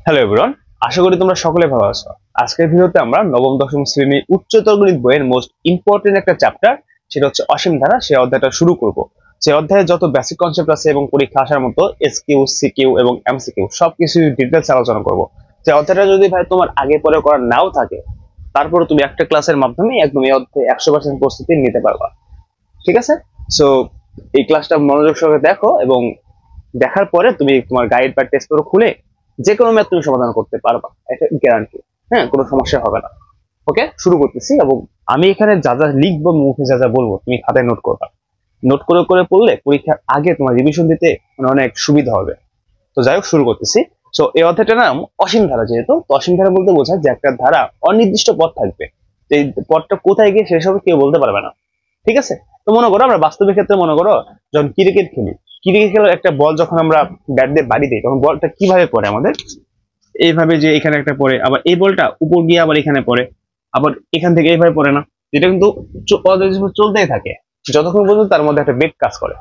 Hello everyone, আশা করি তোমরা সকলে ভালো আছো। আজকের ভিডিওতে আমরা নবম দশম শ্রেণীর উচ্চতর গণিত বইয়ের মোস্ট ইম্পর্টেন্ট একটা চ্যাপ্টার, সেটা হচ্ছে অসীম ধারা, সেই অধ্যায়টা শুরু করব। সেই অধ্যায়ে যত বেসিক কনসেপ্ট আছে এবং পরীক্ষা আসার মতো এসকিউ, সিকিউ এবং এমসিকিউ সবকিছু ডিটেলস আলোচনা করব। যে অধ্যায়টা যদি ভাই তোমার আগে পরে করা নাও থাকে, তারপরে তুমি একটা ক্লাসের মাধ্যমে একদম এই অধ্যায়ে 100% প্রস্তুতি নিতে পারবা। ঠিক আছে? সো এই ক্লাসটা মনোযোগ সহকারে দেখো এবং দেখার পরে তুমি তোমার গাইড বা টেস্ট পেপার খুলে যে কোনো ম্যাথ তুমি সমাধান করতে পারবা, এটা গ্যারান্টি। হ্যাঁ, কোনো সমস্যা হবে না। ওকে, শুরু করতেছি। এবং আমি এখানে যা যা লিখবো, মুখে যা যা বলবো, তুমি খাতায় নোট করবা। নোট করে করে পড়লে পরীক্ষার আগে তোমার রিভিশন দিতে অনেক সুবিধা হবে। তো যাই হোক, শুরু করতেছি। সো এই অধ্যায়টার নাম অসীম ধারা। যেহেতু তো অসীম ধারা বলতে বোঝায় যে একটা ধারা অনির্দিষ্ট পথ থাকবে, এই পথটা কোথায় গিয়ে সেসব কেউ বলতে পারবে না। ঠিক আছে? তো মনে করো আমরা বাস্তবের ক্ষেত্রে মনে করো যখন ক্রিকেট খেলি, ক্রিকেট খেলার একটা বল যখন আমরা ব্যাট দিয়ে বাড়ি দিই, তখন বলটা কিভাবে পড়ে আমাদের? এইভাবে, যে এখানে একটা পড়ে, আবার এই বলটা উপর গিয়ে আবার এখানে পড়ে, আবার এখান থেকে এইভাবে পড়ে না। যেটা কিন্তু চলতেই থাকে যতক্ষণ পর্যন্ত তার মধ্যে একটা বেগ কাজ করে।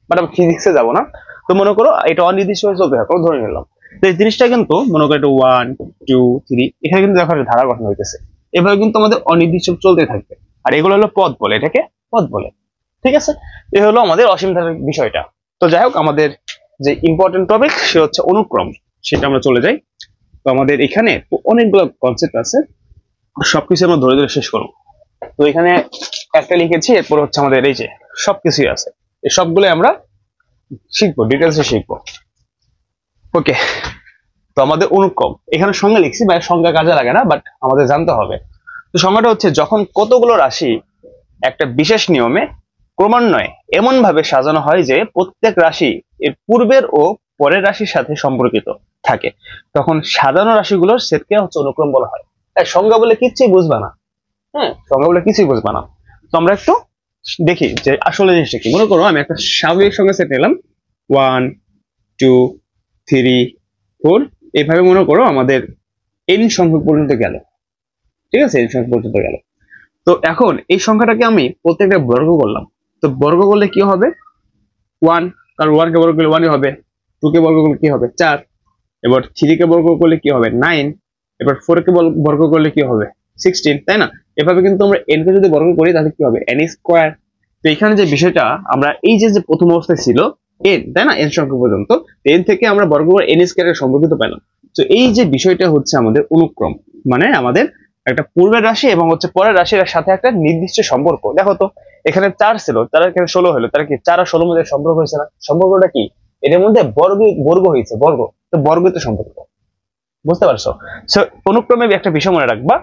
বাট আমি ফিজিক্সে যাবো না। তো মনে করো এটা অনির্দিষ্ট হয়ে চলতে থাকে, ধরে নিলাম। তো এই জিনিসটা কিন্তু মনে করো এটা 1 2 3, এখানে কিন্তু দেখো ধারা গঠন হইতেছে। এভাবে কিন্তু আমাদের অনির্দিষ্ট চলতে থাকবে। আর এগুলো হলো পদ বলে, এটাকে পদ বলে। ঠিক আছে? এই হলো আমাদের অসীম ধারার বিষয়টা। তো যাই হোক, আমাদের যে ইম্পর্টেন্ট টপিক সে হচ্ছে অনুক্রম, সেটা আমরা চলে যাই। তো আমাদের এখানে অনেকগুলো কনসেপ্ট আছে, সবকিছু আমরা ধরে ধরে শেষ করবো। তো এখানে একটা লিখেছি, এরপর হচ্ছে আমাদের এই যে সবকিছুই আছে, এই সবগুলো আমরা শিখবো, ডিটেলসে শিখবো। ওকে, তো আমাদের অনুক্রম এখানে সংজ্ঞা লিখছি, বা সংজ্ঞা কাজে লাগে না, বাট আমাদের জানতে হবে। তো সংজ্ঞাটা হচ্ছে যখন কতগুলো রাশি একটা বিশেষ নিয়মে ক্রমান্বয়ে এমন ভাবে সাজানো হয় যে প্রত্যেক রাশি এর পূর্বের ও পরের রাশির সাথে সম্পর্কিত থাকে, তখন সাজানো রাশিগুলোর সেটকে হচ্ছে অনুক্রম বলা হয়। তাই সংজ্ঞা বলে কিছুই বুঝবা না। হ্যাঁ, সংজ্ঞা বলে কিছুই বুঝবা না। তো আমরা একটু দেখি যে আসলে জিনিসটা কি। মনে করো আমি একটা স্বাভাবিক সংখ্যা সেট নিলাম, 1 2 3 4, এইভাবে মনে করো আমাদের এন সংখ্যক পর্যন্ত গেল। ঠিক আছে, এন সংখ্যক পর্যন্ত গেল। তো এখন এই সংখ্যাটাকে আমি প্রত্যেকটা বর্গ করলাম। তো বর্গ করলে কি হবে? 1, কারণ 1 কে বর্গ করলে 1 হবে। 2 কে বর্গ করলে কি হবে? 4। এবার 3 কে বর্গ করলে কি হবে? 9। এবার 4 কে বর্গ করলে কি হবে? 16, তাই না? এভাবে কিন্তু আমরা n কে যদি বর্গ করি তাহলে কি হবে? n square. তো এখানে যে বিষয়টা, আমরা এই যে প্রথম অবস্থায় ছিল n, তাই না, n সংখ্যা পর্যন্ত, n থেকে আমরা বর্গ করে n স্কয়ারের সম্পর্কিত পেলাম। তো এই যে বিষয়টা হচ্ছে আমাদের অনুক্রম, মানে আমাদের একটা পূর্বের রাশি এবং হচ্ছে পরের রাশির সাথে একটা নির্দিষ্ট সম্পর্ক। দেখো তো, এখানে 4 ছিল, তার এখানে 16 হলো, তার কি 4 আর 16 মধ্যে সম্পর্ক হয়েছে না? সম্পর্কটা কি? এর মধ্যে বর্গ বর্গ হয়েছে, বর্গ। তো বর্গতে সম্পর্ক, বুঝতে পারছো? সো অনুক্রমে একটা বিষয় মনে রাখবা,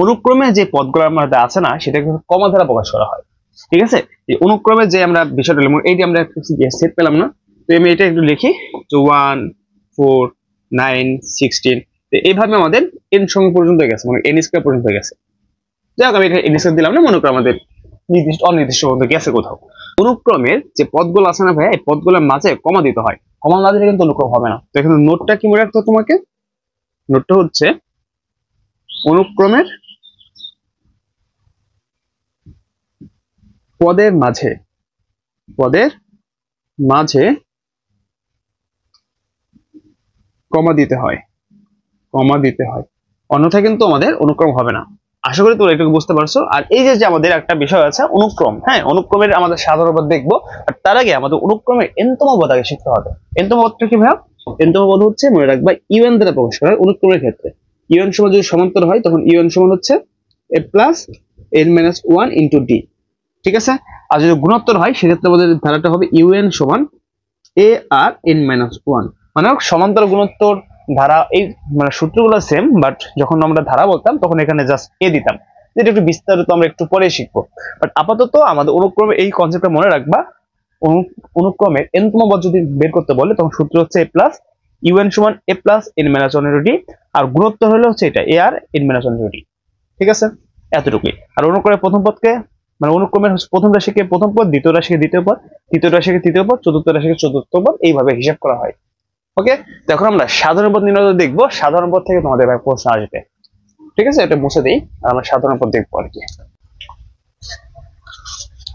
অনুক্রমে যে পদগুলো আমাদের আছে না, সেটাকে কমা দ্বারা প্রকাশ করা হয়। ঠিক আছে? এই অনুক্রমে যে আমরা বিষয়টা লিখব, এইটি আমরা সেট পেলাম না। তো আমি এটা একটু লিখি, তো 1 4 9 16। তো এইভাবে আমাদের n সংখ্যা পর্যন্ত গেছে, মানে n স্কয়ার পর্যন্ত গেছে। যাই হোক, আমি এটা n স্কয়ার দিলাম না, মনে করো আমাদের নির্দিষ্ট অনির্দিষ্ট পর্যন্ত গেছে কোথাও। অনুক্রমের যে পদগুলো আছে না ভাই, এই পদগুলোর মাঝে কমা দিতে হয়। কমা না দিলে কিন্তু অনুক্রম হবে না। তো এখানে নোটটা কি মনে রাখতে হবে তোমাকে? নোটটা হচ্ছে অনুক্রমের পদের মাঝে, পদের মাঝে কমা দিতে হয়, কমা দিতে হয়, অন্যথায় কিন্তু আমাদের অনুক্রম হবে না। আশা করি তোমরা এটুকু বুঝতে পারছো। আর এই যে আমাদের একটা বিষয় আছে অনুক্রম, হ্যাঁ, অনুক্রমের আমাদের সাধারণ পদ দেখবো। আর তার আগে আমাদের অনুক্রমের এনতম পদ আগে শিখতে হবে। এনতম পদটা কি ভাইয়া? এনতম পদ হচ্ছে, মনে রাখবা, ইউএন দ্বারা প্রকাশ করা অনুক্রমের ক্ষেত্রে। ইউএন সমান যদি সমান্তর হয়, তখন ইউএন সমান হচ্ছে a plus n minus 1 into D. ঠিক আছে? আর যদি গুণোত্তর হয়, সেক্ষেত্রে আমাদের ধারাটা হবে ইউএন সমান a আর n মাইনাস 1। মানে সমান্তর গুণোত্তর ধারা, এই মানে সূত্রগুলো সেম, বাট যখন আমরা ধারা বলতাম তখন এখানে জাস্ট এ দিতাম। যেটা একটু বিস্তারিত আমরা একটু পরে শিখবো। বাট আপাতত আমাদের অনুক্রমে এই কনসেপ্টটা মনে রাখবা। অনুক্রমের এনতম পদ যদি বের করতে বলে, তখন সূত্র হচ্ছে a প্লাস ইউএন সমান a plus n minus 1 into D. আর গুণোত্তর হলো হচ্ছে এটা a আর n মাইনাস 1 ইন্টু ডি। ঠিক আছে? এতটুকুই। আর অনুক্রমের প্রথম পদকে, মানে অনুক্রমের প্রথম রাশিকে প্রথম পদ, দ্বিতীয় রাশিকে দ্বিতীয় পদ, তৃতীয় রাশিকে তৃতীয় পদ, চতুর্থ রাশিকে চতুর্থ পদ, এইভাবে হিসাব করা হয়। ওকে, এখন আমরা সাধারণ পদ নির্ণয় দেখবো। সাধারণ পদ থেকে তোমাদের প্রশ্ন আসবে। ঠিক আছে, এটা মুছে দিই, আর আমরা সাধারণ পদ দেখবো আর কি।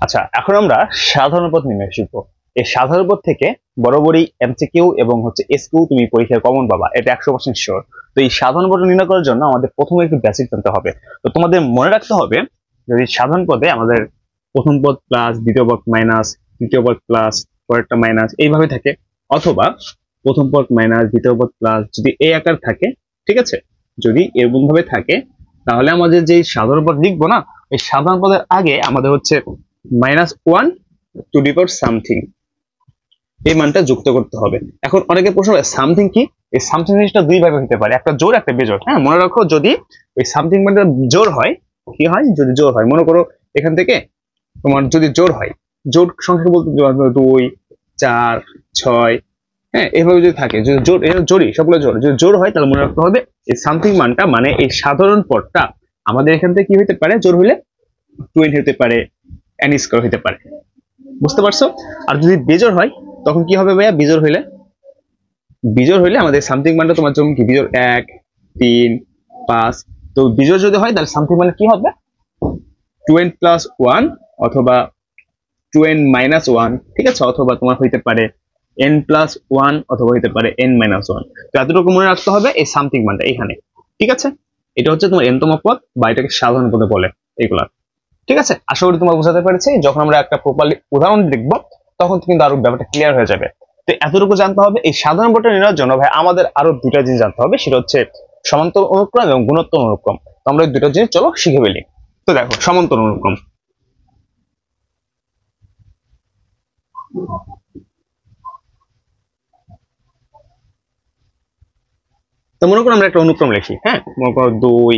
আচ্ছা, এখন আমরা সাধারণ পদ নির্ণয় শিখবো। এই সাধারণ পদ থেকে বরাবরই এমসিকিউ এবং হচ্ছে এসকিউ তুমি পরীক্ষায় কমন পাবা, এটা 100% শিওর। তো এই সাধারণ পদ নির্ণয় করার জন্য আমাদের প্রথমে একটু বেসিক জানতে হবে। তো তোমাদের মনে রাখতে হবে যদি সাধারণ পদে আমাদের প্রথম পদ প্লাস, দ্বিতীয় পদ মাইনাস, তৃতীয় পদ প্লাস, পরেরটা মাইনাস এইভাবে থাকে, অথবা প্রথম পদ মাইনাস, দ্বিতীয় পদ প্লাস, যদি এই আকার থাকে, ঠিক আছে, যদি এরকম ভাবে থাকে, তাহলে আমাদের যে সাধারণ পদ লিখবো না, এই সাধারণ পদের আগে আমাদের হচ্ছে -1 টু দি পাওয়ার সামথিং এই মানটা যুক্ত করতে হবে। এখন অনেকে প্রশ্ন করে সামথিং কি? এই সামথিং জিনিসটা দুই ভাবে হতে পারে, একটা জোড় একটা বেজোড়। হ্যাঁ, মনে রাখো যদি ওই সামথিং মানটা জোড় হয়, কি হয়, যদি জোড় হয়, মনে করো এখান থেকে তোমার যদি জোড় হয়, জোড় সংখ্যা বলতে 2, 4, 6, হ্যাঁ, এভাবে যদি থাকে, যদি জোড়, এটা জোড়ই, সবগুলো জোড়, যদি জোড় হয় তাহলে মনে রাখতে হবে এই সামথিং মানটা মানে এই সাধারণ পদটা আমাদের এখান থেকে কি হতে পারে, জোড় হইলে 20 হতে পারে, n স্কয়ার হতে পারে। বুঝতে পারছো? আর যদি বেজোড় হয় তখন কি হবে ভাইয়া? বিজোড় হইলে আমাদের সামথিং মানটা তোমার জন্য কি, বিজোড় 1, 3, 5। তো বিজোড় যদি হয় তাহলে সামথিং মানে কি হবে? 2n + 1 অথবা 2n - 1, ঠিক আছে, অথবা তোমার হইতে পারে n + 1 অথবা হইতে পারে n - 1। তো এতটুকু মনে রাখতে হবে এই সামথিং মানটা এখানে, ঠিক আছে। এটা হচ্ছে তোমার n তম পদ বা এটাকে সাধারণ পদে বলে এইগুলা, ঠিক আছে। আশা করি তোমরা বুঝাতে পেরেছি। যখন আমরা একটা প্রপারলি উদাহরণ দেখব তখন কিন্তু আরো ব্যাপারটা ক্লিয়ার হয়ে যাবে। তো এতটুকু জানতে হবে। এই সাধারণ পদটা নির্ণয়ের জন্য ভাই আমাদের আরো দুইটা জিনিস জানতে হবে, সেটা হচ্ছে সমান্তর অনুক্রম এবং গুণোত্তর অনুক্রম। তো আমরা এই দুটো জিনিস চলো শিখে ফেলি। তো দেখো সমান্তর অনুক্রম, তো মনে করো আমরা একটা অনুক্রম লিখি, হ্যাঁ, মনে করো 2,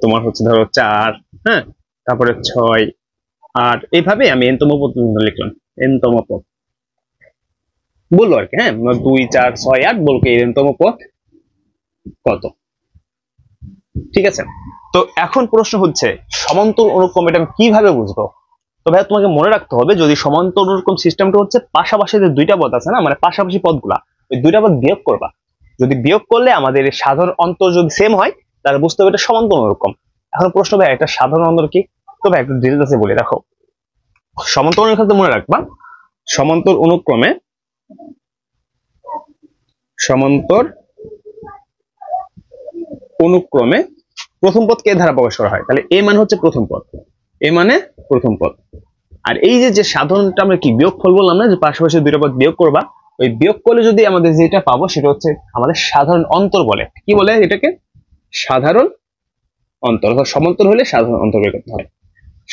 তোমার হচ্ছে ধরো 4, হ্যাঁ, তারপরে 6, 8, এইভাবে আমি n তম পদ লিখলাম, n তম পদ বললো আর কি, হ্যাঁ, 2, 4, 6, 8 বলকে n তম পদ কত, ঠিক আছে। তো এখন প্রশ্ন হচ্ছে সমান্তর অনুক্রম এটা আমি কিভাবে বুঝবো? তো ভাই তোমাকে মনে রাখতে হবে যদি সমান্তর অনুক্রম সিস্টেমটা হচ্ছে পাশাপাশি যে দুইটা পদ আছে না, মানে পাশাপাশি পদগুলা, ওই দুইটা পদ বিয়োগ করবা। যদি বিয়োগ করলে আমাদের সাধারণ অন্তর যদি সেম হয় তাহলে বুঝতে হবে এটা সমান্তর অনুক্রম। এখন প্রশ্ন ভাই এটা সাধারণ অন্তর কি? তো ভাই একটু ডিটেইলসে বলি, দেখো সমান্তর অনুক্রম মনে রাখবা, সমান্তর অনুক্রমে প্রথম পদ কে দ্বারা প্রকাশ করা হয়, তাহলে এ মানে হচ্ছে প্রথম পদ, এ মানে প্রথম পদ। আর এই যে সাধারণটা আমরা কি বিয়োগফল বললাম না, যে পাশাপাশি দুইটা পদ বিয়োগ করবা, ওই বিয়োগ করলে যদি আমাদের যেটা পাবো সেটা হচ্ছে আমাদের সাধারণ অন্তর বলে। কি বলে এটাকে? সাধারণ অন্তর। অর্থাৎ সমান্তর হলে সাধারণ অন্তর বের করতে হয়,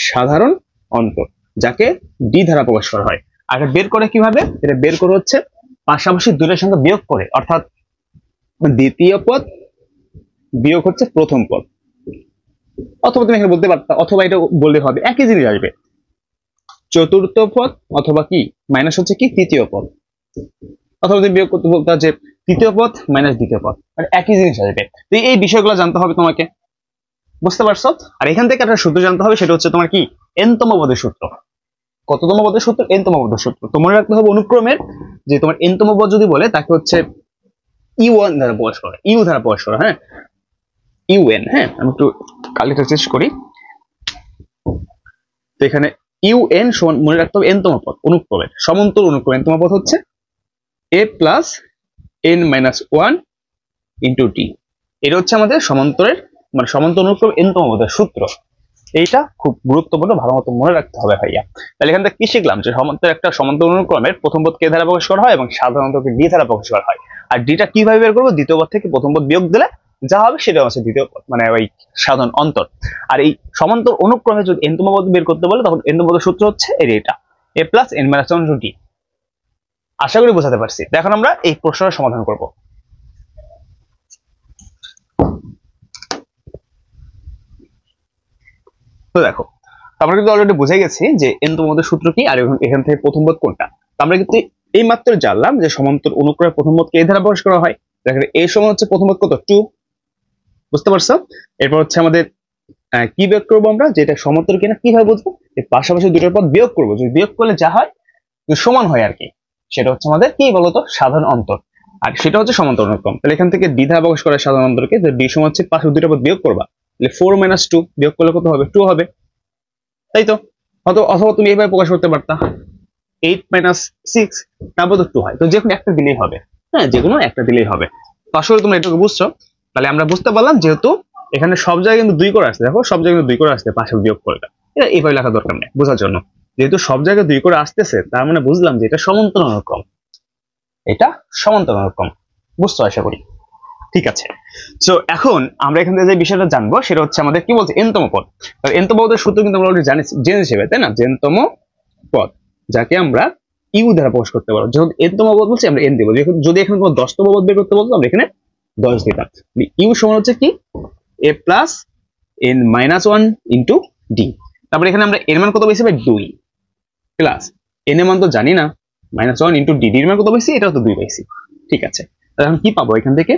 সাধারণ অন্তর, যাকে ডি দ্বারা প্রকাশ করা হয়। আর এটা বের করে কিভাবে? এটা বের করে হচ্ছে পাশাপাশি দুইটার সঙ্গে বিয়োগ করে, অর্থাৎ দ্বিতীয় পদ বিয়োগ হচ্ছে প্রথম পদ, অথবা তুমি এখানে বলতে পারতা, অথবা এটা বললে হবে, একই জিনিস আসবে, চতুর্থ পদ অথবা কি মাইনাস হচ্ছে কি তৃতীয় পদ, অথবা তুমি বিয়োগ করতে বলতা যে তৃতীয় পদ মাইনাস দ্বিতীয় পদ, মানে একই জিনিস আসবে। তো এই বিষয়গুলো জানতে হবে তোমাকে, বুঝতে পারছো? আর এখান থেকে একটা সূত্র জানতে হবে, সেটা হচ্ছে তোমার কি এনতম পদের সূত্র। কততম পদের সূত্র? এনতম পদের সূত্র। তো মনে রাখতে হবে অনুক্রমের যে তোমার এনতম পদ যদি বলে তাকে হচ্ছে ইউ1 দ্বারা প্রকাশ করা, ইউ দ্বারা প্রকাশ করা, হ্যাঁ, ইউএন। হ্যাঁ, আমি একটু কালিটা চেঞ্জ করি। তো এখানে ইউএন সমান, মনে রাখতে হবে এনতম পদ অনুক্রমের, সমান্তর অনুক্রম এনতম পদ হচ্ছে a plus n-1 into T. এটা হচ্ছে আমাদের সমান্তরের মানে সমান্তর অনুক্রম এনতম পদের সূত্র। এইটা খুব গুরুত্বপূর্ণ, ভালো মতো মনে রাখতে হবে ভাইয়া। তাহলে এখান থেকে কি শিখলাম? যে একটা সমান্তর অনুক্রমের প্রথম পদ কে দ্বারা প্রকাশ করা হয় এবং সাধারণত ডি দ্বারা প্রকাশ করা হয়। আর ডিটা কিভাবে বের করবো? দ্বিতীয় পদ থেকে প্রথম পদ বিয়োগ দিলে যা হবে সেটা হচ্ছে দ্বিতীয় পদ, মানে ওই সাধারণ অন্তর। আর এই সমান্তর অনুক্রমে যদি এনতম পদ বের করতে বলে তখন এনতম পদের সূত্র হচ্ছে এটা a plus n-1 into T. আশা করি বোঝাতে পারছি। এখন আমরা এই প্রশ্নের সমাধান করব। তো দেখো আমরা কিন্তু অলরেডি বুঝে গেছি যে এনতম পদের সূত্র কি আর এখান থেকে প্রথম পদ কোনটা। আমরা কিন্তু এই মাত্র জানলাম যে সমান্তর অনুক্রমের প্রথম পদকে এই দ্বারা প্রকাশ করা হয়। দেখেন এই সমান হচ্ছে প্রথম পদ কত? 2, বুঝতে পারছো? এরপর হচ্ছে আমাদের কি বিয়োগ করবো আমরা, যেটা সমান্তর কিনা কিভাবে বুঝবো? এই পাশাপাশি দুটোর পদ বিয়োগ করবো, যদি বিয়োগ করলে যা হয় সমান হয় আর কি, সেটা হচ্ছে আমাদের কি বলতো সাধারণ অন্তর, আর সেটা হচ্ছে সমান্তর অনুক্রম। তাহলে এখান থেকে দ্বিধা প্রকাশ করা সাধারণ অন্তরকে, ডি সমান হচ্ছে পাশে দুটো পদ বিয়োগ করবা, তাহলে 4 - 2 বিয়োগ করলে কত হবে? 2 হবে, তাই তো? অথবা তুমি এইভাবে প্রকাশ করতে পারতা, 8 মাইনাস 6 তারপর তো 2 হয়, তো যে কোনো একটা দিলেই হবে। হ্যাঁ, যে কোনো একটা দিলেই হবে। তো আসলে তোমরা এটুকু বুঝছো, তাহলে আমরা বুঝতে পারলাম যেহেতু এখানে সব জায়গায় কিন্তু 2 করে আসছে, দেখো সব জায়গায় কিন্তু 2 করে আসছে পাশে বিয়োগ করে, এটা এইভাবে লেখা দরকার নেই বোঝার জন্য। যেহেতু সব জায়গায় 2 করে আসতেছে তার মানে বুঝলাম যে এটা সমান্তরাল ক্রম, এটা সমান্তরাল ক্রম। বুঝছো আশা করি? ঠিক আছে। সো এখন আমরা এখান থেকে যে বিষয়টা জানবো সেটা হচ্ছে আমাদের কি বলছে n তম পদ। n তম পদের সূত্র কিন্তু আমরা অলরেডি জেনে যাবে, তাই না? যে n তম পদ যাকে আমরা ইউ দ্বারা প্রকাশ করতে পারবো। যখন n তম পদ বলছি আমরা n দেব, যদি এখানে তোমার 10 তম পদ বের করতে বলতো আমরা এখানে 10 দিতাম। ইউ সমান হচ্ছে কি a plus n minus 1 into D. তারপরে এখানে আমরা এর মান কত পেয়েছি ভাই 2 প্লাস n এর মান তো জানি না, মাইনাস 1 ইন্টু ডি, এর মান কত পেয়েছি? এটাও তো 2 পাইছি। ঠিক আছে, তাহলে এখন কি পাবো এখান থেকে?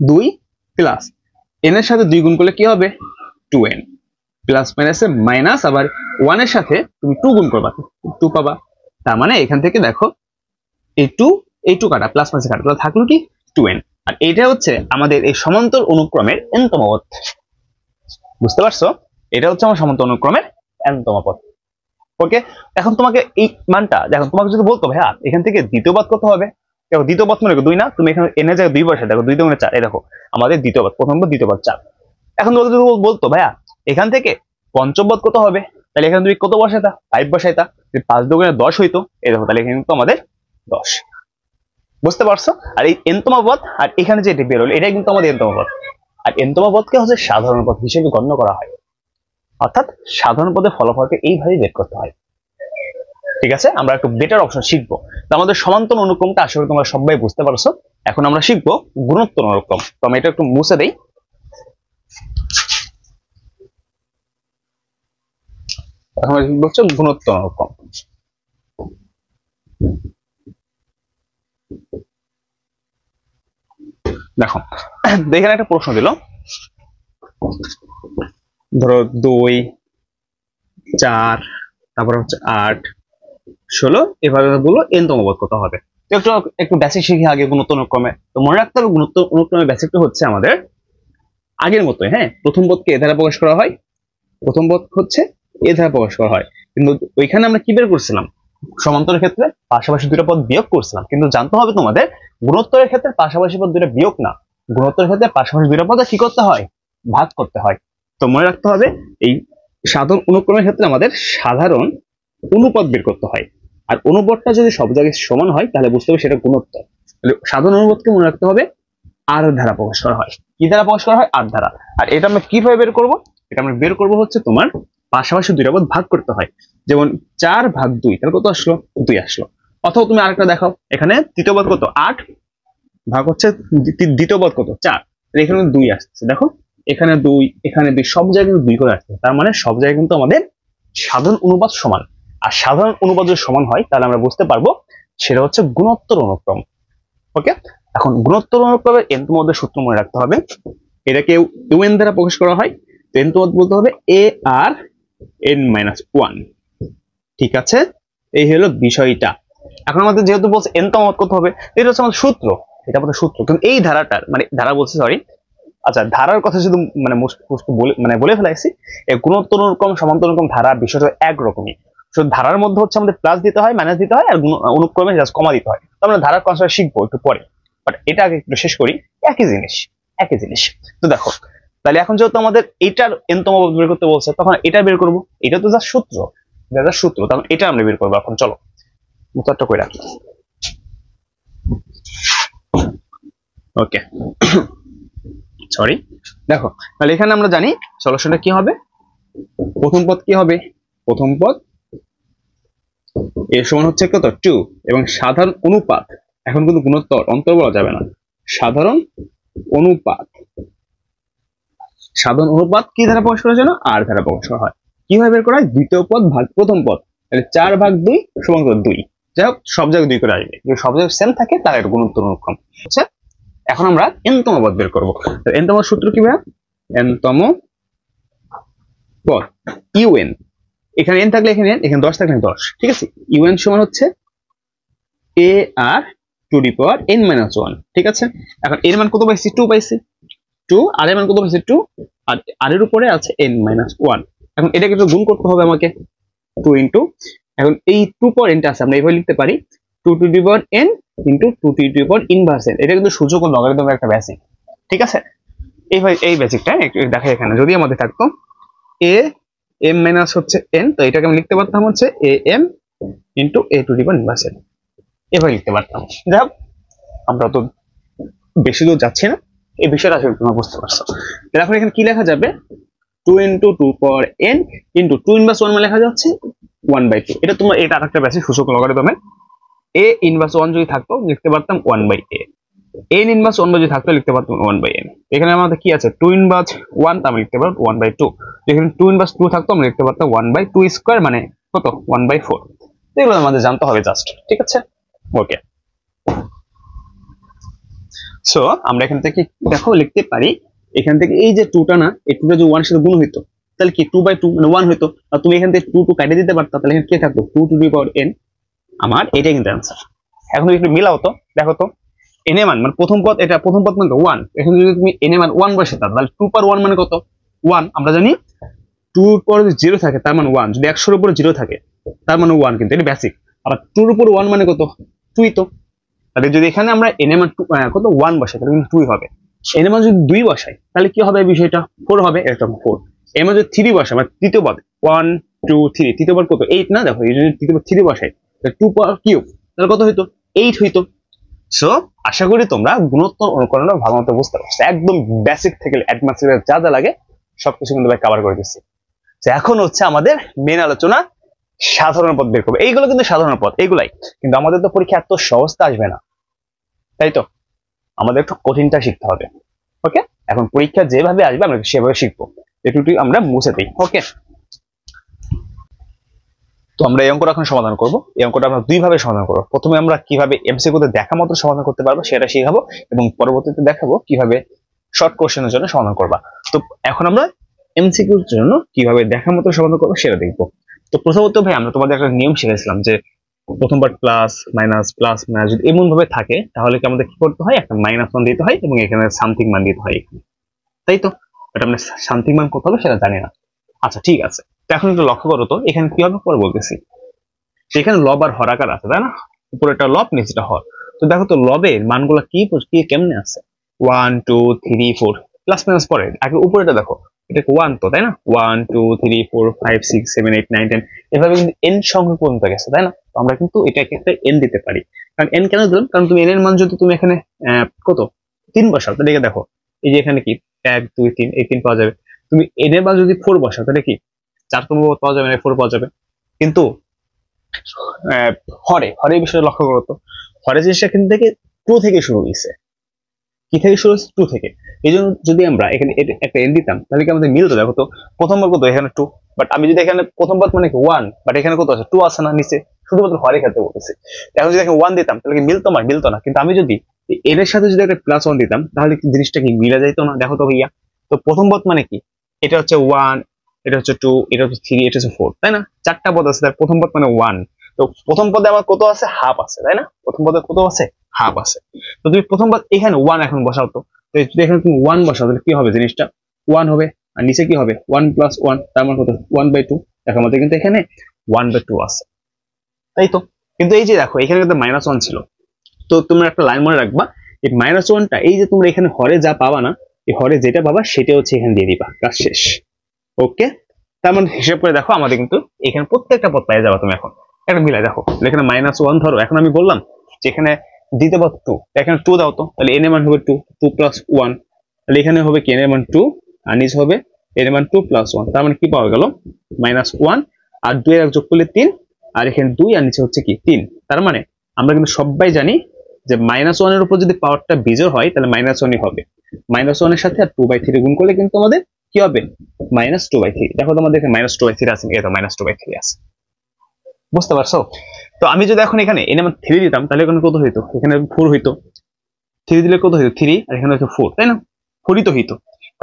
2 প্লাস n এর সাথে 2 গুণ করলে কি হবে? 2n প্লাস মাইনাসে মাইনাস, আবার 1 এর সাথে তুমি 2 গুণ করবা 2 পাবা। তার মানে এখান থেকে দেখো এই 2 কাটা প্লাস মাইনাস কাটা, তাহলে থাকলো কি 2n। আর এটা হচ্ছে আমাদের এই সমান্তর অনুক্রমের n তম পদ। বুঝতে পারছো? এটা হচ্ছে আমার সমান্তর অনুক্রমের n তম পদ। ওকে, এখন তোমাকে এই মানটা দেখো, তোমাকে যদি বলতো ভাইয়া এখান থেকে দ্বিতীয় পদ কত হবে, দেখো দ্বিতীয় পদ মনে করো 2 না, তুমি এখানে n এর জায়গায় 2 বসাই, দেখো 2 2 4, এই দেখো আমাদের দ্বিতীয় পদ, প্রথম পদ দ্বিতীয় পদ 4। এখন তোমাকে যদি বলতো ভাইয়া এখান থেকে পঞ্চম পদ কত হবে, তাহলে এখানে তুমি কত বসাইতা? 5 বসাইতা। 5 2 10 হইতো, এই দেখো তাহলে এখানে কিন্তু আমাদের 10। বুঝতে পারছো? আর এই n তম পদ আর এখানে যে বের হলো এটাই কিন্তু আমাদের n তম পদ। আর n তম পদকে হচ্ছে সাধারণ পদ হিসেবে গণ্য করা হয়, অর্থাৎ সাধারণ পদের ফলাফলকে এইভাবেই বের করতে হয়। ঠিক আছে, আমরা একটু বেটার অপশন শিখবো। তো আমাদের সমান্তর অনুক্রমটা আশা করি তোমরা সবাই বুঝতে পারছো। এখন আমরা শিখবো গুণোত্তর অনুক্রম। তো আমি এটা একটু মুছে দেই। এখন শিখবো হচ্ছে গুণোত্তর অনুক্রম। দেখো এখানে একটা প্রশ্ন দিল, ধরো 2 4 তারপর হচ্ছে 8 16, এভাবে বললো n তম পদ কত হবে। তো একটু একটু বেসিক শিখি আগে গুণোত্তর অনুক্রমে। তো মনে রাখতে হবে গুণোত্তর অনুক্রমের বেসিকটা হচ্ছে আমাদের আগের মতোই। হ্যাঁ, প্রথম পদকে এ দ্বারা প্রকাশ করা হয়, প্রথম পদ হচ্ছে এ দ্বারা প্রকাশ করা হয়। কিন্তু ওইখানে আমরা কি বের করছিলাম? সমান্তরের ক্ষেত্রে পাশাপাশি দুটো পদ বিয়োগ করছিলাম। কিন্তু জানতে হবে তোমাদের গুণোত্তরের ক্ষেত্রে পাশাপাশি পদ দুটো বিয়োগ না, গুণোত্তরের ক্ষেত্রে পাশাপাশি দুটো পদ কি করতে হয়? ভাগ করতে হয়। তো মনে রাখতে হবে এই সাধারণ অনুক্রমের ক্ষেত্রে আমাদের সাধারণ অনুপাত বের করতে হয়। আর অনুপাতটা যদি সব জায়গায় সমান হয় তাহলে বুঝতে হবে সেটা গুণোত্তর। তাহলে সাধারণ অনুপাতকে মনে রাখতে হবে আর দ্বারা প্রকাশ করা হয়। কি দ্বারা প্রকাশ করা হয়? আর দ্বারা। আর এটা আমরা কিভাবে বের করব? এটা আমরা বের করব হচ্ছে তোমার পাশাপাশি দুইটা পদ ভাগ করতে হয়। যেমন 4 ভাগ 2, তাহলে কত আসলো? 2 আসলো। অথবা তুমি আরেকটা দেখাও, এখানে তৃতীয় পদ কত? 8 ভাগ হচ্ছে দ্বিতীয় পদ কত? 4, এখানে 2 আসছে। দেখো এখানে 2 এখানে 2, সব জায়গায় 2 করে আসছে। তার মানে সব জায়গায় কিন্তু আমাদের সাধারণ অনুপাত সমান। আর সাধারণ অনুপাত যদি সমান হয় তাহলে আমরা বুঝতে পারবো সেটা হচ্ছে গুণোত্তর অনুক্রম। ওকে, এখন গুণোত্তর অনুক্রমের n তম পদের সূত্র মনে রাখতে হবে। এটাকে un দ্বারা প্রকাশ করা হয়। তো n তম পদ বলতে হবে a আর n মাইনাস 1। ঠিক আছে, এই হলো বিষয়টা। এখন আমাদের যেহেতু বলছে n তম পদ কত হবে, এটা হচ্ছে আমাদের সূত্র, এটা আমাদের সূত্র। কিন্তু এই ধারাটার মানে ধারা বলছে সরি, আচ্ছা ধারার কথা শুধু মানে বলে ফেলাইছি। এই গুণোত্তর অনুক্রম সমান্তর অনুক্রম ধারা বিষয়টা একরকমই। শুধু ধারার মধ্যে হচ্ছে আমাদের প্লাস দিতে হয়, মাইনাস দিতে হয়, আর অনুক্রমে জাস্ট কমা দিতে হয়। তো আমরা ধারার কনসেপ্ট শিখবো একটু পরে, বাট এটা আগে একটু শেষ করি। একই জিনিস, একই জিনিস। তো দেখো তাহলে এখন যেহেতু আমাদের এটার n তম পদ বের করতে বলছে, তখন এটা বের করব। এটা তো জাস্ট সূত্র, জাস্ট সূত্র, তখন এটা আমরা বের করবো। এখন চলো উত্তরটা করে রাখি। ওকে সরি, দেখো তাহলে এখানে আমরা জানি সলিউশনটা কি হবে। প্রথম পদ কি হবে? প্রথম পদ এর সমান হচ্ছে কত? 2, এবং সাধারণ অনুপাত, এখন কিন্তু গুণোত্তর অন্তর বলা যাবে না, সাধারণ অনুপাত। সাধারণ অনুপাত কি দ্বারা প্রকাশ করা যায় না? আর দ্বারা প্রকাশ করা হয়। কিভাবে বের করা হয়? দ্বিতীয় পদ ভাগ প্রথম পদ, তাহলে 4 ভাগ 2 সমান কত? 2। যাই হোক সব জায়গায় 2 করে আসবে, যদি সব জায়গায় সেম থাকে তাহলে এটা গুণোত্তর অনুক্রম। আচ্ছা এখন আমরা n তম পদ বের করবো। n তম সূত্র কি ভাইয়া? n তম পদ un, এখানে n থাকলে এখানে n, এখানে 10 থাকলে 10। ঠিক আছে, un সমান হচ্ছে a r to the power n minus 1। ঠিক আছে, এখন এর মান কত পাইছি? 2 পাইছি। 2 আর এর মান কত পাইছি? 2, আর এর উপরে আছে n মাইনাস 1। এখন এটাকে একটু গুণ করতে হবে আমাকে, 2 ইন্টু, এখন এই 2 পাওয়ার n টা আছে আমরা এইভাবে লিখতে পারি 2 two the power n into 2 two the power inverse n। এটা কিন্তু সূচক ও লগারিদমের একটা বেসিক, ঠিক আছে। এইভাবে এই বেসিকটা একটু দেখো, এখানে যদি আমাদের থাকতো a m মাইনাস হচ্ছে n, তো এটাকে আমি লিখতে পারতাম হচ্ছে a m into a two the power inverse n, এভাবে লিখতে পারতাম। যাই আমরা তো বেশি দূর যাচ্ছি না, এই বিষয়টা আসলে তোমরা বুঝতে পারছো। এখন এখানে কি লেখা যাবে 2 ইনটু 2 পাওয়ার n ইনটু 2 ইনভার্স 1 মানে লেখা যাচ্ছে 1/2। এটা তোমার এটা আরেকটা বেসিক সূচক লগারিদমের। a ইনভার্স 1 যদি থাকতো লিখতে পারতাম 1/a, n ইনভার্স 1 যদি থাকতো লিখতে পারতাম 1/n। এখানে আমাদের কি আছে 2 ইনভার্স 1, তা আমরা লিখতে পারবো 1/2। এখানে 2 ইনভার্স 2 থাকতো আমরা লিখতে পারতাম 1/2 স্কয়ার, মানে কত 1/4। এগুলো আমাদের জানতে হবে জাস্ট, ঠিক আছে। ওকে, সো আমরা এখান থেকে দেখো লিখতে পারি, এখান থেকে এই যে 2টা না, এই 2টা যদি 1 এর সাথে গুণ হইতো তাহলে কি 2/2 মানে 1 হইতো, আর তুমি এখান থেকে 2 কেটে দিতে পারতা, তাহলে এখানে কি থাকতো 2 টু দি পাওয়ার n। আমার এটাই কিন্তু অ্যান্সার। এখন যদি একটু মিলাও তো দেখো তো n এর মান মানে প্রথম পদ, এটা প্রথম পদ মানে 1, এখানে যদি তুমি n এর মান 1 বসাতে তাহলে 2 পাওয়ার 1 মানে কত 1। আমরা জানি 2 এর পরে যদি 0 থাকে তার মানে 1, যদি 100 এর উপরে 0 থাকে তার মানে 1, কিন্তু এটা বেসিক। আবার 2 এর উপরে 1 মানে কত 2ই তো। তাহলে যদি এখানে আমরা n এর মান কত 1 বসাই তাহলে কিন্তু 2 হবে। n এর মান যদি 2 বসাই তাহলে কি হবে বিষয়টা 4 হবে, এরকম 4। এর মান যদি 3 বসাই মানে তৃতীয় পদ 1 2 3, তৃতীয় পদ কত 8 না, দেখো এই যদি তৃতীয় পদ 3 বসাই তাহলে 2 পাওয়ার কিউব তাহলে কত হইতো 8 হইতো। সো আশা করি তোমরা গুণোত্তর অনুকরণটা ভালো মতো বুঝতে পারছো। একদম বেসিক থেকে অ্যাডভান্স যা যা লাগে সবকিছু কিন্তু ভাই কভার করে দিচ্ছি। তো এখন হচ্ছে আমাদের মেন আলোচনা, সাধারণ পদ বের করবো। এইগুলো কিন্তু সাধারণ পদ, এগুলাই কিন্তু আমাদের তো পরীক্ষা এত সহজটা আসবে না, তাই তো আমাদের একটু কঠিনটা শিখতে হবে। ওকে, এখন পরীক্ষা যেভাবে আসবে আমরা সেভাবে শিখবো, একটু আমরা মুছে দিই। ওকে, তো আমরা এই অঙ্কটা এখন সমাধান করব। এই অঙ্কটা আমরা দুই ভাবে সমাধান করব। প্রথমে আমরা কিভাবে এমসিকিউতে দেখা মতো সমাধান করতে পারবো সেটা শেখাবো, এবং পরবর্তীতে দেখাবো কিভাবে শর্ট কোশ্চেনের জন্য সমাধান করবা। তো এখন আমরা এমসিকিউর জন্য কিভাবে দেখা মতো সমাধান করবো সেটা দেখবো। তো প্রথমত ভাই আমরা তোমাদের একটা নিয়ম শিখেছিলাম যে প্রথমবার প্লাস মাইনাস যদি এমন ভাবে থাকে তাহলে কি আমাদের কি করতে হয়, একটা -1 দিতে হয় এবং এখানে সামথিং মান দিতে হয় এখানে, তাই তো। এটা আমরা সামথিং মান কত হবে সেটা জানি না। আচ্ছা ঠিক আছে, তো এখন একটু লক্ষ্য করো তো এখানে কি হবে পরে বলতেছি। এখানে লব আর হরাকার আছে তাই না, উপরেটা লব নিচেটা হর। তো দেখো তো লবের মানগুলো কি কেমনে আছে 1 2 3 4 প্লাস মাইনাস পরে, আগে উপরেটা দেখো এটা 1 তো তাই না, 1 2 3 4 5 6 7 8 9 10 এভাবে কিন্তু n সংখ্যা পর্যন্ত গেছে তাই না। তো আমরা কিন্তু এটাকে একটা n দিতে পারি। কারণ n কেন দিলাম, কারণ তুমি n এর মান যদি তুমি এখানে কত 3 বসাও তাহলে দেখো এই যে এখানে কি 1 2 3 এই 3 পাওয়া যাবে। তুমি n এর মান যদি 4 বসাও তাহলে কি 4 তুমি পাওয়া যাবে না 4 পাওয়া যাবে। কিন্তু হরে বিষয়ে লক্ষ্য করো তো, হরে জিনিসটা এখান থেকে 2 থেকে শুরু হয়েছে, কি থেকে শুরু হচ্ছে 2 থেকে। এই জন্য যদি আমরা এখানে একটা n দিতাম তাহলে কি আমাদের মিলতো। দেখো তো প্রথমবার কত এখানে 2, বাট আমি যদি এখানে প্রথমবার মানে 1, বাট এখানে কত আছে 2 আছে না নিচে, শুধুমাত্র হরে ক্ষেত্রে বলতেছি। এখন যদি এখানে 1 দিতাম তাহলে কি মিলতো, মিলতো না। কিন্তু আমি যদি n এর সাথে যদি একটা +1 দিতাম তাহলে কি জিনিসটা কি মিলে যাইতো না। দেখো তো ভাইয়া, তো প্রথম পদ মানে কি, এটা হচ্ছে 1, এটা হচ্ছে 2, এটা হচ্ছে 3, এটা হচ্ছে 4 তাই না, চারটা পদ আছে। তার প্রথম পদ মানে 1, তো প্রথম পদে আমার কত আছে হাফ আছে তাই না, প্রথম পদে কত আছে হাফ আছে। তো তুমি প্রথম পদ এখানে 1 এখন বসাও তো, যদি এখানে তুমি 1 বসাও তাহলে কি হবে জিনিসটা 1 হবে, আর নিচে কি হবে 1 + 1 তার মানে কত 1/2। দেখো আমাদের কিন্তু এখানে 1/2 আছে, তাই তো। কিন্তু এই যে দেখো এখানে কিন্তু -1 ছিল, তো তোমরা একটা লাইন মনে রাখবা, এই -1টা এই যে তোমরা এখানে হরে যা পাবা না, এই হরে যেটা পাবা সেটা হচ্ছে এখানে দিয়ে দিবা, কাজ শেষ। ওকে, তার মানে হিসাব করে দেখো আমাদের কিন্তু এখানে প্রত্যেকটা পদ পেয়ে যাবে। তুমি এখন একটা মিলাই দেখো, এখানে -1 ধরো, এখন আমি বললাম যে এখানে দিতে পদ 2, এখানে 2 দাও তো, তাহলে n এর মান হবে 2 2 + 1, তাহলে এখানে হবে কি n এর মান 2 আর নিচে হবে n এর মান 2 + 1, তার মানে কি পাওয়া গেল -1 আর 2 এর যোগ করলে 3, আর এখানে 2 আর নিচে হচ্ছে কি 3। তার মানে আমরা কিন্তু সবাই জানি যে -1 এর উপর যদি পাওয়ারটা বিজোড় হয় তাহলে -1ই হবে। -1 এর সাথে আর 2/3 গুণ করলে কিন্তু আমাদের কি হবে -2/3। দেখো তোমাদের এখানে -2/3 আছে, এটা -2/3 আছে, বুঝতে পারছো। তো আমি যদি এখন এখানে n এর মান 3 দিতাম তাহলে এখানে কত হইতো, এখানে 4 হইতো, 3 দিলে কত হইতো 3, আর এখানে হচ্ছে 4 তাই না, 4ই তো হইতো।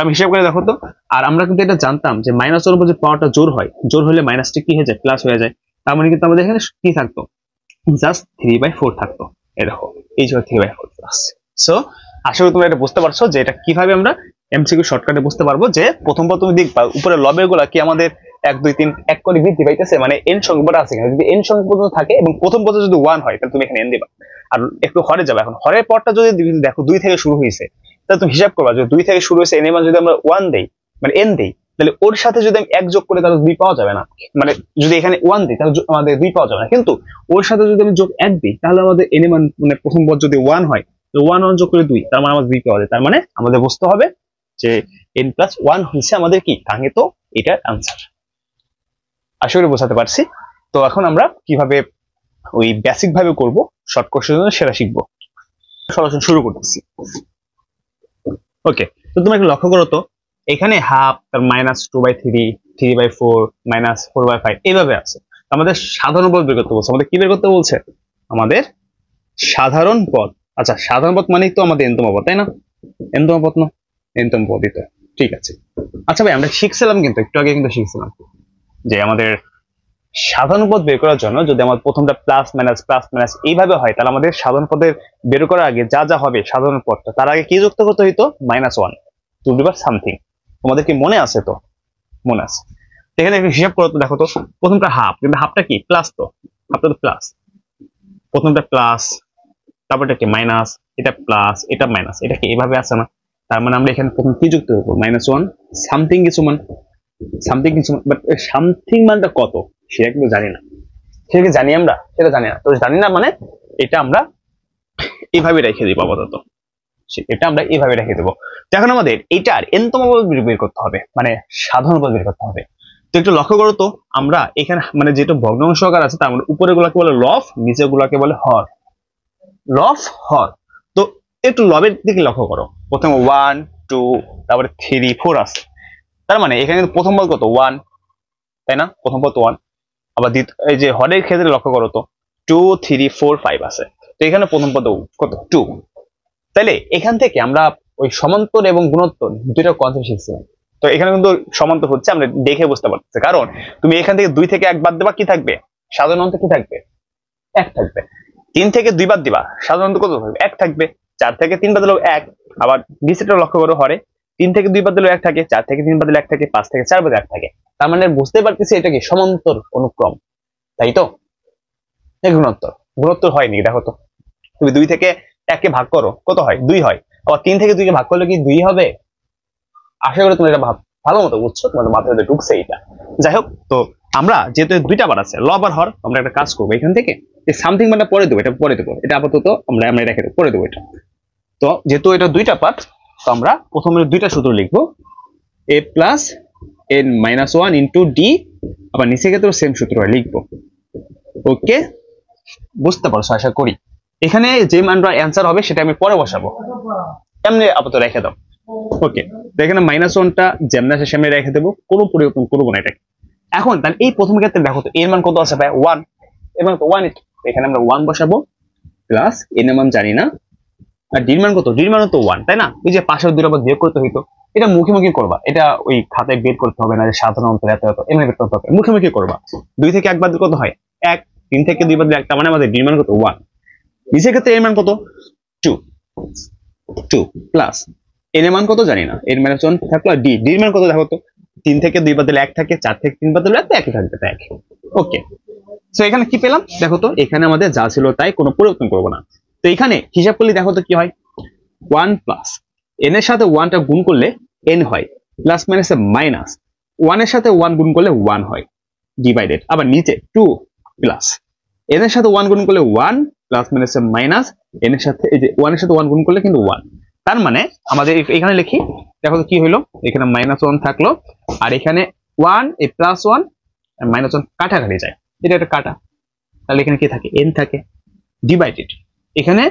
আমি হিসাব করে দেখো তো, আর আমরা কিন্তু এটা জানতাম যে -1 এর উপর যে পাওয়ারটা জোর হয়, জোর হলে মাইনাসটা কি হয়ে যায় প্লাস হয়ে যায়। তার মানে কিন্তু আমাদের এখানে কি থাকতো জাস্ট 3/4 থাকতো। এই দেখো এই যে 3/4 প্লাস। সো আশা করি তোমরা এটা বুঝতে পারছো যে এটা কিভাবে আমরা এমসিকিউ শর্টকাটে বুঝতে পারবো। যে প্রথমবার তুমি দেখবা উপরে লবের গুলা কি আমাদের 1 2 3 এক করে বৃদ্ধি পাইতেছে, মানে n সংখ্যাটা আছে এখানে। যদি n সংখ্যা পর্যন্ত থাকে এবং প্রথম পদ যদি 1 হয় তাহলে তুমি এখানে n দিবা। আর একটু হরে যাবে। এখন হরের পরটা যদি দেখো 2 থেকে শুরু হয়েছে, তাহলে তুমি হিসাব করবা যে 2 থেকে শুরু হয়েছে, n এর মান যদি আমরা 1 দেই, মানে n দেই, তাহলে ওর সাথে যদি আমি 1 যোগ করি তাহলে 2 পাওয়া যাবে না। মানে যদি এখানে 1 দিই তাহলে আমাদের 2 পাওয়া যাবে না, কিন্তু ওর সাথে যদি আমি যোগ 1 দিই তাহলে আমাদের n এর মান, মানে প্রথম পদ যদি 1 হয়, তো 1 1 যোগ করে 2, তার মানে আমাদের 2 পাওয়া যায়। তার মানে আমাদের বুঝতে হবে যে n+1 হচ্ছে আমাদের কি কাঙ্ক্ষিত এটার আনসার। আশা করি বোঝাতে পারছি। তো এখন আমরা কিভাবে ওই বেসিক ভাবে করব, শর্ট কোশ্চেন সেটা শিখবো। সরাসরি শুরু করতেছি। ওকে, তো তুমি একটু লক্ষ্য করো তো, এখানে হাফ, তার -2/3, 3/4, -4/5 এইভাবে আছে। আমাদের সাধারণ পদ বের করতে বলছে। আমাদের কি বের করতে বলছে? আমাদের সাধারণ পদ। আচ্ছা, সাধারণ পদ মানেই তো আমাদের n তম পদ, তাই না? n তম পদ না, n তম পদই তো। ঠিক আছে। আচ্ছা ভাই, আমরা শিখছিলাম কিন্তু একটু আগে কিন্তু শিখছিলাম যে আমাদের সাধারণ পদ বের করার জন্য যদি আমার প্রথমটা প্লাস মাইনাস এইভাবে হয়, তাহলে আমাদের সাধারণ পদের বের করার আগে যা যা হবে সাধারণ পদটা, তার আগে কি যুক্ত করতে হইতো? -1 টু দি পাওয়ার সামথিং। তোমাদের কি মনে আছে? তো মনে আছে। এখানে একটু হিসাব করো তো, দেখো তো প্রথমটা হাফ, কিন্তু হাফটা কি প্লাস, তো হাফটা তো প্লাস। প্রথমটা প্লাস, তারপরটা কি মাইনাস, এটা প্লাস এটা মাইনাস, এটা কি এইভাবে আছে না? তার মানে আমরা এখানে প্রথম কি যুক্ত করবো? -1 সামথিং কিছু মান, সামথিং কিছু মান। বাট সামথিং মানটা কত সেটা কিন্তু জানি না। সেটা কি জানি আমরা? সেটা জানি না। তো জানি না মানে এটা আমরা এইভাবে রেখে দিব আপাতত। এটা আমরা এইভাবে রেখে দেবো। এখন আমাদের এটার n তম পদ বের করতে হবে, মানে সাধারণ পদ বের করতে হবে। তো একটু লক্ষ্য করো তো, আমরা এখানে মানে যেটা ভগ্নাংশ আকার আছে তার মানে উপরে গুলাকে বলে লব, নিচে গুলাকে বলে হর। লব হর। তো একটু লবের দিকে লক্ষ্য করো। প্রথমে 1 2 তারপরে 3 4 আছে। তার মানে এখানে কিন্তু প্রথম পদ কত? 1, তাই না? প্রথম পদ 1। আবার এই যে হরের ক্ষেত্রে লক্ষ্য করো তো 2 3 4 5 আছে। তো এখানে প্রথম পদ কত? 2। তাইলে এখান থেকে আমরা ওই সমান্তর এবং গুণোত্তর দুইটা কনসেপ্ট শিখছিলাম। তো এখানে কিন্তু সমান্তর হচ্ছে, আমরা দেখে বুঝতে পারতেছি। কারণ তুমি এখান থেকে 2 থেকে 1 বাদ দেবা, কি থাকবে? সাধারণত কি থাকবে? 1 থাকবে। 3 থেকে 2 বাদ দিবা, সাধারণত কত থাকবে? 1 থাকবে। 4 থেকে 3 বাদ দিলেও 1। আবার নিচেটা লক্ষ্য করো, হরে 3 থেকে 2 বাদ দিলেও 1 থাকে, 4 থেকে 3 বাদ দিলে 1 থাকে, 5 থেকে 4 বাদ 1 থাকে। তার মানে বুঝতে পারতেছি এটা কি সমান্তর অনুক্রম, তাই তো? গুণোত্তর, গুণোত্তর হয়নি দেখো তো। তুমি 2 থেকে 1 কে ভাগ করো, কত হয়? 2 হয়। আবার 3 থেকে 2 কে ভাগ করলে কি 2 হবে? আশা করি তুমি এটা ভালো মতো বুঝছো, তোমাদের মাথায় ঢুকছে এটা। যাই হোক, তো আমরা যেহেতু দুইটা বার আছে লব আর হর, আমরা একটা কাজ করবো এখান থেকে সামথিং মানে পরে দেবো, এটা পরে দেবো, এটা আপাতত আমরা রেখে দেবো, পরে দেবো এটা। তো যেহেতু এটা দুইটা পার্ট, তো আমরা প্রথমে দুইটা সূত্র লিখবো, a plus n-1 into D, আবার নিচে ক্ষেত্রে সেম সূত্র লিখবো। ওকে, বুঝতে পারছো আশা করি। এখানে যে মানটা অ্যান্সার হবে সেটা আমি পরে বসাবো, এমনি আপাতত রেখে দাও। ওকে, তো এখানে -1টা যেমন আছে সেমনি রেখে দেবো, কোনো পরিবর্তন করবো না এটাকে। এখন তাহলে এই প্রথম ক্ষেত্রে দেখো তো এর মান কত আছে ভাই? 1। এর মান তো 1, এখানে আমরা 1 বসাবো, প্লাস n এর মান জানি না, আর ডির মান কত? ডির মান তো 1, তাই না? এই যে পাশের দুটো আবার বিয়োগ করতে হইতো, এটা মুখোমুখি করবা, এটা ওই খাতায় বের করতে হবে না যে সাধারণত এত এমনি বের করতে হবে, মুখোমুখি করবা। 2 থেকে 1 বাদ কত হয়? 1। 3 থেকে 2 বাদ 1, তার মানে আমাদের ডির মান কত? 1। নিচের ক্ষেত্রে এর মান কত? 2 প্লাস n এর মান কত জানি না, n -1 থাকলো, আর ডির মান কত দেখো তো? 3 থেকে 2 বাদ 1 থাকে, 4 থেকে 3 বাদ 1 একই থাকবে, তাই। ওকে, সো এখানে কি পেলাম দেখো তো? এখানে আমাদের যা ছিল তাই, কোনো পরিবর্তন করব না। তো এখানে হিসাব করলে দেখো তো কি হয়? 1 প্লাস n এর সাথে 1টা গুণ করলে n হয়, প্লাস মাইনাসে মাইনাস 1 এর সাথে 1 গুণ করলে 1 হয়, ডিভাইডেড। আবার নিচে 2 প্লাস n এর সাথে 1 গুণ করলে 1, প্লাস মাইনাসে মাইনাস n এর সাথে, এই যে 1 এর সাথে 1 গুণ করলে কিন্তু 1। তার মানে আমাদের এখানে লিখি, দেখো তো কি হইলো? এখানে -1 থাকলো, আর এখানে 1, এই +1 আর -1 কাটাকাটি যায়, এটা একটা কাটা, তাহলে এখানে কি থাকে? n থাকে, ডিভাইডেড। এখানে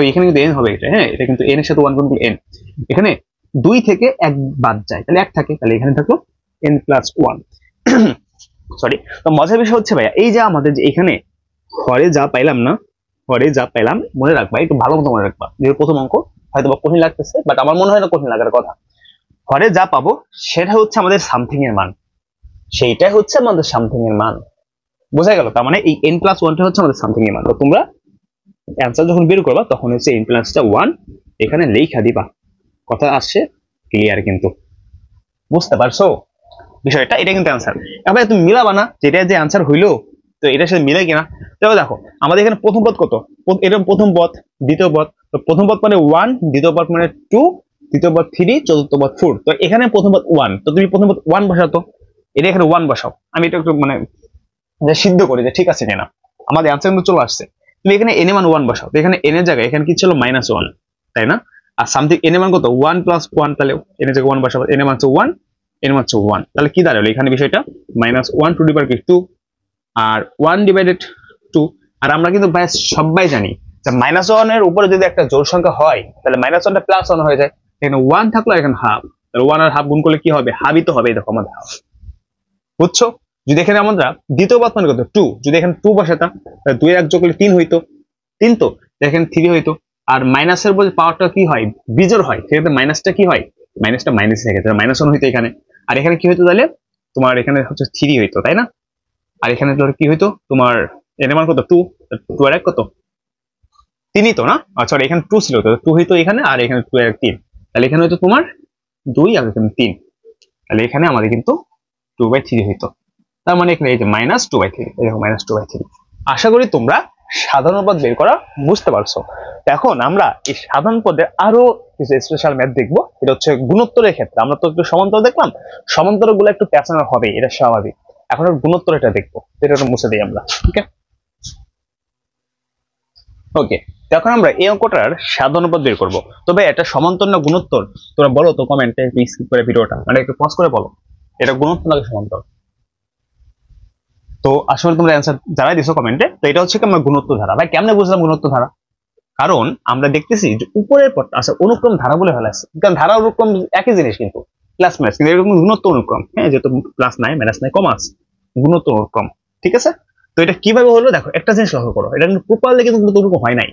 এখানে কিন্তু n হবে এটা, হ্যাঁ, এটা কিন্তু n এর সাথে 1 গুণ করলে n, এখানে 2 থেকে 1 বাদ যায়, তাহলে 1 থাকে, তাহলে এখানে থাকলো n+1। সরি, তো মজার বিষয় হচ্ছে ভাইয়া, এই যে আমাদের যে এখানে হরে যা পাইলাম না, হরে যা পাইলাম মনে রাখবা, একটু ভালো মতো মনে রাখবা। যে প্রথম অঙ্ক হয়তো বা কঠিন লাগতেছে, বাট আমার মনে হয় না কঠিন লাগার কথা। হরে যা পাবো সেটা হচ্ছে আমাদের সামথিং এর মান, সেইটাই হচ্ছে আমাদের সামথিং এর মান। বোঝা গেল? তার মানে এই n+1টা হচ্ছে আমাদের সামথিং এর মান। তো তোমরা অ্যান্সার যখন বের করবা তখন হচ্ছে n+1 এখানে লেখা দিবা। কথা আসছে ক্লিয়ার কিন্তু? বুঝতে পারছো? বিষয়টা, এটা কিন্তু অ্যান্সার। এবার তুমি মিলাবা না যেটা যে অ্যান্সার হইলো, তো এটার সাথে মিলে কিনা। তবে দেখো আমাদের এখানে প্রথম পদ কত, এরকম প্রথম পদ, দ্বিতীয় পদ, তো প্রথম পদ মানে 1, দ্বিতীয় পদ মানে 2, তৃতীয় পদ 3, চতুর্থ পদ 4। তো এখানে প্রথম পদ 1, তো তুমি প্রথম পদ 1 বসাতো, এটা এখানে 1 বসাও। আমি এটা একটু মানে সিদ্ধ করি যে ঠিক আছে কিনা। আমাদের অ্যান্সার কিন্তু চলে আসছে। তুমি এখানে এন এ মান 1 বসাও, তো এখানে এন এর জায়গায় এখানে কি ছিল -1, তাই না? আর সামথিং এন এ মান কত 1 + 1, তাহলে এন এর জায়গায় 1 বসাবো, এন এ মান হচ্ছে 1, এন মান হচ্ছে 1, তাহলে কি দাঁড়ালো এখানে বিষয়টা -1 টু দি পাওয়ার 2 আর 1/2। আর আমরা কিন্তু সবাই জানি যে -1 এর উপরে যদি একটা জোড় সংখ্যা হয় তাহলে -1টা +1 হয়ে যায়। এখানে 1 থাকলো, এখানে হাফ, তাহলে 1 আর হাফ গুণ করলে কি হবে, হাফই তো হবে। দেখো আমাদের হাফ, বুঝছো? যদি এখানে আমরা দ্বিতীয় পদ মানে কত 2, যদি এখানে 2 বসাতাম তাহলে 2 এর 1 যোগ করলে 3 হইতো, 3 তো এখানে 3 হইতো। আর মাইনাসের বলে পাওয়ারটা কি হয়, বিজোড় হয়, সেক্ষেত্রে মাইনাসটা কি হয়, মাইনাসটা মাইনাস থেকে তাহলে -1 হইতো এখানে। আর এখানে কি হইতো তাহলে তোমার এখানে হচ্ছে 3 হইতো, তাই না? আর এখানে কি হইতো তোমার এর মান কত 2, 2 এর 1 কত 3 তো না, সরি এখানে 2 ছিল, তো 2 হইতো এখানে, আর এখানে 2 এর 1 3, তাহলে এখানে হইতো তোমার 2 আর এখানে 3, তাহলে এখানে আমাদের কিন্তু 2/3 হইতো। তার মানে এখানে এই যে -2/3, এরকম -2/3। আশা করি তোমরা সাধারণ পদ বের করা বুঝতে পারছো। এখন আমরা এই সাধারণ পদের আরো কিছু স্পেশাল ম্যাথ দেখবো, এটা হচ্ছে গুণোত্তরের ক্ষেত্রে। আমরা তো একটু সমান্তর দেখলাম, সমান্তর গুলো একটু প্যাটার্ন হবে, এটা স্বাভাবিক। এখন গুণোত্তর এটা দেখবো, এটা মুছে দিই আমরা। ওকে ওকে, এখন আমরা এই অঙ্কটার সাধারণ পদ বের করবো। তবে এটা সমান্তর না গুণোত্তর তোমরা বলো তো কমেন্টে, স্কিপ করে ভিডিওটা মানে একটু পজ করে বলো এটা গুণোত্তর নাকি সমান্তর। তো আসলে তোমরা অ্যান্সার জানাই দিছো কমেন্টে। তো এটা হচ্ছে কি আমরা গুণোত্তর ধারা। ভাই কেমনে বুঝলাম গুণোত্তর ধারা? কারণ আমরা দেখতেছি যে উপরের পদটা আছে অনুক্রম ধারা বলে ফেলাছে, কারণ ধারা অনুক্রম একই জিনিস কিন্তু প্লাস মাইনাস, কিন্তু এরকম গুণোত্তর অনুক্রম, হ্যাঁ যেহেতু প্লাস নাই মাইনাস নাই কমাস, গুণোত্তর অনুক্রম, ঠিক আছে? তো এটা কিভাবে হলো দেখো, একটা জিনিস লক্ষ্য করো, এটা কিন্তু প্রপারলি কিন্তু অনুক্রম হয় নাই।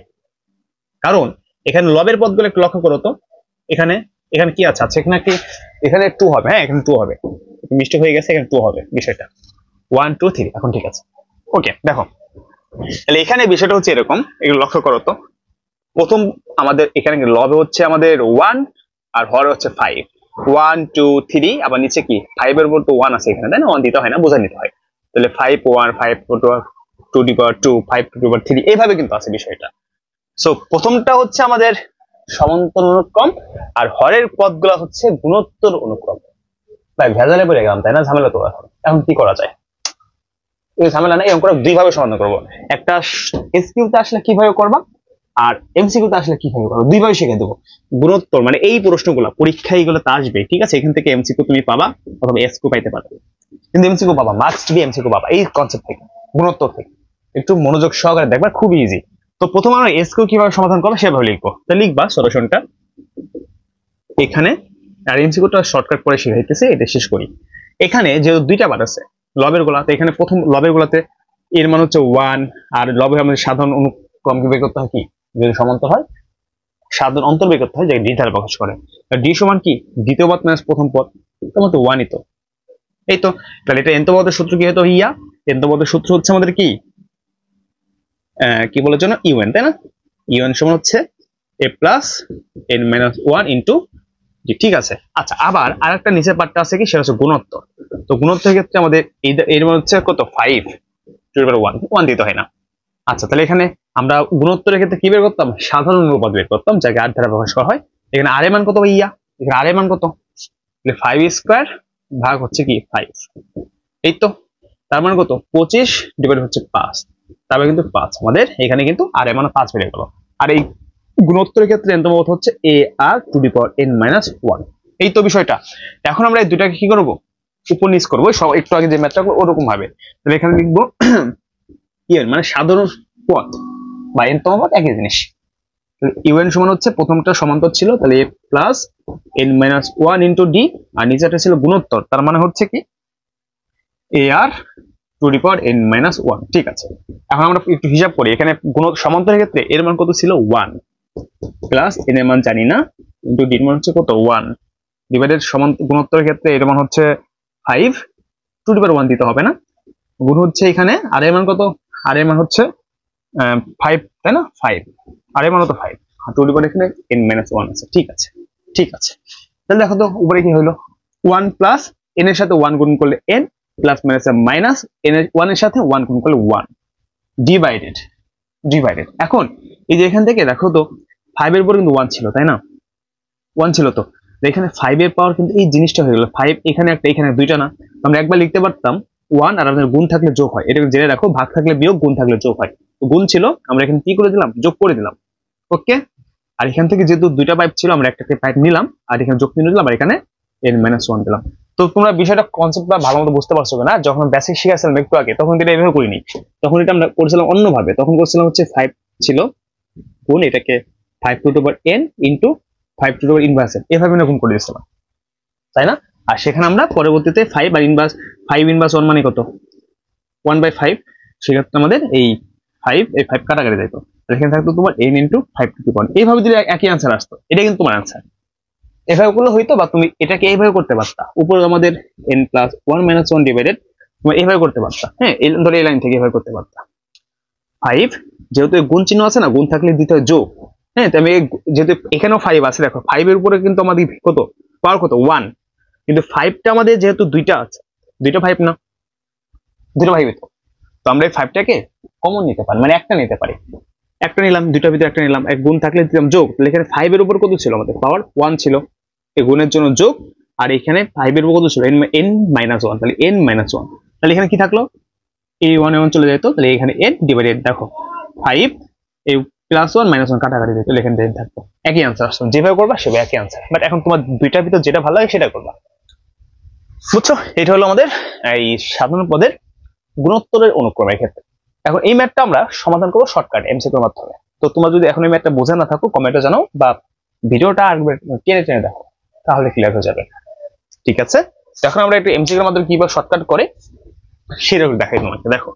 কারণ এখানে লবের পদগুলো একটু লক্ষ্য করো তো, এখানে এখানে কি আছে, আচ্ছা এখানে কি এখানে 2 হবে, হ্যাঁ এখানে 2 হবে, মিস্টেক হয়ে গেছে, এখানে 2 হবে বিষয়টা 1 2 3, এখন ঠিক আছে। ওকে দেখো, তাহলে এখানে বিষয়টা হচ্ছে এরকম, এগুলো লক্ষ্য করো তো। প্রথম আমাদের এখানে লবে হচ্ছে আমাদের 1 আর হরে হচ্ছে 5, 1 2 3, আবার নিচে কি 5 এর উপর তো 1 আছে এখানে, তাই না? 1 দিতে হয় না, বোঝা নিতে হয়। তাহলে 5 1 5 2 two the power 2 5 two the পাওয়ার 3, এইভাবে কিন্তু আছে বিষয়টা। সো প্রথমটা হচ্ছে আমাদের সমান্তর অনুক্রম, আর হরের পদগুলো হচ্ছে গুণোত্তর অনুক্রম। ভাই ভেজালে পড়ে গেলাম, তাই না? ঝামেলা তো এখন কি করা যায়, এই ঝামেলা না, এই অঙ্কটা দুইভাবে সমাধান করবো। একটা এসকিউতে আসলে কিভাবে করবা, আর এমসিকিউতে আসলে কিভাবে করবা, দুইভাবে শিখে দেবো। গুণোত্তর মানে এই প্রশ্নগুলো পরীক্ষায় এগুলো তা আসবে, ঠিক আছে? এখান থেকে এমসিকিউ তুমি পাবা অথবা এসকিউ পাইতে পারো, কিন্তু এমসিকিউ পাবা, মাস্ট বি এমসিকিউ পাবা এই কনসেপ্ট থেকে, গুণোত্তর থেকে। একটু মনোযোগ সহকারে দেখবা, খুব ইজি। তো প্রথম আমরা এসকিউ কিভাবে সমাধান করবো সেভাবে লিখবো। তা লিখবা সলিউশনটা এখানে, আর এমসিকিউটা শর্টকাট করে শিখাইতেছি, এটা শেষ করি। এখানে যে দুইটা বার আছে লবের গোলাতে, এখানে প্রথম লবের গোলাতে এর মান হচ্ছে 1, আর লবের আমাদের সাধারণ অনুক্রম বের করতে হয় কি, যদি সমান্তর হয় সাধারণ অন্তর বের করতে হয়, যে ডি দ্বারা প্রকাশ করে। ডি সমান কি, দ্বিতীয় পদ মাইনাস প্রথম পদ, তোমার তো 1ই তো, এই তো। তাহলে এটা এন্ত পদের সূত্র কি হতো, ইয়া এন্ত পদের সূত্র হচ্ছে আমাদের কি কি বলার জন্য ইউএন, তাই না? ইউএন সমান হচ্ছে a plus n minus 1 into G, ঠিক আছে। আচ্ছা আবার আরেকটা নিচের পার্টটা আছে কি, সেটা হচ্ছে গুণোত্তর। তো গুণোত্তরের ক্ষেত্রে আমাদের এর মান হচ্ছে কত 5 টু দি পাওয়ার 1, 1 দিতে হয় না। আচ্ছা তাহলে এখানে আমরা গুণোত্তরের ক্ষেত্রে কি বের করতাম, সাধারণ অনুপাত বের করতাম, যাকে আর দ্বারা প্রকাশ করা হয়। এখানে আর এর মান কত ইয়া, এখানে আর এর মান কত, তাহলে 5 স্কয়ার ভাগ হচ্ছে কি 5, এই তো। তার মানে কত 25 ডিভাইড হচ্ছে 5, তারপরে কিন্তু 5 আমাদের এখানে কিন্তু আর এর মান 5 বেড়ে গেল। আর এই গুণোত্তরের ক্ষেত্রে এন মত হচ্ছে এ আর to the power n minus 1, এই তো বিষয়টা। এখন আমরা এই দুটাকে কি করব, উপর নিচ করবো, সব একটু আগে যে ম্যাথটা করবো ওরকম ভাবে। তাহলে এখানে লিখবো ইউএন মানে সাধারণ পদ বা n তম পদ একই জিনিস। ইউএন সমান হচ্ছে প্রথমটা সমান্তর ছিল, তাহলে a plus n minus 1 into D, আর নিচেটা ছিল গুণোত্তর, তার মানে হচ্ছে কি a R to the power n minus 1, ঠিক আছে। এখন আমরা একটু হিসাব করি, এখানে সমান্তরের ক্ষেত্রে এর মান কত ছিল 1, প্লাস n এর মান জানি না, ইন্টু ডি এর মান হচ্ছে কত 1, ডিভাইডেড গুণোত্তরের ক্ষেত্রে এর মান হচ্ছে 5 টু দি পাওয়ার 1 দিতে হবে না, গুণ হচ্ছে এখানে আর এর মান কত, আর এর মান হচ্ছে 5, তাই না? 5 আর এর মান হতো 5, টু দি পাওয়ার এখানে n মাইনাস 1 আছে, ঠিক আছে ঠিক আছে। তাহলে দেখো তো উপরে কি হলো 1 প্লাস n এর সাথে 1 গুণ করলে n plus minus minus n এর 1 এর সাথে 1 গুণ করলে 1 ডিভাইডেড ডিভাইডেড। এখন এই যে এখান থেকে দেখো তো 5 এর উপর কিন্তু 1 ছিল তাই না, 1 ছিল তো এখানে 5 এর পাওয়ার কিন্তু এই জিনিসটা হয়ে গেল 5 এখানে একটা এখানে দুইটা না, আমরা একবার লিখতে পারতাম 1 আর আমাদের গুণ থাকলে যোগ হয়, এটা জেনে রাখো, ভাগ থাকলে বিয়োগ, গুণ থাকলে যোগ হয়। তো গুণ ছিল আমরা এখানে কি করে দিলাম, যোগ করে দিলাম। ওকে, আর এখান থেকে যেহেতু দুইটা পাইপ ছিল আমরা একটাকে পাইপ নিলাম আর এখানে যোগ চিহ্ন দিলাম আর এখানে n-1 দিলাম। তো তোমরা বিষয়টা কনসেপ্টটা ভালো মতো বুঝতে পারছো না, যখন বেসিক শিখেছিলাম একটু আগে তখন এটা এভাবে করিনি, তখন এটা আমরা করছিলাম অন্যভাবে, তখন করছিলাম হচ্ছে 5 ছিল গুণ এটাকে 5 two the power n into 5 two the power inverse এভাবে আমরা গুণ করে দিয়েছিলাম তাই না। আর সেখানে আমরা পরবর্তীতে 5 আর ইনভার্স 5 ইনভার্স 1 মানে কত 1/5, সেক্ষেত্রে আমাদের এই 5 এই 5 কাটাকাটি যাইতো, এখানে থাকতো তোমার n ইনটু 5 টু দি পাওয়ার, এইভাবে দিলে একই आंसर আসতো, এটা কিন্তু তোমার आंसर। এভাবে করলে হইতো, বা তুমি এটাকে এইভাবে করতে পারতা, উপরে আমাদের n প্লাস 1 মাইনাস 1 ডিভাইডেড, তুমি এইভাবে করতে পারতা। হ্যাঁ, এই ধরে এই লাইন থেকে এভাবে করতে পারতা। 5 যেহেতু গুণ চিহ্ন আছে না, গুণ থাকলে দিতে হয় যোগ। হ্যাঁ, তো আমি যেহেতু এখানেও 5 আছে, দেখো 5 এর উপরে কিন্তু আমাদের কত পাওয়ার কত 1, কিন্তু 5টা আমাদের যেহেতু দুইটা আছে, দুইটা 5 না, দুটো 5 তো আমরা এই 5টাকে কমন নিতে পারি, মানে একটা নিতে পারি, একটা নিলাম, দুইটার ভিতরে একটা নিলাম, এক গুণ থাকলে দিলাম যোগ, তাহলে এখানে 5 এর উপর কত ছিল আমাদের পাওয়ার 1 ছিল, এই গুণের জন্য যোগ, আর এখানে 5 এর উপর কত ছিল n-1, তাহলে n-1, তাহলে এখানে কি থাকলো এই 1 এ 1 চলে যেত, তাহলে এখানে n ডিভাইডেড, দেখো 5 এই প্লাস 1 মাইনাস 1 কাটাকাটি দিত, তাহলে এখানে n থাকতো, একই आंसर আসতো, যেভাবে করবা সেভাবে একই आंसर। বাট এখন তোমার দুইটার ভিতর যেটা ভালো লাগে সেটা করবা, বুঝছো। এটা হলো আমাদের এই সাধারণ পদের গুণোত্তরের অনুক্রমের ক্ষেত্রে। এখন এই ম্যাথটা আমরা সমাধান করবো শর্টকাট এমসিকিউর মাধ্যমে। তো তোমরা যদি এখন এই ম্যাথটা বোঝা না থাকো কমেন্টে জানাও, বা ভিডিওটা আরেকবার টেনে টেনে দেখো, তাহলে ক্লিয়ার হয়ে যাবে। ঠিক আছে, এখন আমরা একটু এমসিকিউর মাধ্যমে কিভাবে শর্টকাট করে সেটা দেখাই তোমাকে। দেখো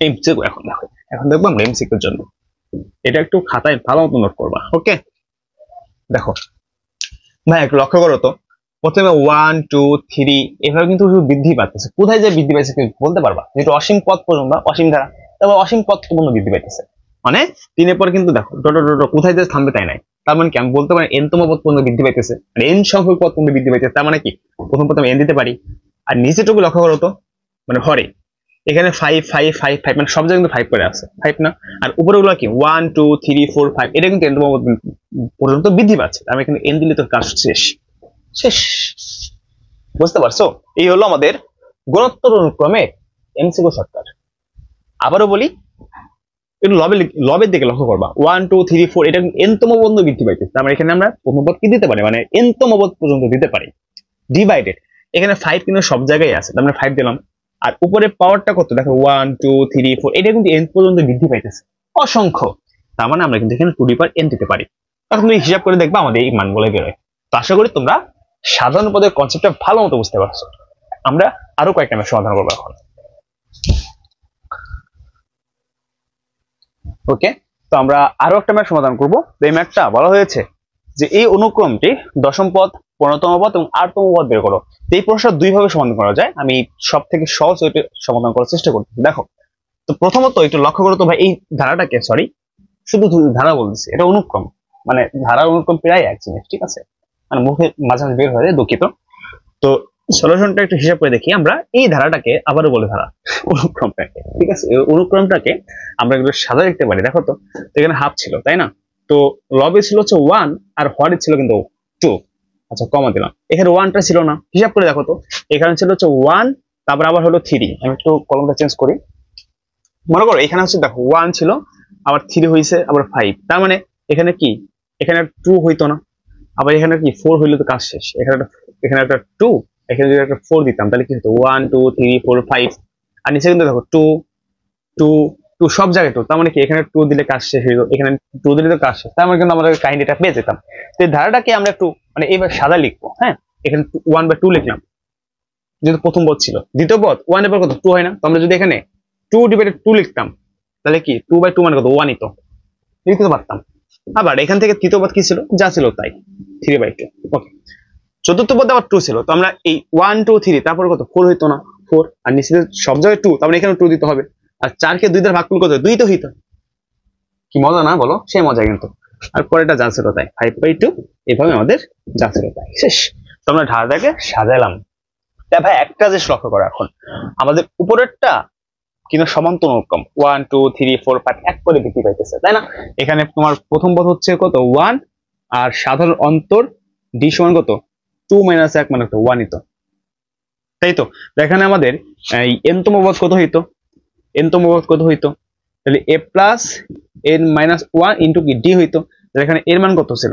এমসিকিউ এখন দেখো, এখন দেখবো আমরা এমসিকিউর জন্য, এটা একটু খাতায় ভালো মতো নোট করবা। ওকে, দেখো ভাই একটু লক্ষ্য করো তো, প্রথমে 1 2 3 এভাবে কিন্তু বৃদ্ধি পাচ্ছে, কোথায় যে বৃদ্ধি পাইছে কি বলতে পারবা, যেটা অসীম পদ পর্যন্ত, অসীম ধারা, তারপর অসীম পদ পর্যন্ত বৃদ্ধি পাইতেছে, মানে 3 এর পর কিন্তু দেখো ডট ডট ডট কোথায় যে থামবে তাই নাই, তার মানে কি আমি বলতে পারি n তম পদ পর্যন্ত বৃদ্ধি পাইতেছে, মানে n সংখ্যক পদ পর্যন্ত বৃদ্ধি পাইতেছে, তার মানে কি প্রথম n দিতে পারি। আর নিচেটুকু লক্ষ্য করো তো, মানে হরে এখানে 5 5 5 5 মানে সব জায়গায় কিন্তু 5 করে আছে, 5 না, আর উপরে গুলো কি 1 2 3 4 5, এটা কিন্তু n তম পদ পর্যন্ত বৃদ্ধি পাচ্ছে, আমি এখানে n দিলে তো কাজ শেষ শেষ, বুঝতে পারছো। এই হলো আমাদের গুণোত্তর অনুক্রমে এমসিকিউ শর্টকাট। আবারও বলি, একটু লবের দিকে লক্ষ্য করবা, 1 2 3 4 এটা n তম পর্যন্ত বৃদ্ধি পাইতেছে, আমরা এখানে আমরা প্রথম পদ কি দিতে পারি, মানে n তম পদ পর্যন্ত দিতে পারি, ডিভাইডেড এখানে 5 কিন্তু সব জায়গায় আছে, আমরা 5 দিলাম, আর উপরে পাওয়ারটা কত দেখো 1 2 3 4, এটা কিন্তু n পর্যন্ত বৃদ্ধি পাইতেছে অসংখ্য, তার মানে আমরা কিন্তু এখানে 2 দি পাওয়ার n দিতে পারি। এখন তুমি হিসাব করে দেখবা আমাদের এই মানগুলো বেরোয়। তো আশা করি তোমরা সাধারণ পদের কনসেপ্টটা ভালো মতো বুঝতে পারছো। আমরা আরো কয়েকটা ম্যাথ সমাধান করবো এখন। ওকে, তো আমরা আরো একটা ম্যাথ সমাধান করবো। এই ম্যাথটা বলা হয়েছে যে এই অনুক্রমটি দশম পদ, 15তম পদ এবং 8তম পদ বের করো। এই প্রশ্নটা দুই ভাবে সমাধান করা যায়, আমি সব থেকে সহজ ওইটা সমাধান করার চেষ্টা করছি। দেখো তো প্রথমত একটু লক্ষ্য করো তো ভাই, এই ধারাটাকে, সরি শুধু ধারা বলতেছি, এটা অনুক্রম, মানে ধারার অনুক্রম প্রায় এক জিনিস, ঠিক আছে, মানে মুখে মাঝে মাঝে বের হয়ে যায়, দুঃখিত। তো সলিউশনটা একটু হিসাব করে দেখি, আমরা এই ধারাটাকে আবারও বলে ধারা অনুক্রমটাকে, ঠিক আছে, এই অনুক্রমটাকে আমরা একটু সাজা দেখতে পারি। দেখো তো এখানে হাফ ছিল তাই না, তো লবে ছিল হচ্ছে 1 আর হরে ছিল কিন্তু 2, আচ্ছা কমা দিলাম, এখানে 1টা ছিল না, হিসাব করে দেখো তো এখানে ছিল হচ্ছে 1, তারপর আবার হলো 3, আমি একটু কলমটা চেঞ্জ করি, মনে করো এখানে হচ্ছে দেখো 1 ছিল, আবার 3 হয়েছে, আবার 5, তার মানে এখানে কি এখানে 2 হইতো না, আবার এখানে কি 4 হইলে তো কাজ শেষ, এখানে একটা 2, এখানে যদি একটা 4 দিতাম তাহলে কি হতো 1 2 3 4 5, আর নিচে কিন্তু দেখো 2 2 2 সব জায়গায় 2, তার মানে কি এখানে 2 দিলে কাজ শেষ হইলো, এখানে 2 দিলে তো কাজ শেষ, তার মানে কিন্তু আমরা কাহিনীটা পেয়ে যেতাম। তো এই ধারাটাকে আমরা একটু মানে এইবার সাদা লিখবো। হ্যাঁ, এখানে 1/2 লিখলাম, যেহেতু প্রথম পদ ছিল, দ্বিতীয় পদ 1 এর পর কত 2 হয় না, তো আমরা যদি এখানে 2/2 লিখতাম তাহলে কি 2/2 মানে কত 1ই তো লিখতে পারতাম। আবার এখান থেকে তৃতীয় পদ কি ছিল, যা ছিল তাই 3/2। ওকে, চতুর্থ পদে আবার 2 ছিল, তো আমরা এই 1 2 3 তারপর কত 4 হইতো না 4, আর নিচে সব জায়গায় 2, তার মানে এখানে 2 দিতে হবে, আর 4 কে 2 দ্বারা ভাগ করলে কত 2 তো হইতো, কি মজা না বলো, সেই মজা কিন্তু। আর পরেটা যা ছিল তাই 5/2, এভাবে আমাদের যা ছিল তাই শেষ। তো আমরা ধারাটাকে সাজাইলাম। তা ভাই একটা জিনিস লক্ষ্য করো, এখন আমাদের উপরেরটা কিন্তু সমান্তর অনুক্রম 1 2 3 4 5 এক করে বৃদ্ধি পাইতেছে, তাই না? এখানে তোমার প্রথম পদ হচ্ছে কত 1, আর সাধারণ অন্তর ডি সমান কত 2 - 1 মানে 1 ই তো, তাই তো? এখানে আমাদের এই n তম পদ কত হইতো, n তম পদ কত হইতো, তাহলে a plus n minus 1 into কি ডি হইতো। এখানে এর মান কত ছিল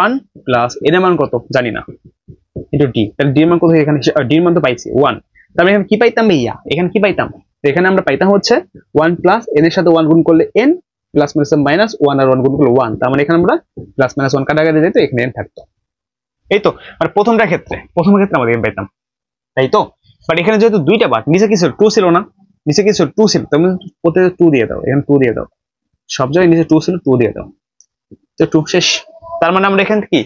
1 প্লাস এর মান কত জানি না ইন্টু ডি, তাহলে ডি এর মান কত, এখানে ডি এর মান তো পাইছি 1, তাহলে এখানে কি পাইতাম ভাইয়া, এখানে কি পাইতাম, এখানে আমরা পাইতাম হচ্ছে 1 প্লাস n এর সাথে 1 গুণ করলে n প্লাস মাইনাস 1 আর 1 গুণ করলে 1, তার মানে এখানে আমরা প্লাস মাইনাস 1 কাটাকাটি যেত, এখানে n থাকতো। এই তো মানে প্রথমের ক্ষেত্রে আমরা n পাইতাম, তাই তো? বাট এখানে যেহেতু দুইটা বার, নিচে কিছু 2 ছিল না, নিচে কিছু 2 ছিল, তার মানে প্রত্যেকটা 2 দিয়ে দাও, এখানে 2 দিয়ে দাও, সব জায়গায় নিচে 2 ছিল 2 দিয়ে দাও, তো 2 শেষ। তার মানে আমরা এখানে কি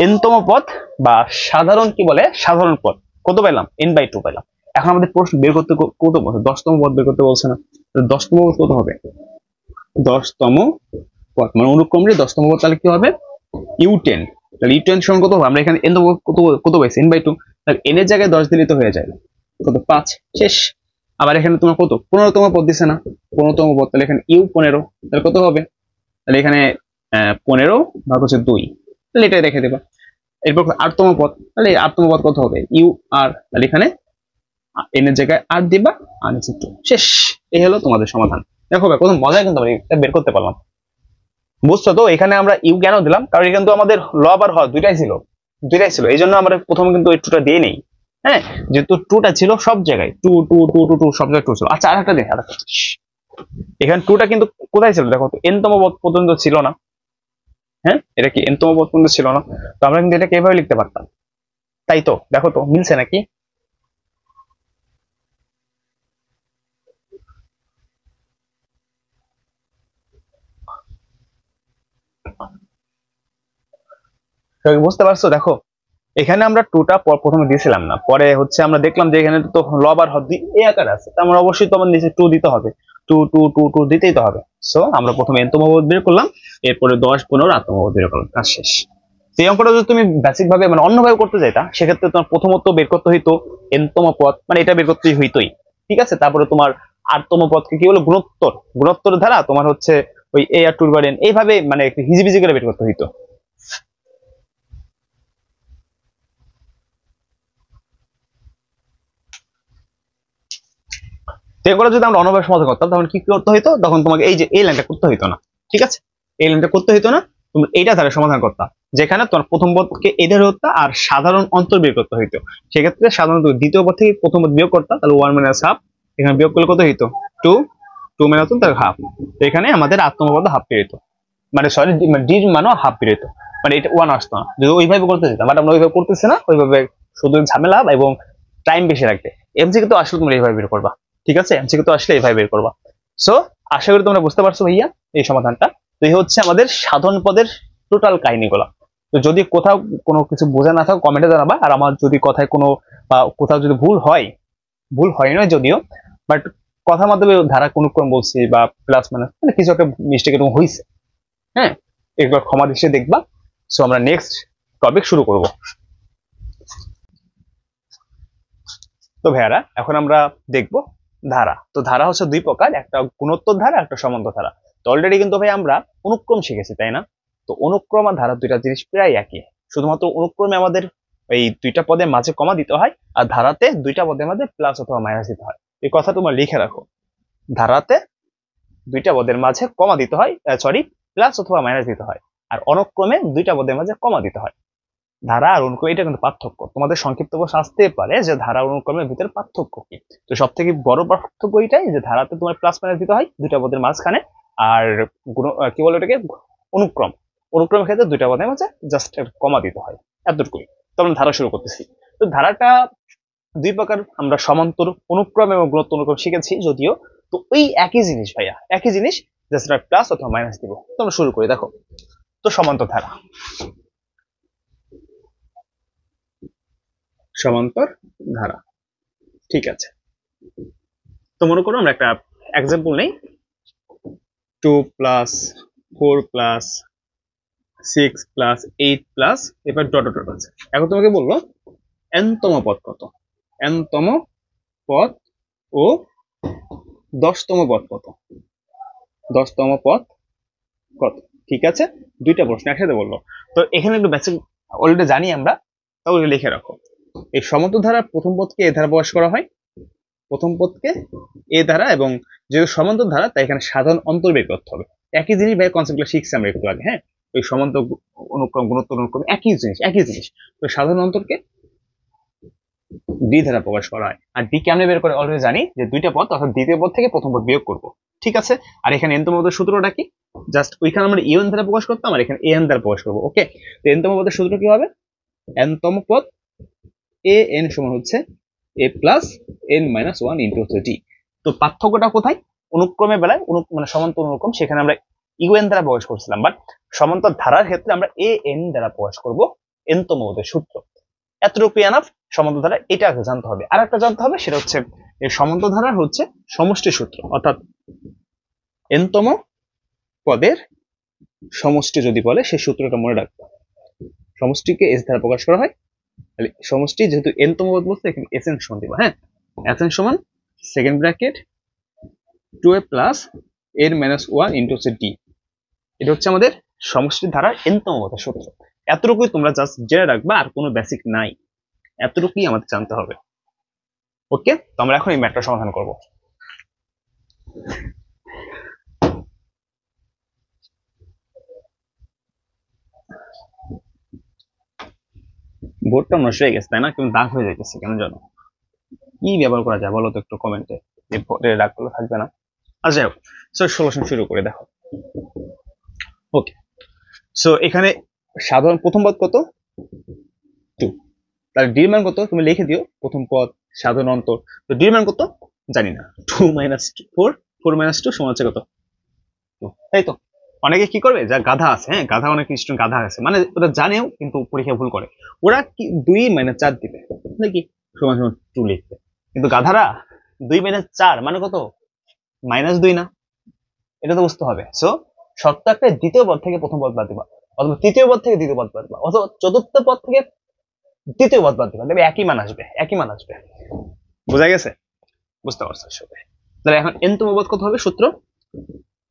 n তম পদ বা সাধারণ কি বলে সাধারণ পদ কত পেলাম n/2 পেলাম। এখন আমাদের প্রশ্ন বের করতে কত বলছে, 10 তম পদ বের করতে বলছে না, 10 তম পদ কত হবে, 10 তম পদ মানে অনুক্রমে 10 তম পদ, তাহলে কি হবে u10, তাহলে u10 সমান কত হবে, আমরা এখানে n তম পদ কত কত পাইছি n/2, তাহলে n এর জায়গায় 10 দিলে তো হয়ে যায়, কত 5 শেষ। আবার এখানে তোমার কত 15 তম পদ দিছে না, 15 তম পদ, তাহলে এখানে u15, তাহলে কত হবে, তাহলে এখানে 15 ভাগ হচ্ছে 2, তাহলে এটাই রেখে দেবা। এরপর 8 তম পদ, তাহলে 8 তম পদ কত হবে ইউ আর, তাহলে এখানে n এর জায়গায় 8 দিবা আর নিচে 2 শেষ। এই হলো তোমাদের সমাধান। দেখো ভাই কত মজা কিন্তু আমরা এটা বের করতে পারলাম, বুঝছো তো? এখানে আমরা ইউ কেন দিলাম, কারণ এখানে তো আমাদের লব আর হর দুইটাই ছিল, এই জন্য আমরা প্রথমে কিন্তু এই 2টা দিয়ে নেই। হ্যাঁ, যেহেতু 2টা ছিল সব জায়গায় 2 2 2 2 2 সব জায়গায় 2 ছিল। আচ্ছা আরেকটা দিন, এখানে 2টা কিন্তু কোথায় ছিল দেখো তো, n তম পদ পর্যন্ত ছিল না। হ্যাঁ, এটা কি n তম পদ পর্যন্ত ছিল না, তো আমরা কিন্তু এটাকে এভাবে লিখতে পারতাম, তাই তো? দেখো তো মিলছে নাকি? বুঝতে পারছো? দেখো এখানে আমরা 2টা প্রথমে দিয়েছিলাম না, পরে হচ্ছে আমরা দেখলাম যে এখানে তো লব আর হর এই আকারে আছে, তো আমরা অবশ্যই তো আমার নিচে 2 দিতে হবে, 2 2 2 2 দিতেই তো হবে। সো আমরা প্রথমে n তম পদ বের করলাম, এরপরে 10 15 8 তম পদ বের করলাম, কাজ শেষ। এই অঙ্কটা যদি তুমি বেসিক ভাবে মানে অন্যভাবে করতে চাইতা, সেক্ষেত্রে তোমার প্রথমত বের করতে হইতো n তম পদ, মানে এটা বের করতেই হইতোই, ঠিক আছে? তারপরে তোমার 8 তম পদকে কি বলে গুণোত্তর ধারা তোমার হচ্ছে ওই a আর 2 n এইভাবে মানে একটু হিজিবিজি করে বের করতে হইতো। এগুলো যদি আমরা অন্যভাবে সমাধান করতাম, তখন কি করতে হইতো, তখন তোমাকে এই যে এই লাইনটা করতে হইতো না, ঠিক আছে? এই লাইনটা করতে হইতো না, তুমি এইটা ধারে সমাধান করতাম, যেখানে তোমার প্রথম পদকে এই ধারে হতো আর সাধারণ অন্তর বের করতে হইতো। সেক্ষেত্রে সাধারণত দ্বিতীয় পদ থেকে প্রথম পদ বিয়োগ করতাম, তাহলে 1 - হাফ, এখানে বিয়োগ করলে কত হইতো 2 2 - তাহলে হাফ, তো এখানে আমাদের আত্মম পদ হাফ পেয়ে যেত, মানে সরি ডির মানও হাফ পেয়ে যেত, মানে এটা 1 আসতো না যদি ওইভাবে করতে যেতাম, বাট আমরা ওইভাবে করতেছি না, ওইভাবে শুধু ঝামেলা এবং টাইম বেশি লাগবে। এমসিকিউ তো আসলে তোমরা এইভাবে বের করবা, ঠিক আছে? এমসিকিউ তো আসলে এইভাবে বের করবা। সো আশা করি তোমরা বুঝতে পারছো ভাইয়া এই সমাধানটা। তো এই হচ্ছে আমাদের সাধারণ পদের টোটাল কাহিনীগুলো। তো যদি কোথাও কোনো কিছু বোঝা না থাকো কমেন্টে জানাবা, আর আমার যদি কথায় কোনো বা কোথাও যদি ভুল হয় না যদিও, বাট কথার মাধ্যমে ধারা কোনো ক্রম বলছি বা প্লাস মাইনাস মানে কিছু একটা মিস্টেক এরকম হয়েছে, হ্যাঁ, এগুলো ক্ষমা দৃষ্টিতে দেখবা। সো আমরা নেক্সট টপিক শুরু করব। তো ভাইয়ারা এখন আমরা দেখব ধারা। তো ধারা হচ্ছে দুই প্রকার, একটা গুণোত্তর ধারা, একটা সমান্তর ধারা। তো অলরেডি কিন্তু ভাই আমরা অনুক্রম শিখেছি, তাই না? তো অনুক্রম আর ধারা দুইটা জিনিস প্রায় একই, শুধুমাত্র অনুক্রমে আমাদের এই দুইটা পদের মাঝে কমা দিতে হয়, আর ধারাতে দুইটা পদের মাঝে প্লাস অথবা মাইনাস দিতে হয়। এই কথা তোমরা লিখে রাখো, ধারাতে দুইটা পদের মাঝে কমা দিতে হয়, সরি প্লাস অথবা মাইনাস দিতে হয়, আর অনুক্রমে দুইটা পদের মাঝে কমা দিতে হয়। ধারা আর অনুক্রম এটা কিন্তু পার্থক্য, তোমাদের সংক্ষিপ্ত প্রশ্ন আসতে পারে যে ধারা অনুক্রমের ভিতরে পার্থক্য কি। তো সব থেকে বড় পার্থক্য এটাই যে ধারাতে তোমার প্লাস মাইনাস দিতে হয় দুইটা পদের মাঝখানে, আর কি বলে এটাকে অনুক্রম, অনুক্রমের ক্ষেত্রে দুইটা পদের মাঝে জাস্ট কমা দিতে হয়, এতটুকুই। তো আমরা ধারা শুরু করতেছি। তো ধারাটা দুই প্রকার, আমরা সমান্তর অনুক্রম এবং গুণোত্তর অনুক্রম শিখেছি যদিও, তো ওই একই জিনিস ভাইয়া, একই জিনিস, জাস্ট প্লাস অথবা মাইনাস দিব। তো আমরা শুরু করি। দেখো তো সমান্তর ধারা, সমান্তর ধারা, ঠিক আছে? তো মনে করো আমরা একটা এক্সাম্পল নেই, 2 + 4 + 6+8+ এবার ডট ডট ডট আছে। এখন তোমাকে বললো n তম পদ কত, n তম পদ ও 10তম পদ কত, 10তম পদ কত। ঠিক আছে, দুইটা প্রশ্ন একসাথে বললো। তো এখানে একটু বেসিক অলরেডি জানি আমরা, তাহলে লিখে রাখো। এই সমান্তর ধারা প্রথম পদকে এ ধারা প্রকাশ করা হয়, প্রথম পদকে এ ধারা, এবং যেহেতু সমান্তর ধারা তাই এখানে সাধারণ অন্তর বের করতে হবে। একই জিনিস ভাই কনসেপ্টগুলো শিখছি আমরা একটু আগে। হ্যাঁ, ওই সমান্তর অনুক্রম গুণোত্তর অনুক্রম একই জিনিস একই জিনিস। তো সাধারণ অন্তরকে ডি ধারা প্রকাশ করা হয়। আর ডি কেমনে বের করে অলরেডি জানি, যে দুইটা পদ অর্থাৎ দ্বিতীয় পদ থেকে প্রথম পদ বিয়োগ করব। ঠিক আছে, আর এখানে এন তম পদের সূত্রটা কি, জাস্ট ওইখানে আমরা এন দ্বারা প্রকাশ করতাম, আর এখানে এন দ্বারা প্রকাশ করবো। ওকে, তো এন তম পদের সূত্র কি হবে, এন তম পদ এ এন সমান হচ্ছে a+n-1 ইন্টু হচ্ছে ডি। তো পার্থক্যটা কোথায়, অনুক্রমের বেলায় মানে সমান্তর অনুক্রম সেখানে আমরা ইউএন দ্বারা প্রকাশ করছিলাম, বাট সমান্তর ধারার ক্ষেত্রে আমরা এ এন দ্বারা প্রকাশ করব এন তম পদের সূত্র। এতটুকু এনাফ সমান্তর ধারা, এটা আগে জানতে হবে। আর একটা জানতে হবে, সেটা হচ্ছে এই সমান্তর ধারার হচ্ছে সমষ্টি সূত্র, অর্থাৎ এন তম পদের সমষ্টি যদি বলে সেই সূত্রটা মনে রাখতে হবে। সমষ্টিকে এস দ্বারা প্রকাশ করা হয়, তাহলে সমষ্টি যেহেতু এন তম পদ বলতে এখানে এস এন সমান দিবা। হ্যাঁ, এস এন সমান সেকেন্ড ব্র্যাকেট 2a+n-1 ইন্টু হচ্ছে ডি। এটা হচ্ছে আমাদের সমষ্টি ধারার এন তম পদের সূত্র। এতটুকুই তোমরা জাস্ট জেনে রাখবা, আর কোনো বেসিক নাই, এতটুকুই আমাদের জানতে হবে। ওকে, তো আমরা এখন এই ম্যাথটা সমাধান করব। বোর্ডটা নষ্ট হয়ে গেছে তাই না, কিন্তু দাগ হয়ে যাইতেছে কেন জানো, কি ব্যবহার করা যায় বলো তো একটু কমেন্টে, এই বোর্ডের দাগগুলো থাকবে না। আচ্ছা যাই হোক, সো সলিউশন শুরু করে দেখো। ওকে, সো এখানে সাধারণ প্রথম পদ কত, 2, তাহলে ডির মান কত তুমি লিখে দিও, প্রথম পদ সাধারণ অন্তর। তো ডির মান কত জানি না, 2 - 4, 4 - 2 সমান হচ্ছে কত 2, তাই তো। অনেকে কি করবে, যা গাধা আছে, হ্যাঁ গাধা, অনেক স্টুডেন্ট গাধা আছে, মানে ওরা জানেও কিন্তু পরীক্ষায় ভুল করে। ওরা কি 2 - 4 দিবে নাকি সমান সমান 2 লিখবে, কিন্তু গাধারা 2 - 4 মানে কত -2 না, এটা তো বুঝতে হবে। সো শর্ত একটা, দ্বিতীয় পদ থেকে প্রথম পদ বাদ দিবা, অথবা তৃতীয় পদ থেকে দ্বিতীয় পদ বাদ দিবা, অথবা চতুর্থ পদ থেকে দ্বিতীয় পদ বাদ দিবা, দেখবে একই মান আসবে, একই মান আসবে। বোঝা গেছে, বুঝতে পারছো সবাই। তাহলে এখন এন তম পদ কত হবে, সূত্র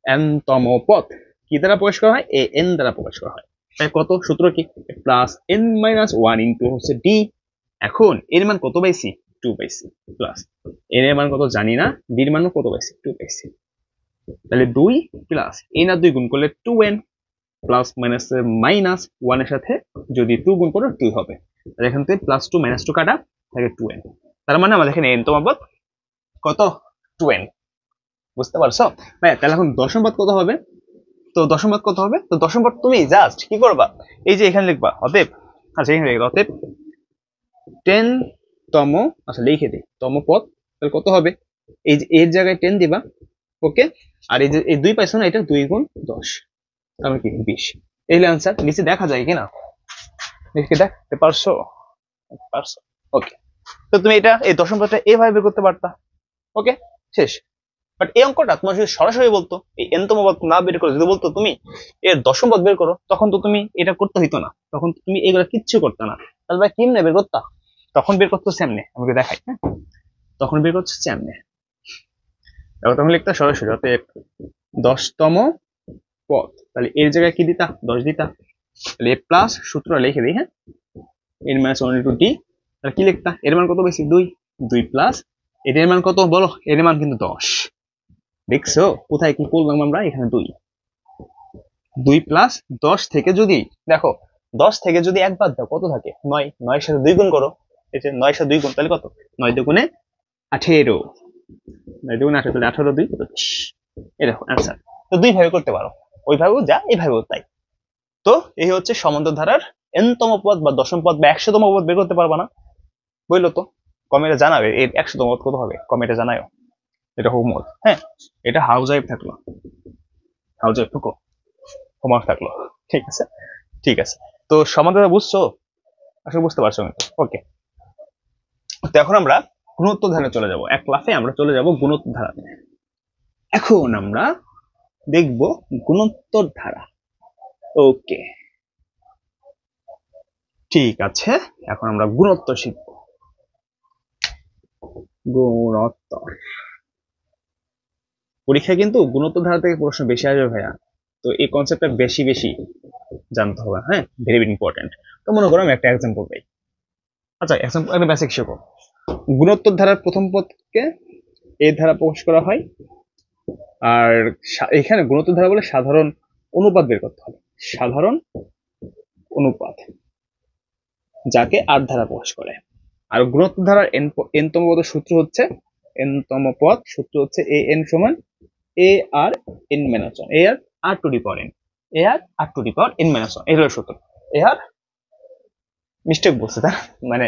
এন তম পদ কি দ্বারা প্রকাশ করা হয়, এ এন দ্বারা প্রকাশ করা হয়। তাই কত, সূত্র কি, +n-1 ইন্টু হচ্ছে ডি। এখন এর মান কত পাইছি, 2 পাইছি, প্লাস এন এর মান কত জানি না, ডি এর মান কত পাইছি, 2 পাইছি। তাহলে 2 প্লাস এন আর 2 গুণ করলে 2n, প্লাস মাইনাস মাইনাস 1 এর সাথে যদি 2 গুণ করো 2 হবে। তাহলে এখান থেকে +2 - 2 কাটা থাকে 2n। তার মানে আমাদের এখানে n তম পদ কত, 2n। বুঝতে পারছো ভাই? তাহলে এখন দশম পদ কত হবে, তো দশম পদ কত হবে, তো দশম পদ তুমি জাস্ট কি করবা, এই যে এখানে লিখবা অতএব, আচ্ছা এখানে লিখবা অতএব 10 তম, আচ্ছা লিখে দিই তম পদ, তাহলে কত হবে, এই যে এর জায়গায় 10 দিবা। ওকে, আর এই যে এই 2 পাইছো না, এটা 2 গুণ 10, তাহলে কি 20। এই অ্যান্সার, নিচে দেখা যায় কিনা দেখে দেখতে পারছো, পারছো। ওকে, তো তুমি এটা এই দশম পদটা এইভাবে বের করতে পারতা। ওকে, শেষ। বাট এই অঙ্কটা তোমার যদি সরাসরি বলতো এই এনতম পদ না বের করে যদি বলতো তুমি এর দশম পদ বের করো, তখন তো তুমি এটা করতে হইতো না, তখন তুমি এগুলো কিচ্ছু করতে না। তাহলে ভাই কেমনে বের করতা, তখন বের করতো সামনে, আমাকে দেখাই। হ্যাঁ, তখন বের করছে সামনে, তখন লিখতে সরাসরি অতএব 10তম পদ, তাহলে এর জায়গায় কি দিতা, 10 দিতা। তাহলে এ প্লাস সূত্র লিখে দিই, হ্যাঁ n-1 ইন্টু ডি। তাহলে কি লিখতা, এর মান কত বেশি, 2, 2 প্লাস এর মান কত বলো, এর মান কিন্তু 10। দেখছো কোথায় কি করলাম আমরা, এখানে 2, 2 প্লাস 10 থেকে যদি দেখো 10 থেকে যদি একবার দাও কত থাকে, 9, 9 এর সাথে 2 গুণ করো, এই যে 9 এর সাথে 2 গুণ, তাহলে কত, 9 দুগুণে 18, 9 দুগুণে 18, তাহলে 18 2 25। এই দেখো অ্যান্সার। তো দুই ভাবে করতে পারো, ওইভাবেও যা এইভাবেও তাই। তো এই হচ্ছে সমান্তর ধারার এনতম পদ বা দশম পদ বা 100তম পদ বের করতে পারবা না, বুঝলো তো। কমেন্টে জানাবে এর 100তম পদ কত হবে, কমেন্টে জানাও। এটা হোমওয়ার্ক, হ্যাঁ এটা হাউস ওয়াইফ থাকলো, হাউস ওয়াইফ ঠুকো, হোমওয়ার্ক থাকলো। ঠিক আছে, ঠিক আছে। তো সমান্তর বুঝছো, আসলে বুঝতে পারছো কিন্তু। ওকে, তো এখন আমরা গুণোত্তর ধারায় চলে যাব, এক লাফে আমরা চলে যাব গুণোত্তর ধারাতে। এখন আমরা দেখব গুণোত্তর ধারা। ওকে, ঠিক আছে, এখন আমরা গুণোত্তর শিখব। গুণোত্তর পরীক্ষায় কিন্তু গুণোত্তর ধারা থেকে প্রশ্ন বেশি আসবে ভাইয়া, তো এই কনসেপ্টটা বেশি বেশি জানতে হবে। হ্যাঁ, ভেরি ভেরি ইম্পর্টেন্ট। তো মনে করো আমি একটা এক্সাম্পল পাই। আচ্ছা, এক্সাম্পল একটা বেসিক শেখো। গুণোত্তর ধারার প্রথম পদকে এ ধারা প্রকাশ করা হয়, আর এখানে গুণোত্তর ধারা বলে সাধারণ অনুপাত বের করতে হবে। সাধারণ অনুপাত যাকে আর ধারা প্রকাশ করে। আর গুণোত্তর ধারার এনতম পদের সূত্র হচ্ছে, এনতম পদ সূত্র হচ্ছে এ এন সমান a r n minus one, a r r to the power n, a r r to the power n minus one, এই হলো সূত্র। এ আর মিস্টেক বলছে তার মানে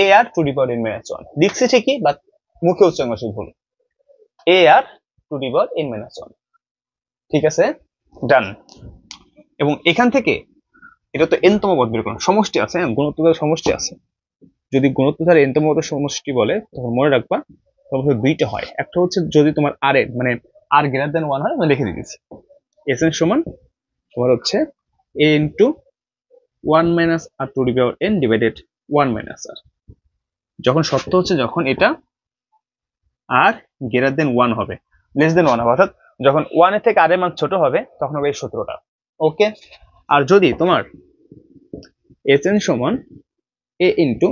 a R to the power n minus one লিখছে ঠিকই, but মুখে উচ্চারণ করছে ভুল। A R to the power n minus one. ঠিক আছে, ডান। এবং এখান থেকে এটা তো এনতম পদ বের করুন, সমষ্টি আছে, গুণোত্তর ধারার সমষ্টি আছে। যদি গুণোত্তর ধারা এনতম পদের সমষ্টি বলে তখন মনে রাখবা তখন দুইটা হয়। একটা হচ্ছে যদি তোমার আর এন মানে আর গ্রেটার দেন ওয়ান হয়, আমি লিখে দিয়েছি এস এন সমান তোমার হচ্ছে a into one minus r to the power n divided one minus r. যখন শর্ত হচ্ছে যখন এটা আর গ্রেটার দেন ওয়ান হবে, লেস দেন ওয়ান হবে, অর্থাৎ যখন ওয়ানের থেকে আর এর মান ছোট হবে তখন হবে এই সূত্রটা। ওকে, আর যদি তোমার এস এন সমান a into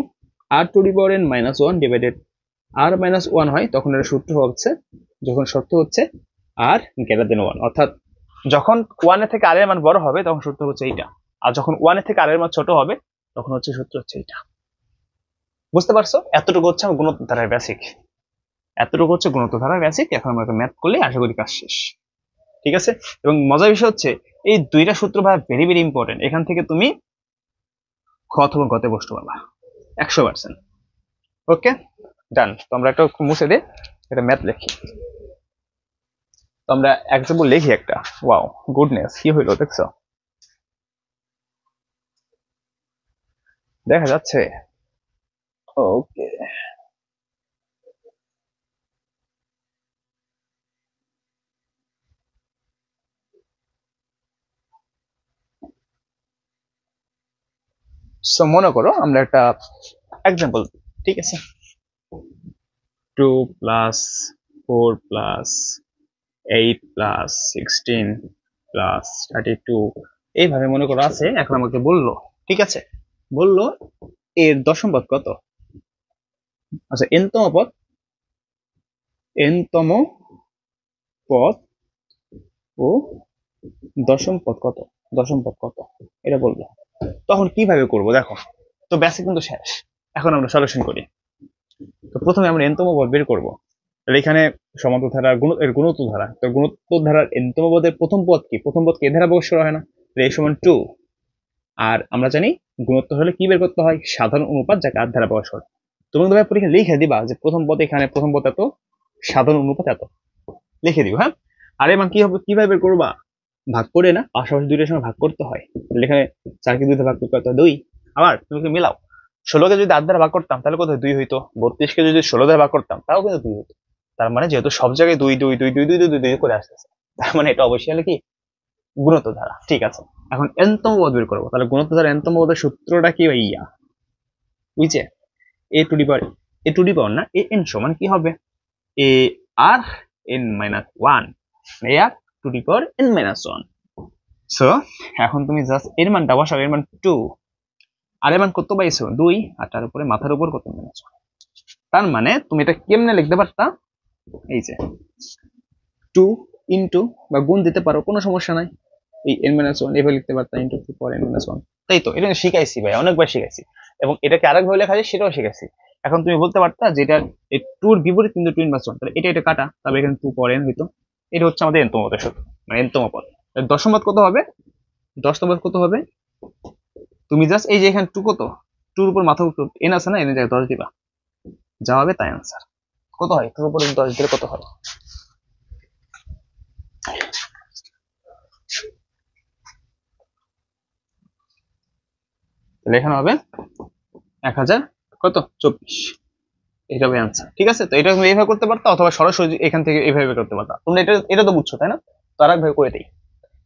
r to the power n minus one divided r minus one হয়, তখন এর সূত্র হচ্ছে যখন শর্ত হচ্ছে আর গ্রেটার দেন ওয়ান, অর্থাৎ যখন ওয়ানের থেকে আর এর মান বড় হবে তখন সূত্র হচ্ছে এইটা, আর যখন ওয়ানের থেকে আর এর মান ছোট হবে তখন হচ্ছে সূত্র হচ্ছে এইটা। বুঝতে পারছো? এতটুকু হচ্ছে আমার গুণোত্তর ধারার বেসিক, এতটুকু হচ্ছে গুণোত্তর ধারার বেসিক। এখন আমরা ম্যাথ করলে আশা করি কাজ শেষ। ঠিক আছে, এবং মজার বিষয় হচ্ছে এই দুইটা সূত্র ভাই ভেরি ভেরি ইম্পর্টেন্ট। এখান থেকে তুমি খ অথবা গতে বসতে পারবা 100%। ওকে, ডান। তো আমরা একটা মুছে দিই, এটা ম্যাথ লিখি। তো আমরা এক্সাম্পল লিখি একটা। ওয়াও, গুডনেস, কি হইলো দেখছো? দেখা যাচ্ছে? ওকে, সো মনে করো আমরা একটা এক্সাম্পল, ঠিক আছে, 2 প্লাস 4 প্লাস 8 প্লাস 16 প্লাস 32 এইভাবে মনে করো আছে। এখন আমাকে বললো, ঠিক আছে, বললো এর দশম পদ কত। আচ্ছা, এনতম পদ, এনতম পদ ও দশম পদ কত, দশম পদ কত এটা বলবো। তখন কিভাবে করব দেখো, তো বেসিক কিন্তু শেষ, এখন আমরা সলিউশন করি। তো প্রথমে আমরা এনতম পদ বের করব। তাহলে এখানে সমান্তর ধারা গুণোত্তর ধারা, তো গুণোত্তর ধারার এনতম পদের প্রথম পদ কি, প্রথম পদকে এ ধারা প্রকাশ করা হয় না, এ সমান 2। আর আমরা জানি গুণোত্তর হলে কি বের করতে হয়, সাধারণ অনুপাত যাকে আর ধারা প্রকাশ করে। তুমি কিন্তু ভাই পরীক্ষা লিখে দিবা যে প্রথম পদ এখানে, প্রথম পদ এত, সাধারণ অনুপাত এত, লিখে দিবা। হ্যাঁ, আর এবার কি হবে, কিভাবে বের করবা, ভাগ করে না, পাশাপাশি দুইটার সময় ভাগ করতে হয়। এখানে 4 কে 2 তে ভাগ করতে হয় 2। আবার তুমি মিলাও, 16 কে যদি 8 দ্বারা ভাগ করতাম তাহলে কত 2 হইতো, 32 কে যদি 16 দ্বারা ভাগ করতাম তাও কিন্তু 2 হইতো। তার মানে যেহেতু সব জায়গায় 2 2 2 2 2 2 2 করে আসতেছে, তার মানে এটা অবশ্যই হলো কি গুণোত্তর ধারা। ঠিক আছে, এখন এনতম পদ বের করবো। তাহলে গুণোত্তর ধারা এনতম পদের সূত্রটা কি ভাইয়া, বুঝছে, এ two the power, A two the পাওয়ার না, এ এন সমান কি হবে, a r n minus one, a R to the power n minus one. So এখন তুমি জাস্ট এর মানটা বসাও, এর মান 2, আর এর মান কত পাইছো 2, আর তার উপরে মাথার উপর কত মাইনাস 1। তার মানে তুমি এটা কেমনে লিখতে পারতা, এই যে 2 ইনটু বা গুণ দিতে পারো, কোনো সমস্যা নাই, এই n মাইনাস 1 এভাবে লিখতে পারতা, ইনটু 2 পাওয়ার n মাইনাস 1। তাই তো, এটা শিখাইছি ভাই, অনেকবার শিখাইছি, এবং এটাকে আরেকভাবে লেখা যায় সেটাও শিখাইছি। এখন তুমি বলতে পারতা যে এটা এই 2 এর বিপরীত কিন্তু 2 ইনভার্স 1, তাহলে এটা এটা কাটা, তবে এখানে 2 পাওয়ার n হইতো। এটা হচ্ছে আমাদের nতম পদের সূত্র, মানে nতম পদ। দশম পদ কত হবে, দশতম পদ কত হবে, তুমি জাস্ট এই যে এখানে 2 কত, 2 এর উপর মাথার উপর n আছে না, n এর জায়গায় 10 দিবা, যা হবে তাই आंसर। কত হয় 2 এর উপর 10 দিলে কত হয়, তাহলে এখানে হবে 1000 কত 24, এটা হবে आंसर। ঠিক আছে, তো এটা তুমি এইভাবে করতে পারতা, অথবা সরাসরি এখান থেকে এইভাবে করতে পারতা। তোমরা এটা এটা তো বুঝছো তাই না, তো আরেকভাবে করে দেই।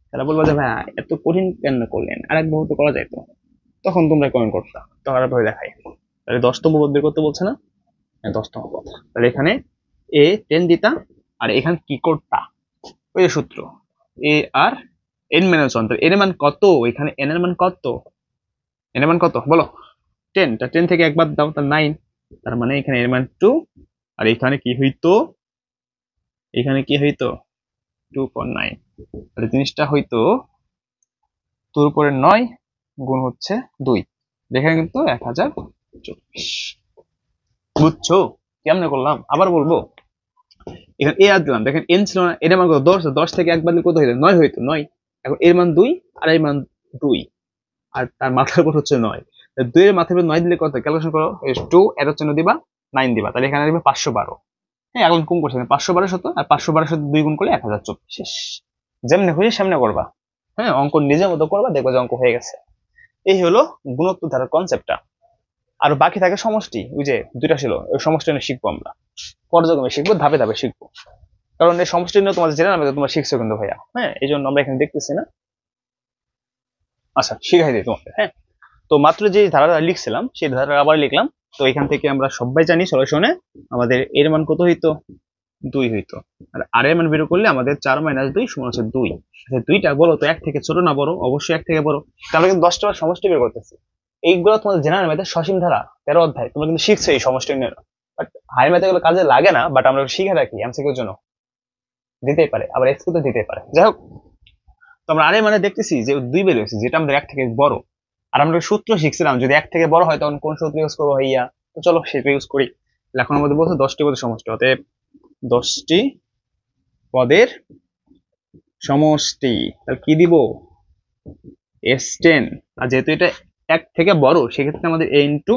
তাহলে বলবো যে ভাই এত কঠিন কেন করলেন, আরেকভাবে তো করা যায় তো। তখন তোমরা কমেন্ট করতা, তখন আর ভয় দেখাই। তাহলে 10তম পদ বের করতে বলছে না? হ্যাঁ, 10তম পদ। তাহলে এখানে এ 10 দিতা, আর এখানে কি করতা, ওই যে সূত্র এ আর n - 1, তাহলে এর মান কত, এখানে n এর মান কত, n এর মান কত বলো? 10, তা 10 থেকে একবার দাও, তার 9, তার মানে এখানে এর মান 2, আর এখানে কি হইতো, এখানে কি হইতো 2.9, তাহলে জিনিসটা হইতো 2 উপরে 9 গুণ হচ্ছে 2, দেখেন কিন্তু 1024। বুঝছো কেমনে করলাম? আবার বলবো, এখানে এ আর দিলাম, দেখেন এন ছিল না, এর মান কত 10, 10 থেকে একবার দিলে কত হইতো 9 হইতো 9, এখন এর মান 2 আর এর মান 2, আর তার মাথার উপর হচ্ছে 9, 2 এর মাথার উপর 9 দিলে কত, ক্যালকুলেশন করো, 2 এর চিহ্ন দিবা, 9 দিবা, তাহলে এখানে আসবে 512। হ্যাঁ, এখন কম করছে 512 শত, আর 512 সাথে 2 গুণ করলে 1024 শেষ। যেমনে খুশি সামনে করবা, হ্যাঁ, অঙ্ক নিজের মতো করবা, দেখবা যে অঙ্ক হয়ে গেছে। এই হলো গুণোত্তর ধারার কনসেপ্টটা। আর বাকি থাকে সমষ্টি, ওই যে দুইটা ছিল, ওই সমষ্টি নিয়ে শিখবো আমরা, পর্যায়ক্রমে শিখবো, ধাপে ধাপে শিখবো, কারণ এই সমষ্টি নিয়ে তোমাদের জেনে নামে তোমরা শিখছো কিন্তু ভাইয়া, হ্যাঁ, এই জন্য আমরা এখানে দেখতেছি না। আচ্ছা, শিখাই দিই তোমাদের, হ্যাঁ। তো মাত্র যে ধারাটা লিখছিলাম সেই ধারাটা আবার লিখলাম। তো এখান থেকে আমরা সবাই জানি সলিউশনে আমাদের এর মান কত হইতো, 2 হইতো, আর এর মান বের করলে আমাদের 4 - 2 সমান হচ্ছে 2। আচ্ছা, দুইটা বলো তো 1 থেকে ছোট না বড়? অবশ্যই 1 থেকে বড়। তাহলে কিন্তু 10টা বার সমষ্টি বের করতেছি। এইগুলো তোমাদের জেনারেল ম্যাথের সসীম ধারা 13 অধ্যায়, তোমরা কিন্তু শিখছো এই সমষ্টি নিয়ে, বাট হায়ার ম্যাথে এগুলো কাজে লাগে না, বাট আমরা শিখে রাখি এমসিকিউর জন্য, দিতেই পারে, আবার এক্সকিউ তো দিতেই পারে। যাই হোক, তো আমরা আর এর মানে দেখতেছি যে 2 বের হয়েছে, যেটা আমাদের 1 থেকে বড়। আর আমরা সূত্র শিখছিলাম যদি 1 থেকে বড় হয় তখন কোন সূত্র ইউজ করবো ভাইয়া, তো চলো সেটা ইউজ করি। এখন আমাদের বলছে 10টি পদের সমষ্টি, অতএব 10টি পদের সমষ্টি, তাহলে কি দিব, s10, আর যেহেতু এটা 1 থেকে বড় সেক্ষেত্রে আমাদের a into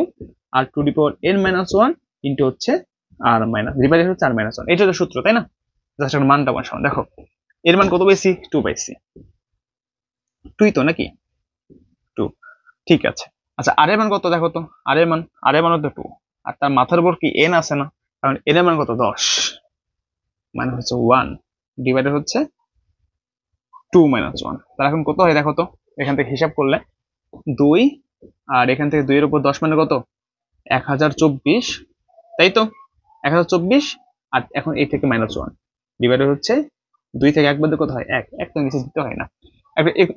r to the power n - 1 into হচ্ছে আর মাইনাস ডিভাইডেড হচ্ছে আর -1, এটা হচ্ছে সূত্র, তাই না? জাস্ট একটা মানটা বসানো, দেখো এর মান কত পাইছি, 2 পাইছি, 2 তো নাকি 2, ঠিক আছে। আচ্ছা, আর এর মান কত দেখো তো, আর এর মান হচ্ছে 2, আর তার মাথার উপর কি n আছে না, কারণ n এর মান কত 10, মানে হচ্ছে 1 ডিভাইডেড হচ্ছে 2 - 1, তাহলে এখন কত হয় দেখো তো, এখান থেকে হিসাব করলে 2, আর এখান থেকে 2 এর উপর 10 মানে কত, 1024, তাই তো 1024, আর এখন এই থেকে -1 ডিভাইডেড হচ্ছে 2 থেকে 1 বাদে কত হয় 1, 1 তো নিচে দিতে হয় না,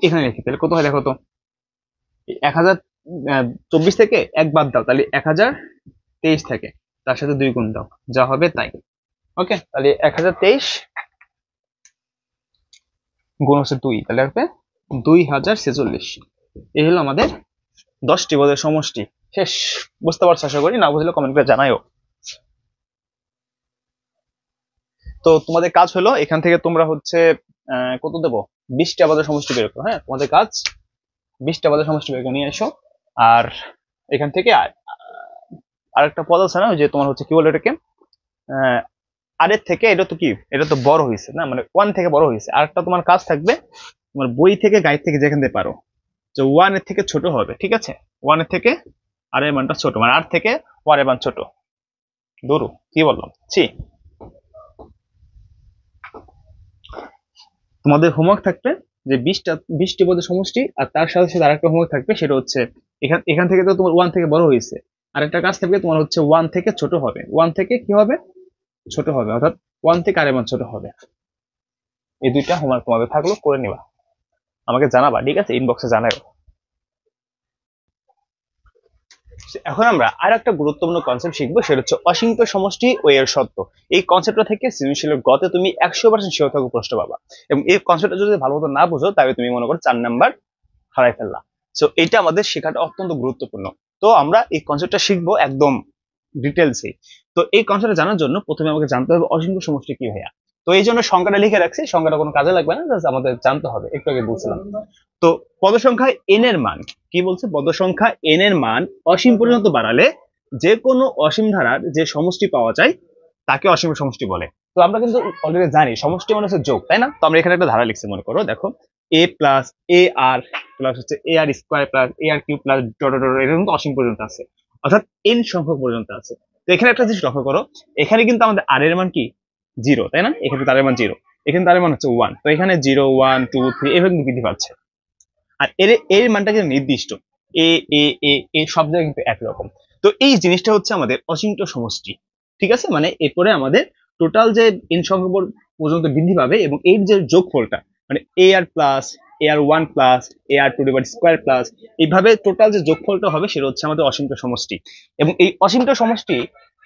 এখানে লিখি, তাহলে কত হয় দেখো তো, 1024 থেকে 1 বাদ দাও, তাহলে 1023 থাকে, তার সাথে 2 গুণ দাও, যা হবে তাই। ওকে, তাহলে 1023 গুণ হচ্ছে 2, তাহলে হবে 2046। এই হলো আমাদের 10টি পদের সমষ্টি। শেষ। বুঝতে পারছো আশা করি, না বুঝলে কমেন্ট করে জানাইও। তো তোমাদের কাজ হলো এখান থেকে তোমরা হচ্ছে কত দেবো, 20টা পদের সমষ্টি বের করো, হ্যাঁ, তোমাদের কাজ 20টা পদের সমষ্টি বের করে নিয়ে এসো। আর এখান থেকে আরেকটা পদ আছে না, ওই যে তোমার হচ্ছে কি বলে এটাকে, আর এর থেকে এটা তো কি, এটা তো বড় হয়েছে না, মানে 1 থেকে বড় হয়েছে। আরেকটা তোমার কাজ থাকবে, তোমার বই থেকে গাইড থেকে যেখান থেকে পারো, যে 1 এর থেকে ছোট হবে, ঠিক আছে, 1 এর থেকে আর এর মানটা ছোট, মানে আর থেকে 1 এর মান ছোট। দূরু কি বললাম, ছি। তোমাদের হোমওয়ার্ক থাকবে যে 20টি পদের সমষ্টি, আর তার সাথে সাথে আরেকটা হোমওয়ার্ক থাকবে, সেটা হচ্ছে এখান থেকে তো তোমার 1 থেকে বড় হয়েছে, আর একটা কাজ থাকবে তোমার হচ্ছে 1 থেকে ছোট হবে, 1 থেকে কি হবে, ছোট হবে, অর্থাৎ 1 থেকে আর এর মান ছোট হবে। এই দুইটা হোমওয়ার্ক তোমাদের থাকলো, করে নিবা, আমাকে জানাবা, ঠিক আছে, ইনবক্সে জানাও। এখন আমরা আর একটা গুরুত্বপূর্ণ কনসেপ্ট শিখবো, সেটা হচ্ছে অসীমিত সমষ্টি ও এর সত্য। এই কনসেপ্টটা থেকে সৃজনশীলের গতে তুমি 100% শিওর থাকো প্রশ্ন পাবা, এবং এই কনসেপ্টটা যদি ভালো মতো না বুঝো তাহলে তুমি মনে করো 4 নাম্বার হারাই ফেললা। সো এটা আমাদের শেখাটা অত্যন্ত গুরুত্বপূর্ণ। তো আমরা এই কনসেপ্টটা শিখবো একদম ডিটেলসে। তো এই কনসেপ্টটা জানার জন্য প্রথমে আমাকে জানতে হবে অসীমিত সমষ্টি কি ভাইয়া। তো এই জন্য সংখ্যাটা লিখে রাখছি, সংখ্যাটা কোনো কাজে লাগবে না, জাস্ট আমাদের জানতে হবে, একটু আগে বলছিলাম। তো পদ সংখ্যা n এর মান কি বলছে, পদ সংখ্যা n এর মান অসীম পর্যন্ত বাড়ালে যে কোনো অসীম ধারার যে সমষ্টি পাওয়া যায় তাকে অসীম সমষ্টি বলে। তো আমরা কিন্তু অলরেডি জানি সমষ্টি মানে হচ্ছে যোগ, তাই না? তো আমরা এখানে একটা ধারা লিখছি, মনে করো, দেখো a plus a r plus হচ্ছে এ r square plus a r cube plus dot dot, এটা কিন্তু অসীম পর্যন্ত আছে, অর্থাৎ n সংখ্যক পর্যন্ত আছে। তো এখানে একটা জিনিস লক্ষ্য করো, এখানে কিন্তু আমাদের আর এর মান কি 0, তাই না? এখানে তার মান 0, এখানে তার মান হচ্ছে 1, তো এখানে 0 1 2 3 এভাবে বৃদ্ধি পাচ্ছে। আর এর এর মানটা কিন্তু নির্দিষ্ট, এ এ এ এ সব জায়গায় কিন্তু একই রকম। তো এই জিনিসটা হচ্ছে আমাদের অচিন্ত্য সমষ্টি, ঠিক আছে? মানে এরপরে আমাদের টোটাল যে এন সংখ্যক পর্যন্ত বৃদ্ধি পাবে এবং এর যে যোগফলটা মানে a r plus a R one plus a R two divide square plus এইভাবে টোটাল যে যোগফলটা হবে সেটা হচ্ছে আমাদের অসীমত সমষ্টি। এবং এই অসীমত সমষ্টি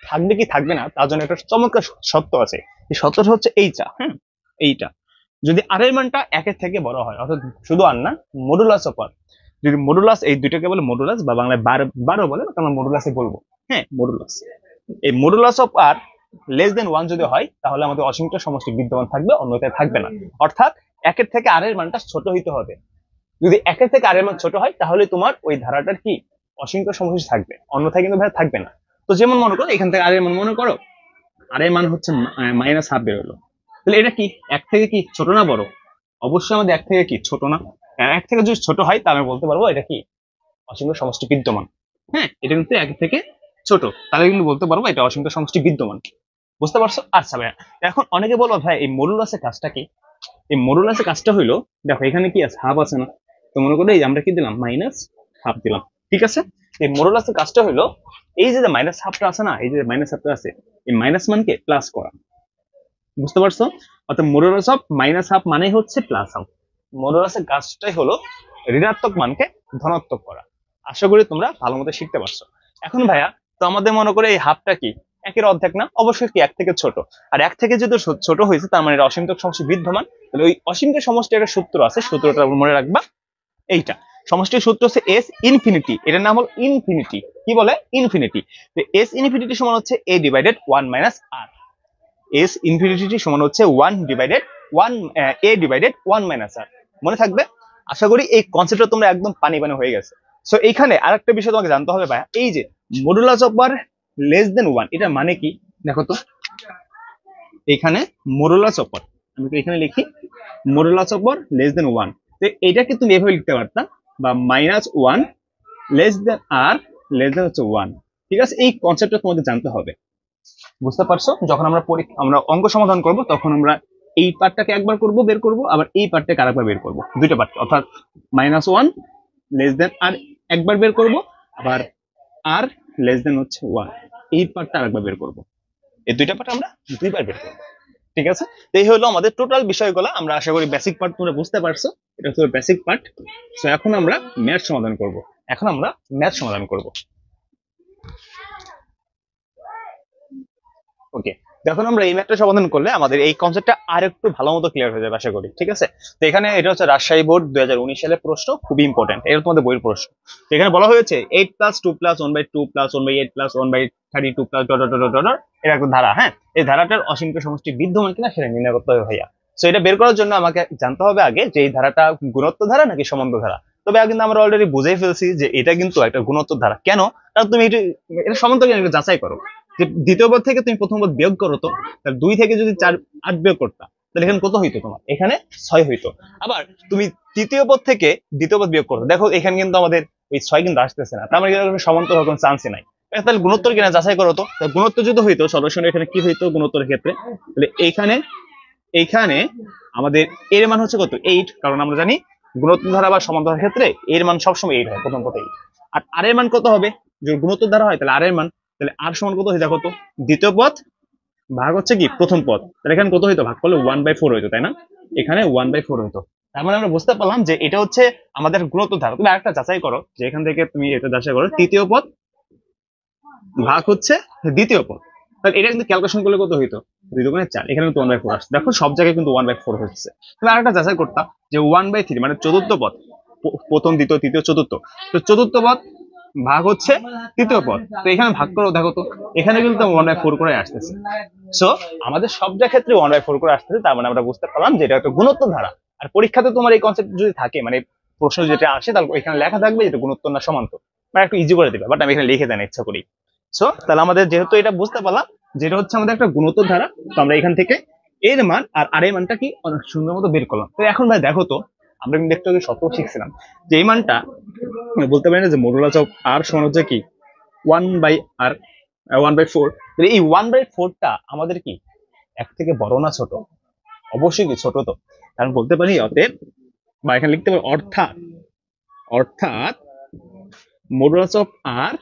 থাকবে কি থাকবে না তার জন্য একটা চমৎকার সত্য আছে। এই সত্যটা হচ্ছে এইটা, হ্যাঁ, এইটা যদি আর এর মানটা একের থেকে বড় হয়, অর্থাৎ শুধু আর না, মডুলাস অফ আর, যদি মডুলাস, এই দুইটাকে বলে মডুলাস বা বাংলায় বার বারো বলে, আমরা মডুলাসে বলবো, হ্যাঁ মডুলাস। এই modulus of r less than one যদি হয় তাহলে আমাদের অসীমত সমষ্টি বিদ্যমান থাকবে, অন্যথায় থাকবে না। অর্থাৎ একের থেকে আর এর মানটা ছোট হইতে হবে। যদি একের থেকে আর এর মান ছোট হয় তাহলে তোমার ওই ধারাটার কি অসীমত সমষ্টি থাকবে, অন্যথায় কিন্তু ভাই থাকবে না। তো যেমন মনে করো এখান থেকে আর এর মান মনে করো আর এর মান হচ্ছে মাইনাস হাফ বেরোলো, তাহলে এটা কি এক থেকে কি ছোট না বড়? অবশ্যই আমাদের এক থেকে কি ছোট না? এক থেকে যদি ছোট হয় তাহলে আমি বলতে পারবো এটা কি অসীমত সমষ্টি বিদ্যমান। হ্যাঁ, এটা কিন্তু এক থেকে ছোট, তাহলে কিন্তু বলতে পারবো এটা অসীমত সমষ্টি বিদ্যমান। বুঝতে পারছো? আচ্ছা ভাইয়া, এখন অনেকে বলো ভাই এই মডুলাসের কাজটা কি? এই মডুলাসের কাজটা হইলো, দেখো এখানে কি আছে, হাফ আছে না? তো মনে করো এই আমরা কি দিলাম, মাইনাস হাফ দিলাম, ঠিক আছে? এই মডুলাসের কাজটা হইলো এই যে মাইনাস হাফটা আছে না, এই যে মাইনাস হাফটা আছে, এই মাইনাস মানকে প্লাস করা। বুঝতে পারছো? অর্থাৎ মডুলাস অফ মাইনাস হাফ মানে হচ্ছে প্লাস হাফ। মডুলাসের কাজটাই হলো ঋণাত্মক মানকে ধনাত্মক করা। আশা করি তোমরা ভালো মতো শিখতে পারছো। এখন ভাইয়া, তো আমাদের মনে করে এই হাফটা কি একের অর্ধেক না? অবশ্যই কি এক থেকে ছোট। আর এক থেকে যদি ছোট হয়েছে তার মানে এটা অসীমত সমষ্টি বিদ্যমান। তাহলে ওই অসীমত সমষ্টি একটা সূত্র আছে, সূত্রটা মনে রাখবা। এইটা সমষ্টির সূত্র হচ্ছে এস ইনফিনিটি, এটার নাম হলো ইনফিনিটি। কি বলে? ইনফিনিটি। তো এস ইনফিনিটি সমান হচ্ছে এ ডিভাইডেড ওয়ান মাইনাস আর। এস ইনফিনিটি সমান হচ্ছে ওয়ান ডিভাইডেড ওয়ান, এ ডিভাইডেড ওয়ান মাইনাস আর। মনে থাকবে? আশা করি এই কনসেপ্টটা তোমরা একদম পানি পানি হয়ে গেছে। সো এইখানে আরেকটা বিষয় তোমাকে জানতে হবে ভাই, এই যে modulus of r less than one, এটা মানে কি দেখো তো। এখানে মডুলাস অফ আর, আমি তো এখানে লিখি modulus of r less than one. তো এটাকে তুমি এভাবে লিখতে পারতা, বা minus one less than r less than হচ্ছে ওয়ান। ঠিক আছে, এই কনসেপ্টটা তোমাদের জানতে হবে। বুঝতে পারছো? যখন আমরা অঙ্ক সমাধান করব তখন আমরা এই পার্টটাকে একবার করব, বের করব, আবার এই পার্টটাকে আরেকবার বের করব, দুইটা পার্ট, অর্থাৎ মাইনাস ওয়ান লেস দেন আর একবার বের করব, আবার আর লেস দেন হচ্ছে ওয়ান এই পার্টটা আরেকবার বের করব। এই দুইটা পার্ট আমরা দুইবার বের করব। ঠিক আছে, তো এই হলো আমাদের টোটাল বিষয়গুলো। আমরা আশা করি বেসিক পার্ট তোমরা বুঝতে পারছো, এটা হচ্ছে বেসিক পার্ট। তো এখন আমরা ম্যাথ সমাধান করব। ওকে, যখন আমরা এই ম্যাথটা সমাধান করলে আমাদের এই কনসেপ্টটা আর একটু ভালো মতো ক্লিয়ার হয়ে যাবে আশা করি। ঠিক আছে, তো এখানে এটা হচ্ছে রাজশাহী বোর্ড 2019 সালের প্রশ্ন, খুবই ইম্পর্টেন্ট, এটা তোমাদের বইয়ের প্রশ্ন। তো এখানে বলা হয়েছে 8 plus 2 plus 1/2 plus 1/8 plus 1/32 plus dot dot dot dot, এটা একটা ধারা। হ্যাঁ, এই ধারাটার অসীমত সমষ্টি বিদ্যমান কিনা সেটা নির্ণয় করতে হবে ভাইয়া। তো এটা বের করার জন্য আমাকে জানতে হবে আগে যে এই ধারাটা গুণোত্তর ধারা নাকি সমান্তর ধারা। তবে কিন্তু আমরা অলরেডি বুঝেই ফেলছি যে এটা কিন্তু একটা গুণোত্তর ধারা। কেন? কারণ তুমি এটা সমান্তর কিনা এটা যাচাই করো। যে দ্বিতীয় পদ থেকে তুমি প্রথম পদ বিয়োগ করো, তো তাহলে 2 থেকে যদি 4 8 বিয়োগ করতা তাহলে এখানে কত হইতো? তোমার এখানে 6 হইতো। আবার তুমি তৃতীয় পদ থেকে দ্বিতীয় পদ বিয়োগ করো, দেখো এখানে কিন্তু আমাদের ওই 6 কিন্তু আসতেছে না, তার মানে সমান্তর হওয়ার কোনো চান্সই নাই। তাহলে গুণোত্তর কিনা যাচাই করো তো। গুণোত্তর যদি হইতো সরাসরি এখানে কি হইতো গুণোত্তরের ক্ষেত্রে, তাহলে এইখানে আমাদের এর মান হচ্ছে কত? 8, কারণ আমরা জানি গুণোত্তর ধারা বা সমান্তরের ক্ষেত্রে এর মান সবসময় 8 হয়, প্রথম পদে 8। আর এর মান কত হবে? যদি গুণোত্তর ধারা হয় তাহলে আর এর মান, তাহলে আর সমান কত হয়ে দেখো তো, দ্বিতীয় পদ ভাগ হচ্ছে কি প্রথম পদ, তাহলে এখানে কত হইতো? ভাগ করলে 1/4 হইতো, তাই না? এখানে 1/4 হইতো। তার মানে আমরা বুঝতে পারলাম যে এটা হচ্ছে আমাদের গুণোত্তর ধারা। তুমি আরেকটা যাচাই করো, যে এখান থেকে তুমি এটা যাচাই করো, তৃতীয় পদ ভাগ হচ্ছে দ্বিতীয় পদ, তাহলে এটা কিন্তু ক্যালকুলেশন করলে কত হইতো? 2 দুগুণে 4, এখানে কিন্তু 1/4 আসছে। দেখো সব জায়গায় কিন্তু 1/4 হচ্ছে। তুমি আরেকটা যাচাই করতাম যে 1/3 মানে চতুর্থ পদ, প্রথম দ্বিতীয় তৃতীয় চতুর্থ, তো চতুর্থ পদ ভাগ হচ্ছে তৃতীয় পদ, তো এখানে ভাগ করো, দেখো তো এখানে কিন্তু 1/4 করে আসতেছে। সো আমাদের সব ক্ষেত্রে 1/4 করে আসতেছে, তার মানে আমরা বুঝতে পারলাম যে এটা একটা গুণোত্তর ধারা। আর পরীক্ষাতে তোমার এই কনসেপ্ট যদি থাকে, মানে প্রশ্ন যেটা আসে, তাহলে এখানে লেখা থাকবে যেটা গুণোত্তর না সমান্তর, মানে একটু ইজি করে দিবে, বাট আমি এখানে লিখে দেন ইচ্ছা করি। সো তাহলে আমাদের যেহেতু এটা বুঝতে পারলাম যেটা হচ্ছে আমাদের একটা গুণোত্তর ধারা, তো আমরা এখান থেকে এর মান আর এর মানটা কি অনেক সুন্দর মতো বের করলাম। তো এখন ভাই দেখো তো, আমরা কিন্তু একটু আগে সত্য শিখছিলাম যে এই মানটা বলতে পারি না যে মডুলাস অফ আর সমান হচ্ছে কি 1/r 1/4। এই 1/4টা আমাদের কি এক থেকে বড় না ছোট? অবশ্যই কি ছোট। তো কারণ বলতে পারি অতএব, বা এখানে লিখতে পারি অর্থাৎ modulus of r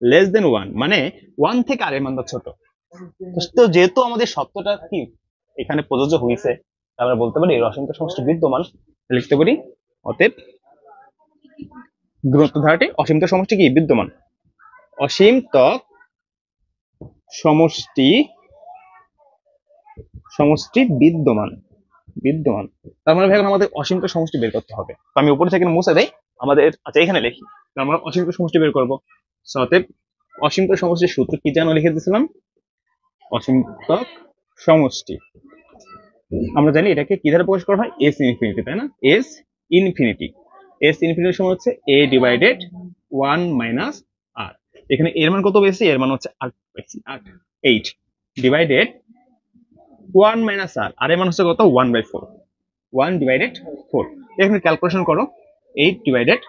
less than 1, মানে 1 থেকে আর এর মানটা ছোট। তো যেহেতু আমাদের সত্যটা কি এখানে প্রযোজ্য হয়েছে, আমরা বলতে পারি এর অসীমতক সমষ্টি বিদ্যমান। লিখতে পারি অতএব দূরত্ব ধারাটি অসীমতক সমষ্টি কি বিদ্যমান, অসীমতক সমষ্টি সমষ্টি বিদ্যমান বিদ্যমান। তার মানে ভাই এখন আমাদের অসীমতক সমষ্টি বের করতে হবে। তো আমি উপরে থেকে মুছে দেই আমাদের, আচ্ছা এখানে লিখি। তো আমরা অসীমতক সমষ্টি বের করবো। So, অতএব অসীমতক সমষ্টির সূত্র কি যেন লিখে দিয়েছিলাম, অসীমতক সমষ্টি আমরা জানি এটাকে কি দ্বারা প্রকাশ করা হয়, এস ইনফিনিটি, তাই না? এস ইনফিনিটি, এস ইনফিনিটির সমান হচ্ছে এ ডিভাইডেড 1 মাইনাস আর। এখানে এর মান কত পেয়েছি, এর মান হচ্ছে 8 পেয়েছি, 8 ডিভাইডেড 1 মাইনাস আর, আর এর মান হচ্ছে কত, 1/4, 1 ডিভাইডেড 4। এখানে ক্যালকুলেশন করো, 8 ডিভাইডেড,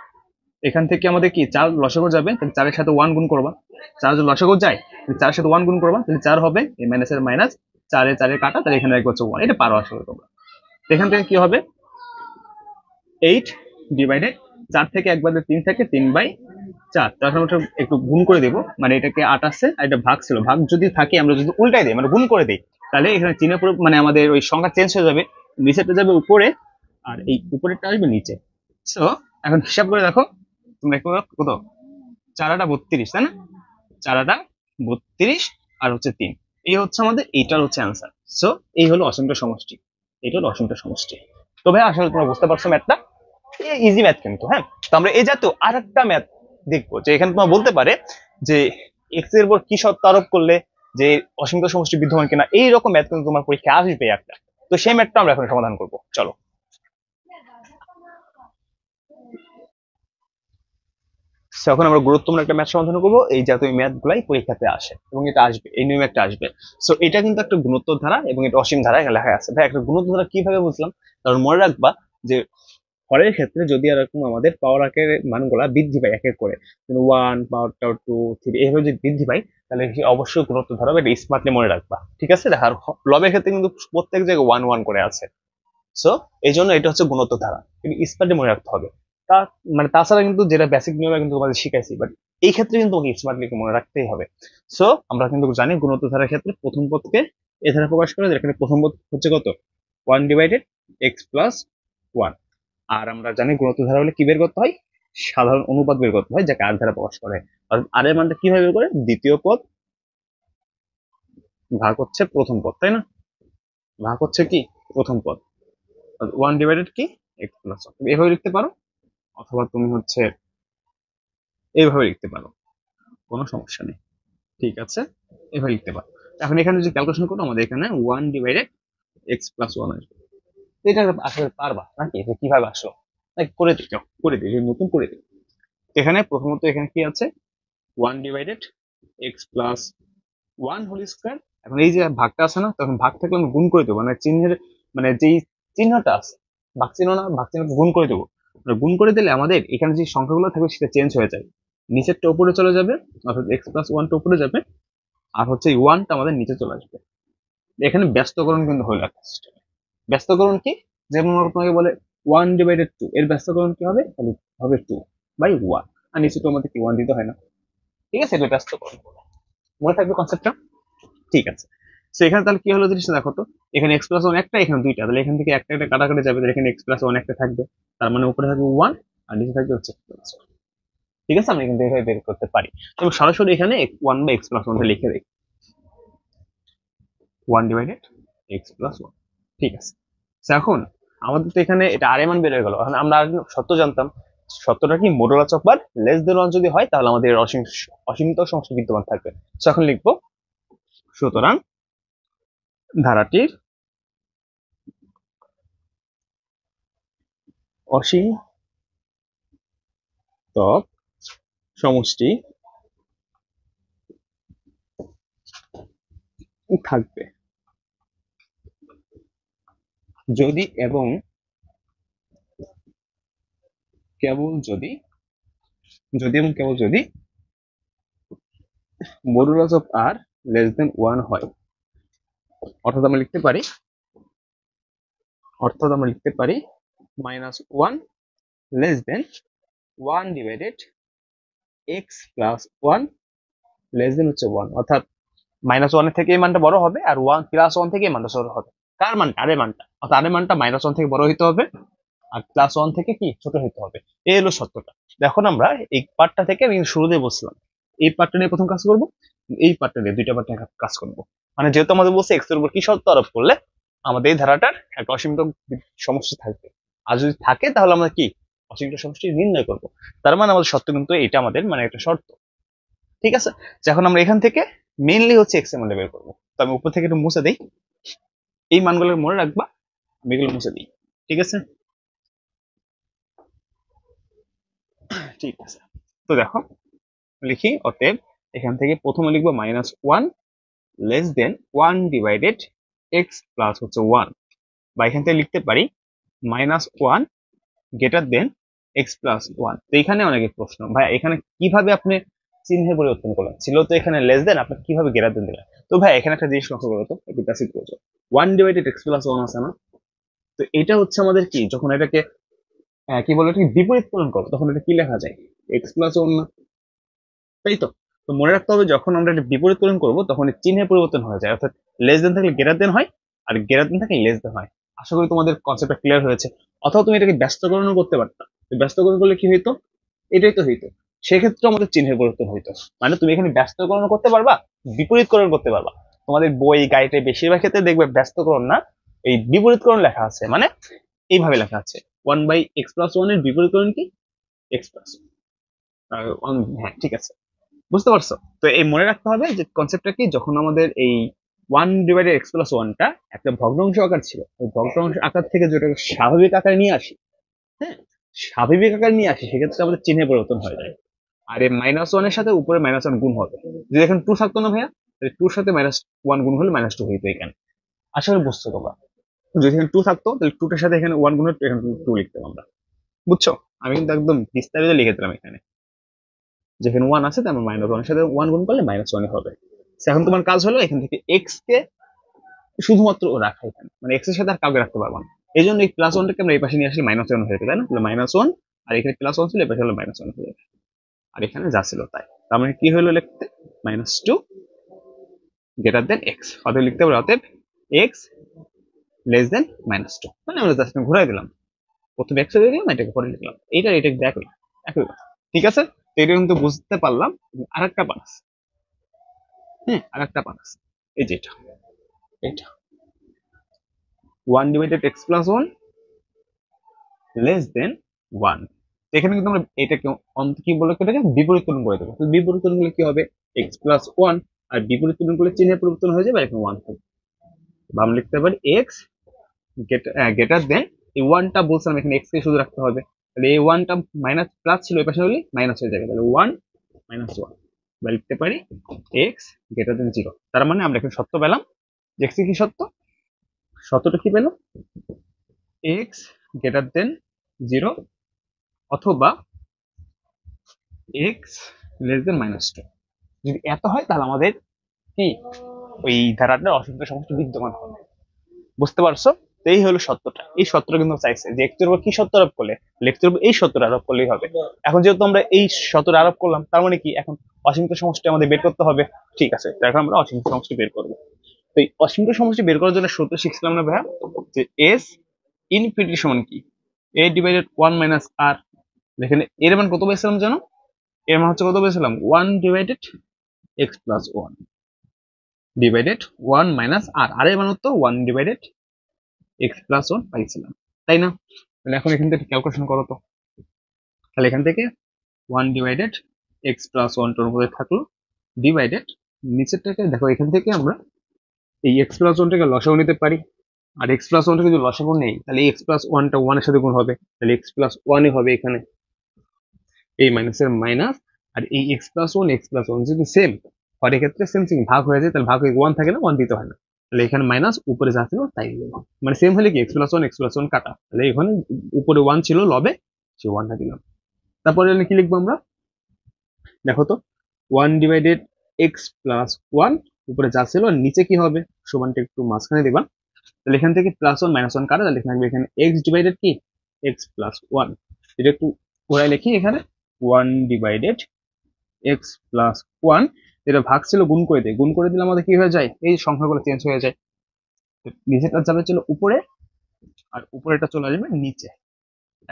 এখান থেকে আমাদের কি 4 লসাগু যাবে, তাহলে 4 এর সাথে 1 গুণ করবা, 4 যদি লসাগু যায় তাহলে 4 এর সাথে 1 গুণ করবা, তাহলে 4 হবে, এই মাইনাস এর মাইনাস, 4 এর 4 এর কাটা, তাহলে এখানে রাখবো হচ্ছে 1। এটা পারো আসলে তোমরা। এখান থেকে কি হবে, 8 ডিভাইডেড 4 থেকে একবার 3 থেকে 3/4, তখন আমরা একটু গুণ করে দেবো, মানে এটাকে 8 আসছে আর এটা ভাগ ছিল, ভাগ যদি থাকে আমরা যদি উল্টাই দিই মানে গুণ করে দিই, তাহলে এখানে চিহ্নের পুরো মানে আমাদের ওই সংখ্যা চেঞ্জ হয়ে যাবে, নিচেরটা যাবে উপরে আর এই উপরেরটা আসবে নিচে। সো এখন হিসাব করে দেখো তোমরা কত, 4/32, তাই না? 4/32 আর হচ্ছে 3, এই হচ্ছে আমাদের, এইটার হচ্ছে অ্যান্সার। সো এই হলো অসীমতক সমষ্টি, এটা হলো অসীমতক সমষ্টি। তো ভাই আসলে তোমরা বুঝতে পারছো ম্যাথটা ইজি ম্যাথ কিন্তু, হ্যাঁ। তো আমরা এই জাতীয় আর একটা ম্যাথ দেখবো, যে এখানে তোমার বলতে পারে যে এক্স এর উপর কি শর্ত আরোপ করলে যে অসীমতক সমষ্টি বিদ্যমান কিনা, এইরকম ম্যাথ কিন্তু তোমার পরীক্ষা আসবে একটা। তো সেই ম্যাথটা আমরা এখন সমাধান করবো, চলো। এখন আমরা গুরুত্বপূর্ণ একটা ম্যাথ সমাধান করবো, এই জাতীয় ম্যাথ গুলাই পরীক্ষাতে আসে এবং এটা আসবে, এই নিয়মে একটা আসবে। সো এটা কিন্তু একটা গুণোত্তর ধারা এবং এটা অসীম ধারা এখানে লেখা আছে। ভাই একটা গুণোত্তর ধারা কিভাবে বুঝলাম, কারণ মনে রাখবা যে হরের ক্ষেত্রে যদি এরকম আমাদের পাওয়ার একের মানগুলা বৃদ্ধি পায় এক এক করে, 1 পাওয়ার 2 3 এইভাবে যদি বৃদ্ধি পায়, তাহলে অবশ্যই গুণোত্তর ধারা, এটা স্মার্টলি মনে রাখবা, ঠিক আছে? দেখার লবের ক্ষেত্রে কিন্তু প্রত্যেক জায়গায় 1 1 করে আছে। সো এই জন্য এটা হচ্ছে গুণোত্তর ধারা, কিন্তু স্মার্টলি মনে রাখতে হবে। তা মানে তাছাড়া কিন্তু যেটা বেসিক নিয়মে কিন্তু তোমাদের শিখাইছি, বাট এই ক্ষেত্রে কিন্তু তোমাকে স্মার্টলি মনে রাখতেই হবে। সো আমরা কিন্তু জানি গুণোত্তর ধারার ক্ষেত্রে প্রথম পদকে এ ধারা প্রকাশ করে, যেখানে প্রথম পদ হচ্ছে কত, 1 ডিভাইডেড এক্স প্লাস 1। আর আমরা জানি গুণোত্তর ধারা হলে কি বের করতে হয়, সাধারণ অনুপাত বের করতে হয়, যাকে আর ধারা প্রকাশ করে। আর আর এর মানটা কিভাবে বের করে, দ্বিতীয় পদ ভাগ হচ্ছে প্রথম পদ, তাই না? ভাগ হচ্ছে কি প্রথম পদ, 1 ডিভাইডেড কি এক্স প্লাস 1, এভাবে লিখতে পারো, অথবা তুমি হচ্ছে এইভাবে লিখতে পারো, কোনো সমস্যা নেই, ঠিক আছে? এভাবে লিখতে পারো। এখন এখানে যদি ক্যালকুলেশন করো, আমাদের এখানে 1 ডিভাইডেড এক্স প্লাস 1 আসবে। এটা আসলে পারবা নাকি, এটা কিভাবে আসলো, নাকি করে দিই, করে দিই, নতুন করে দিই। এখানে প্রথমত এখানে কি আছে, 1 divided x plus 1 whole square. এখন এই যে ভাগটা আছে না, তখন ভাগ থাকলে আমি গুণ করে দেবো, মানে চিহ্নের মানে যেই চিহ্নটা আছে, ভাগ চিহ্ন না, ভাগ চিহ্নটা গুণ করে দেবো। গুণ করে দিলে আমাদের এখানে যে সংখ্যাগুলো থাকবে সেটা চেঞ্জ হয়ে যায়, নিচেরটা উপরে চলে যাবে, অর্থাৎ এক্স প্লাস 1টা উপরে যাবে, আর হচ্ছে এই 1টা আমাদের নিচে চলে আসবে। এখানে ব্যস্তকরণ কিন্তু হলো একটা সিস্টেম। ব্যস্তকরণ কি, যেমন তোমাকে বলে 1 ডিভাইডেড 2, এর ব্যস্তকরণ কি হবে, তাহলে হবে 2/1, আর নিচে তো আমাদের কি 1 দিতে হয় না, ঠিক আছে? এটা ব্যস্তকরণ, মনে থাকবে কনসেপ্টটা, ঠিক আছে? তো এখানে তাহলে কি হলো জিনিসটা দেখো তো, এখানে এক্স প্লাস 1 একটা, এখানে দুইটা, তাহলে এখান থেকে একটা একটা কাটাকাটি যাবে, তাহলে এখানে এক্স প্লাস 1 একটা থাকবে, তার মানে উপরে থাকবে 1 আর নিচে থাকবে হচ্ছে x plus 1, ঠিক আছে? আমরা কিন্তু এভাবে বের করতে পারি। তবে সরাসরি এখানে 1/x+1 লিখে দিই, 1 ডিভাইডেড এক্স প্লাস 1, ঠিক আছে? তো এখন আমাদের তো এখানে এটা আর এর মান বের হয়ে গেল। এখন আমরা আগে সত্য জানতাম, সত্যটা কি, modulus of r less than 1 যদি হয়, তাহলে আমাদের অসীমতক সমষ্টি বিদ্যমান থাকবে। তো এখন লিখবো, সুতরাং ধারাটির অসীমতক সমষ্টি থাকবে যদি এবং কেবল যদি, কেবল যদি modulus of r less than 1 হয়। অর্থাৎ আমরা লিখতে পারি, -1 less than 1 divided x plus one less than হচ্ছে ওয়ান, অর্থাৎ মাইনাস ওয়ানের থেকে এই মানটা বড় হবে, আর ওয়ান প্লাস ওয়ান থেকে এই মানটা ছোট হবে। কার মানটা? আরের মানটা, অর্থাৎ আরের মানটা মাইনাস ওয়ান থেকে বড় হইতে হবে, আর প্লাস ওয়ান থেকে কি ছোট হইতে হবে। এই হলো সত্যটা। দেখুন আমরা এই পার্টটা থেকে আমি শুরুতে বলছিলাম এই পার্টটা নিয়ে প্রথম কাজ করব, এই পার্টটা নিয়ে দুইটা পার্ট নিয়ে কাজ করব। মানে যেহেতু আমাদের বলছে এক্স এর উপর কি শর্ত আরোপ করলে আমাদের এই ধারাটার একটা অসীমিত সমষ্টি থাকবে, আর যদি থাকে তাহলে আমরা কি অসীমিত সমষ্টি নির্ণয় করব। তার মানে আমাদের শর্ত কিন্তু এটা আমাদের মানে একটা শর্ত। ঠিক আছে, এখন আমরা এখান থেকে মেইনলি হচ্ছে এক্স এর মান বের করবো। তো আমি উপর থেকে একটু মুছে দিই, এই মানগুলো মনে রাখবা, আমি এগুলো মুছে দিই। ঠিক আছে, ঠিক আছে। তো দেখো লিখি, অতএব এখান থেকে প্রথমে লিখবো minus one less than one divided x plus হচ্ছে ওয়ান, বা এখান থেকে লিখতে পারি minus one greater than x plus one. তো এখানে অনেকের প্রশ্ন, ভাই এখানে কিভাবে আপনি চিহ্নের পরিবর্তন করলেন? ছিল তো এখানে লেস দেন, আপনি কিভাবে গ্রেটার দেন দিলেন? তো ভাই এখানে একটা জিনিস লক্ষ্য করো তো, একটু বেসিক বোঝো। One divided x plus one আছে না, তো এটা হচ্ছে আমাদের কি, যখন এটাকে কি বলে, এটাকে বিপরীতকরণ করো তখন এটা কি লেখা যায়? এক্স প্লাস ওয়ান না, তাই তো? তো মনে রাখতে হবে যখন আমরা এটা বিপরীতকরণ করবো তখন এর চিহ্নের পরিবর্তন হয়ে যায়, অর্থাৎ লেস দেন থাকলে গ্রেটার দেন হয়, আর গ্রেটার দেন থাকলে লেস দেন হয়। আশা করি তোমাদের কনসেপ্টটা ক্লিয়ার হয়েছে। অথবা তুমি এটাকে ব্যস্তকরণও করতে পারতা, ব্যস্তকরণ করলে কি হইতো? এটাই তো হইতো। সেক্ষেত্রে আমাদের চিহ্নের পরিবর্তন হইতো। মানে তুমি এখানে ব্যস্তকরণ করতে পারবা, বিপরীতকরণ করতে পারবা। তোমাদের বই গাইডে বেশিরভাগ ক্ষেত্রে দেখবে ব্যস্তকরণ না, এই বিপরীতকরণ লেখা আছে, মানে এইভাবে লেখা আছে, one by x plus one এর বিপরীতকরণ কি? X plus one. হ্যাঁ ঠিক আছে, বুঝতে পারছো? তো এই মনে রাখতে হবে যে কনসেপ্টটা কি, যখন আমাদের এই ওয়ান ডিভাইডেড এক্স প্লাস ওয়ানটা একটা ভগ্নাংশ আকার ছিল, ওই ভগ্নাংশ আকার থেকে যেটাকে স্বাভাবিক আকারে নিয়ে আসি, হ্যাঁ স্বাভাবিক আকারে নিয়ে আসি, সেক্ষেত্রে আমাদের চিহ্নের পরিবর্তন হয়ে যায়। আর এই মাইনাস ওয়ানের সাথে উপরে মাইনাস ওয়ান গুণ হবে। যদি এখানে টু থাকতো না ভাইয়া, তাহলে টুর সাথে মাইনাস ওয়ান গুণ হলে মাইনাস টু হইতো এখানে। আশা করি বুঝছো তোমরা। যদি এখানে টু থাকতো তাহলে টুটার সাথে এখানে ওয়ান গুণ হলে এখানে টু লিখতাম আমরা। বুঝছো? আমি কিন্তু একদম বিস্তারিত লিখে দিলাম এখানে, যেখানে ওয়ান আছে তার মাইনাস ওয়ানের সাথে ওয়ান গুণ করলে মাইনাস ওয়ান হবে। এখন তোমার কাজ হলো এখান থেকে এক্স কে শুধুমাত্র রাখা, এখানে মানে এক্স এর সাথে আর কাউকে রাখতে পারবো না। এই জন্য এই প্লাস ওয়ানটাকে আমরা এই পাশে নিয়ে আসলে মাইনাস ওয়ান হয়ে যাবে, তাই না? তাহলে মাইনাস ওয়ান, আর এখানে প্লাস ওয়ান ছিল, এই পাশে হলো মাইনাস ওয়ান হয়ে যাবে, আর এখানে যা ছিল তাই। তার মানে কি হলো লিখতে, minus two greater than x. অতএব লিখতে পারি অতএব x less than minus two, মানে আমরা জাস্ট ঘুরাই দিলাম, প্রথমে এক্স দিয়ে দিলাম, এটাকে পরে লিখলাম, এটা একই একই কথা। ঠিক আছে, তো এটা কিন্তু বুঝতে পারলাম। আরেকটা পাস, আরেকটা পাস, এই যে এটা, এটা one divided x plus one less than one. এখানে কিন্তু আমরা এটাকে কি বলে, এটাকে বিপরীতকরণ করে দেবো। বিপরীতকরণ করলে কি হবে? এক্স প্লাস ওয়ান, আর বিপরীতকরণ করলে চিহ্নের পরিবর্তন হয়ে যাবে, এখানে ওয়ান থাকবে। বা আমরা লিখতে পারি এক্স গ্রেটার দেন, এই ওয়ানটা বলছিলাম এখানে এক্স কে শুধু রাখতে হবে, তাহলে এই ওয়ানটা মাইনাস প্লাস ছিল, এই পাশে হলে মাইনাস হয়ে যাবে, তাহলে ওয়ান মাইনাস ওয়ান। বা লিখতে পারি এক্স গ্রেটার দেন জিরো। তার মানে আমরা এখানে সত্য পেলাম, এক্স কি সত্য, সত্যটা কি পেলাম? এক্স গ্রেটার দেন জিরো, অথবা x less than minus two. যদি এত হয় তাহলে আমাদের কি ওই ধারাটার অসীমিত সমষ্টি বিদ্যমান হবে। বুঝতে পারছো? তো এই হলো সত্যটা। এই সত্যটা কিন্তু চাইছে যে এক্স এর উপর কি সত্য আরোপ করলে, লেক্সের উপর এই সত্যটা আরোপ করলেই হবে। এখন যেহেতু আমরা এই সত্যটা আরোপ করলাম, তার মানে কি এখন অসীমিত সমষ্টি আমাদের বের করতে হবে। ঠিক আছে, তো এখন আমরা অসীমিত সমষ্টি বের করবো। তো এই অসীমিত সমষ্টি বের করার জন্য সূত্র শিখছিলাম না ভাইয়া, যে এস ইনফিনিটি সমান কি, এ ডিভাইডেড ওয়ান মাইনাস আর। এখানে এর মান কত পেয়েছিলাম জানো? এর মান হচ্ছে কত পেয়েছিলাম? One divided x plus one divided one minus r, r এর মান হতো one divided x plus one পাইছিলাম, তাই না? তাহলে এখন এখান থেকে ক্যালকুলেশন করো তো। তাহলে এখান থেকে one divided x plus one টার উপরে থাকলো, ডিভাইডেড নিচেরটাকে দেখো, এখান থেকে আমরা এই এক্স প্লাস ওয়ানটাকে লসাগু নিতে পারি, আর এক্স প্লাস ওয়ানটাকে যদি লসাগু নেই তাহলে এক্স প্লাস ওয়ানটা ওয়ানের সাথে গুণ হবে, তাহলে এক্স প্লাস ওয়ানই হবে এখানে, এই মাইনাসের মাইনাস। আর এই এক্স প্লাস ওয়ান যদি সেম হয়, এক্ষেত্রে সেম সেম ভাগ হয়ে যায়, তাহলে ভাগ হয়ে ওয়ান থাকে না, ওয়ান দিতে হয় না, তাহলে এখানে মাইনাস, উপরে যা ছিল তাই দিলাম। মানে সেম হলে কি এক্স প্লাস ওয়ান কাটা, তাহলে এখানে উপরে ওয়ান ছিল লবে, সে ওয়ানটা দিলাম। তারপরে কি লিখবো আমরা, দেখো তো, one divided x plus one, উপরে যা ছিল, নিচে কি হবে, সমানটা একটু মাঝখানে দিবা, তাহলে এখান থেকে প্লাস ওয়ান মাইনাস ওয়ান কাটা, তাহলে এখানে এখানে এক্স ডিভাইডেড কি এক্স প্লাস ওয়ান, এটা একটু ঘোরায় লিখি এখানে, one divided x plus one, যেটা ভাগ ছিল গুণ করে দিই, গুণ করে দিলে আমাদের কি হয়ে যায়, এই সংখ্যাগুলো চেঞ্জ হয়ে যায়। নিচেটা যাবে ছিল উপরে আর উপরেটা চলে আসবে নিচে।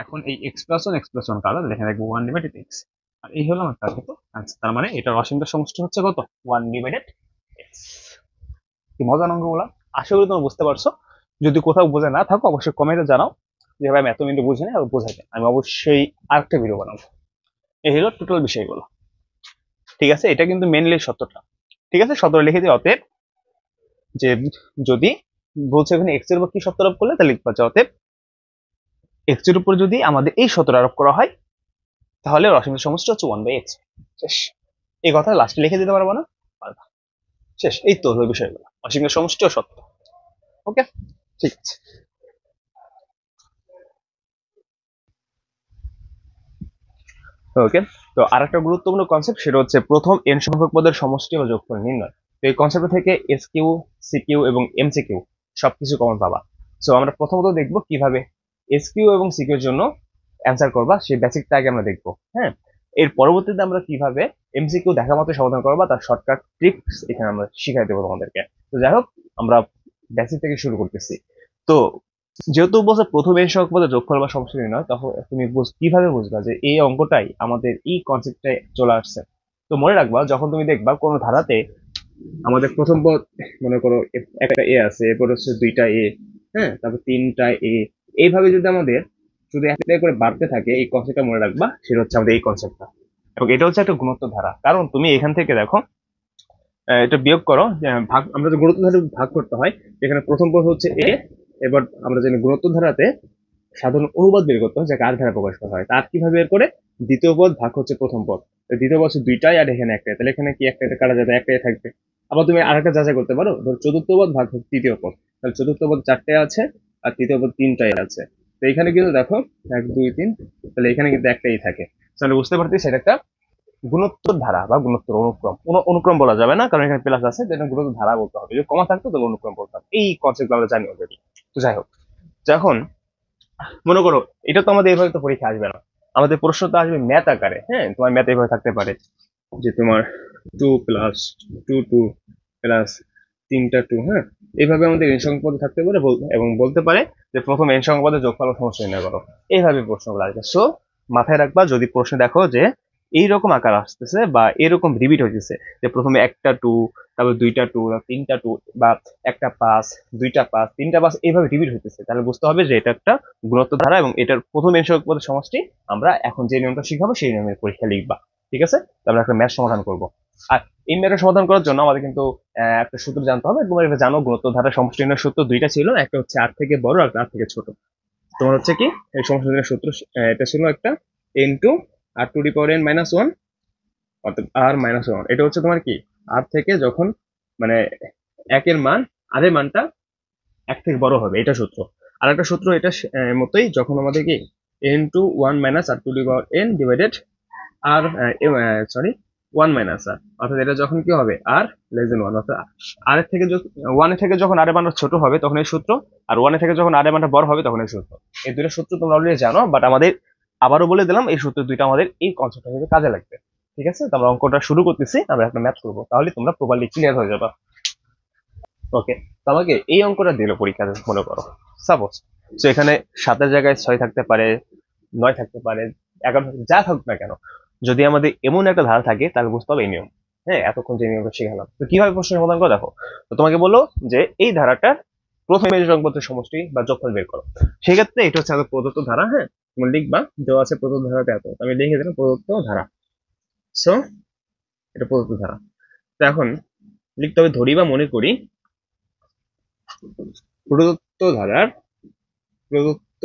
এখন এই এক্স প্লাস ওয়ান কালো, দেখেন দেখবো ওয়ান ডিভাইডেড এক্স, আর এই হলো আমার তার কত আনসার। তার মানে এটার অসীমটার সমষ্টি হচ্ছে কত, ওয়ান ডিভাইডেড এক্স। কি মজার অঙ্কগুলো, আশা করি তোমরা বুঝতে পারছো। যদি কোথাও বোঝা না থাকো অবশ্যই কমেন্টে জানাও যে ভাই আমি এত মিনিট বুঝি না, বোঝাতে আমি অবশ্যই আরেকটা ভিডিও বানাবো। এই হলো টোটাল বিষয়গুলো, ঠিক আছে। এটা কিন্তু মেনলি সত্যটা, ঠিক আছে। সতেরো লিখে দিই, অতএব যে যদি বলছে এখানে এক্স এর উপর কি সত্য আরোপ করলে, তাহলে লিখবা যে অতএব এক্স এর উপর যদি আমাদের এই সত্য আরোপ করা হয় তাহলে অসীমের সমষ্টি হচ্ছে ওয়ান বাই এক্স। শেষ। এই কথা লাস্টে লিখে দিতে পারবো না, পারবা। শেষ। এই তো হলো বিষয়গুলো, অসীমের সমষ্টি ও সত্য। ওকে, ঠিক আছে। ওকে, তো আরেকটা গুরুত্বপূর্ণ কনসেপ্ট, সেটা হচ্ছে প্রথম এন সংখ্যক পদের সমষ্টি ও যোগফল নির্ণয়। তো এই কনসেপ্ট থেকে এস কিউ, সি কিউ এবং এমসি কিউ সবকিছু কমন পাবা। সো আমরা প্রথমত দেখব কিভাবে এস কিউ এবং সি কিউ এর জন্য অ্যান্সার করবা, সেই বেসিকটা আগে আমরা দেখবো। হ্যাঁ, এর পরবর্তীতে আমরা কিভাবে এমসিকিউ দেখা মতো সমাধান করবা তার শর্টকাট ট্রিক্স এখানে আমরা শিখাই দেবো তোমাদেরকে। তো যাই হোক, আমরা বেসিক থেকে শুরু করতেছি। তো যেহেতু বলছে প্রথম এই সংখ্যক পদের যোগফল বা সমষ্টি নির্ণয়, তখন তুমি কিভাবে বুঝবা যে এই অঙ্কটাই আমাদের এই কনসেপ্টে চলে আসছে। তো মনে রাখবা, যখন তুমি দেখবা কোনো ধারাতে আমাদের প্রথম পদ, মনে করো একটা এ আছে, এরপর হচ্ছে দুইটা এ, হ্যাঁ, তারপর তিনটা এ, এইভাবে যদি আমাদের শুধু একটাই করে বাড়তে থাকে, এই কনসেপ্টটা মনে রাখবা, সেটা হচ্ছে আমাদের এই কনসেপ্টটা। এবং এটা হচ্ছে একটা গুণোত্তর ধারা, কারণ তুমি এখান থেকে দেখো, এটা বিয়োগ করো, ভাগ, আমরা যে গুণোত্তর ধারা ভাগ করতে হয়, এখানে প্রথম পদ হচ্ছে এ, এবার আমরা জানি গুণোত্তর ধারাতে সাধারণ অনুবাদ বের করতে হয়, যাকে আর ধারা প্রকাশ করা হয়। তার কিভাবে বের করে, দ্বিতীয় পদ ভাগ হচ্ছে প্রথম পদ, দ্বিতীয় পদ হচ্ছে দুইটাই আর এখানে একটাই, তাহলে এখানে কি একটা কাটা যাবে, একটাই থাকবে। আবার তুমি আরেকটা যাচাই করতে পারো, ধর চতুর্থ পদ ভাগ হচ্ছে তৃতীয় পদ, তাহলে চতুর্থ পদ চারটে আছে আর তৃতীয় পদ তিনটাই আছে। তো এখানে কিন্তু দেখো এক দুই তিন, তাহলে এখানে কিন্তু একটাই থাকে। তাহলে বুঝতে পারছি সেটা একটা গুণোত্তর ধারা বা গুণোত্তর অনুক্রম। অনুক্রম বলা যাবে না, কারণ এখানে প্লাস আছে, যেটা গুণোত্তর ধারা বলতে হবে। যদি কমা থাকতো তাহলে অনুক্রম বলতাম। এই কনসেপ্ট আমরা জানি অলরেডি। তো যাই হোক, যখন মনে করো, এটা তো আমাদের এইভাবে তো পরীক্ষা আসবে না, আমাদের প্রশ্ন তো আসবে ম্যাথ আকারে। হ্যাঁ, তোমার ম্যাথ এইভাবে থাকতে পারে যে তোমার two plus two two plus তিনটা টু, হ্যাঁ, এইভাবে আমাদের এন সংখ্যক পদে থাকতে পারে, এবং বলতে পারে যে প্রথম এন সংখ্যক পদের যোগফল ও সমষ্টি নির্ণয় করো। এইভাবে প্রশ্নগুলো আসবে। সো মাথায় রাখবা, যদি প্রশ্ন দেখো যে এইরকম আকার আসতেছে বা এরকম রিপিট হইতেছে, যে প্রথমে একটা টু, তারপর দুইটা টু, তিনটা টু, বা একটা পাঁচ, দুইটা পাঁচ, তিনটা পাঁচ, এইভাবে রিপিট হইতেছে, তাহলে বুঝতে হবে যে এটা একটা গুণোত্তর ধারা, এবং এটার প্রথম এন সংখ্যক পদের সমষ্টি আমরা এখন যে নিয়মটা শিখাবো সেই নিয়মের পরীক্ষা লিখবা। ঠিক আছে, তারপরে একটা ম্যাথ সমাধান করবো। আর এই ম্যাথের সমাধান করার জন্য আমাদের কিন্তু একটা সূত্র জানতে হবে। তোমরা এটা জানো, গুণোত্তর ধারা সমষ্টি নির্ণয়ের সূত্র দুইটা ছিল, একটা হচ্ছে আর থেকে বড় আর আর থেকে ছোট। তোমার হচ্ছে কি, এই সমষ্টি নির্ণয়ের সূত্র, এটা ছিল একটা n to r to the power n minus one, অর্থাৎ আর মাইনাস ওয়ান। এটা হচ্ছে তোমার কি, আর থেকে যখন মানে একের মান, আরের মানটা এক থেকে বড় হবে, এটা সূত্র। আর একটা সূত্র এটা মতোই, যখন আমাদের কি n to one minus r to the power n divided r, sorry, one minus r, অর্থাৎ এটা যখন কি হবে আর লেস দেন ওয়ান, অর্থাৎ আর এর থেকে ওয়ান এর থেকে যখন আর এর মানটা ছোট হবে তখন এই সূত্র, আর ওয়ান এর থেকে যখন আর এর মানটা বড় হবে তখন এই সূত্র। এই দুটো সূত্র তোমরা অলরেডি জানো, বাট আমাদের আবারও বলে দিলাম, এই সূত্র দুইটা আমাদের এই কনসেপ্টটা থেকে কাজে লাগবে। ঠিক আছে, তো আমরা অঙ্কটা শুরু করতেছি, আমরা একটা ম্যাথ করবো, তাহলে তোমরা প্রপারলি ক্লিয়ার হয়ে যাবে। ওকে, তো আমাকে এই অঙ্কটা দিল পরীক্ষাতে, মনে করো সাপোজ, তো এখানে সাতের জায়গায় ছয় থাকতে পারে, নয় থাকতে পারে, 11 যা থাকুক না কেন, যদি আমাদের এমন একটা ধারা থাকে তাহলে বুঝতে হবে এই নিয়ম। হ্যাঁ, এতক্ষণ যে নিয়মটা শিখালাম, তো কিভাবে প্রশ্ন সমাধান করে দেখো। তো তোমাকে বললো যে এই ধারাটার প্রথমে সংখ্যাপদের সমষ্টি বা যোগফল বের করো। সেক্ষেত্রে এটা হচ্ছে আমাদের প্রদত্ত ধারা। হ্যাঁ, তুমি লিখবা দেওয়া আছে প্রদত্ত ধারাটা এত, আমি লিখে দিলাম প্রদত্ত ধারা। সো এটা প্রদত্ত ধারা। তো এখন লিখতে হবে, ধরি বা মনে করি প্রদত্ত ধারার প্রদত্ত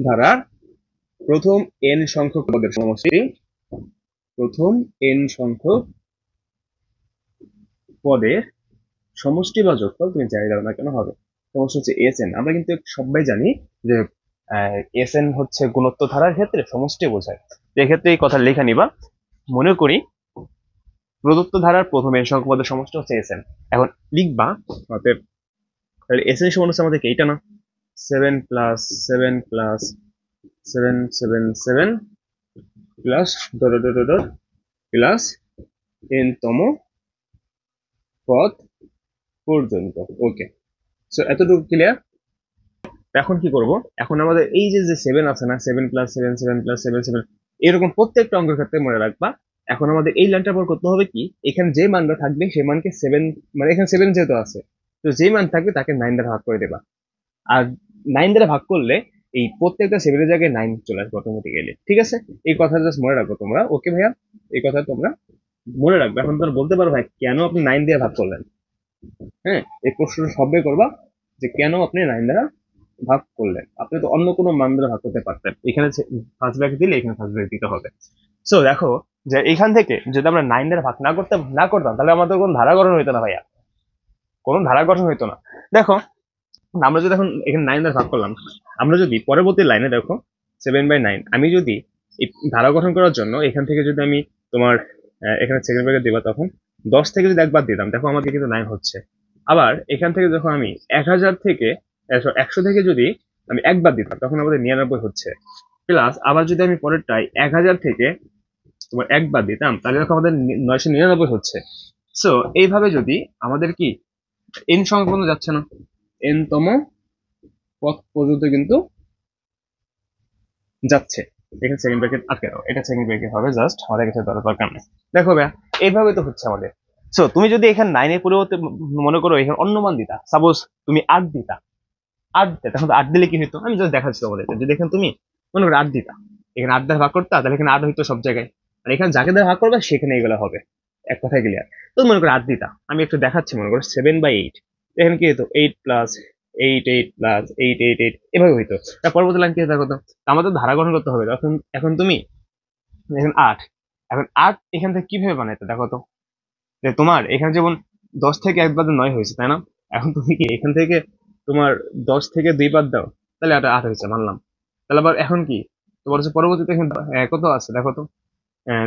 ধারার প্রথম এন সংখ্যক পদের সমষ্টি, প্রথম এন সংখ্যক পদের সমষ্টি বা যোগফল তুমি যাই দাও না কেন হবে, সমষ্টি হচ্ছে এস এন। আমরা কিন্তু সবাই জানি যে এস এন হচ্ছে গুণোত্তর ধারার ক্ষেত্রে সমষ্টি বোঝায়। এক্ষেত্রে এই কথা লেখা নিবা, মনে করি প্রদত্ত ধারার প্রথম এন সংখ্যক পদের সমষ্টি হচ্ছে এস এন। এখন লিখবা, অতএব এস এন সমান হচ্ছে আমাদের এইটা না, 7 plus 7 plus 7 7 7 plus dot dot dot dot plus n তম পথ পর্যন্ত। ওকে, সো এতটুকু ক্লিয়ার। এখন কি করব, এখন আমাদের এই যে যে 7 আছে না, 7 প্লাস 7 7 প্লাস 7 7 এরকম প্রত্যেকটা অঙ্কের ক্ষেত্রে মনে রাখবা। এখন আমাদের এই লাইনটা পর করতে হবে কি, এখানে যে মানটা থাকবে সেই মানকে 7, মানে এখানে 7 যেহেতু আছে, তো যে মান থাকবে তাকে 9 দ্বারা ভাগ করে দেবা। আর 9 দ্বারা ভাগ করলে এই প্রত্যেকটা 7 এর জায়গায় 9 চলে আসবে অটোমেটিক্যালি। ঠিক আছে, এই কথা জাস্ট মনে রাখো তোমরা। ওকে ভাইয়া, এই কথা তোমরা মনে রাখবে। এখন তোমরা বলতে পারো ভাই কেন আপনি 9 দিয়ে ভাগ করলেন? হ্যাঁ, এই প্রশ্নটা সবাই করবা যে কেন আপনি 9 দ্বারা ভাগ করলেন। আপনি তো অন্য কোনো মান দ্বারা ভাগ করতে পারতেন, এখানে ফার্স্ট ব্র্যাকেট দিলে এখানে ফার্স্ট ব্র্যাকেট দিতে হবে। সো দেখো যে এখান থেকে যদি আমরা 9 দ্বারা ভাগ না করতাম তাহলে আমাদের কোনো ধারা গঠন হইতো না ভাইয়া, কোনো ধারা গঠন হইতো না। দেখো আমরা যদি এখন এখানে 9 দ্বারা ভাগ করলাম, আমরা যদি পরবর্তী লাইনে দেখো 7/9, আমি যদি এই ধারা গঠন করার জন্য এখান থেকে যদি আমি তোমার এখানে সেকেন্ড ব্র্যাকেট দিবা, তখন 10 থেকে যদি একবার দিতাম, দেখো আমাদের কিন্তু 9 হচ্ছে। আবার এখান থেকে যখন আমি 1000 থেকে 100 থেকে যদি আমি একবার দিতাম, তখন আমাদের 99 হচ্ছে। প্লাস আবার যদি আমি পরেরটাই 1000 থেকে তোমার একবার দিতাম, তাহলে দেখো আমাদের 999 হচ্ছে। সো এইভাবে যদি আমাদের কি এন সংখ্যা পর্যন্ত যাচ্ছে না, এন তম পথ পর্যন্ত কিন্তু যাচ্ছে। এখানে সেকেন্ড ব্র্যাকেট আটকে দাও, এটা সেকেন্ড ব্র্যাকেট হবে, জাস্ট আমাদের কাছে দরকার নেই। দেখো ভাইয়া এইভাবে তো হচ্ছে আমাদের। সো তুমি যদি এখানে 9 এর পরিবর্তে মনে করো এখানে অন্য মান দিতা, সাপোজ তুমি 8 দিতা, 8 দিতা, তখন তো 8 দিলে কি হতো আমি জাস্ট দেখাচ্ছি তোমাদের। যদি এখানে তুমি মনে করো 8 দিতা, এখানে 8 দ্বারা ভাগ করতা, তাহলে এখানে 8 হইতো সব জায়গায়, আর এখানে যাকে দ্বারা ভাগ করবে সেখানে এগুলো হবে। এক কথায় ক্লিয়ার। তো মনে করো 8 দিতা, আমি একটু দেখাচ্ছি। মনে করো 7/8, এখানে কি হতো 8 প্লাস 8 8 প্লাস 8 8 8 এভাবে হইতো। তার পরবর্তী লাইন কি দেখো তো, আমাদের ধারা গঠন করতে হবে। এখন এখন তুমি এখন 8, এখন 8 এখান থেকে কিভাবে বানাইতে দেখো তো, যে তোমার এখানে যেমন 10 থেকে এক বাদ 9 হয়েছে, তাই না? এখন তুমি কি এখান থেকে তোমার 10 থেকে 2 বাদ দাও, তাহলে এটা 8 হয়েছে, মানলাম। তাহলে আবার এখন কি তোমার হচ্ছে পরবর্তীতে এখানে কত আছে দেখো তো,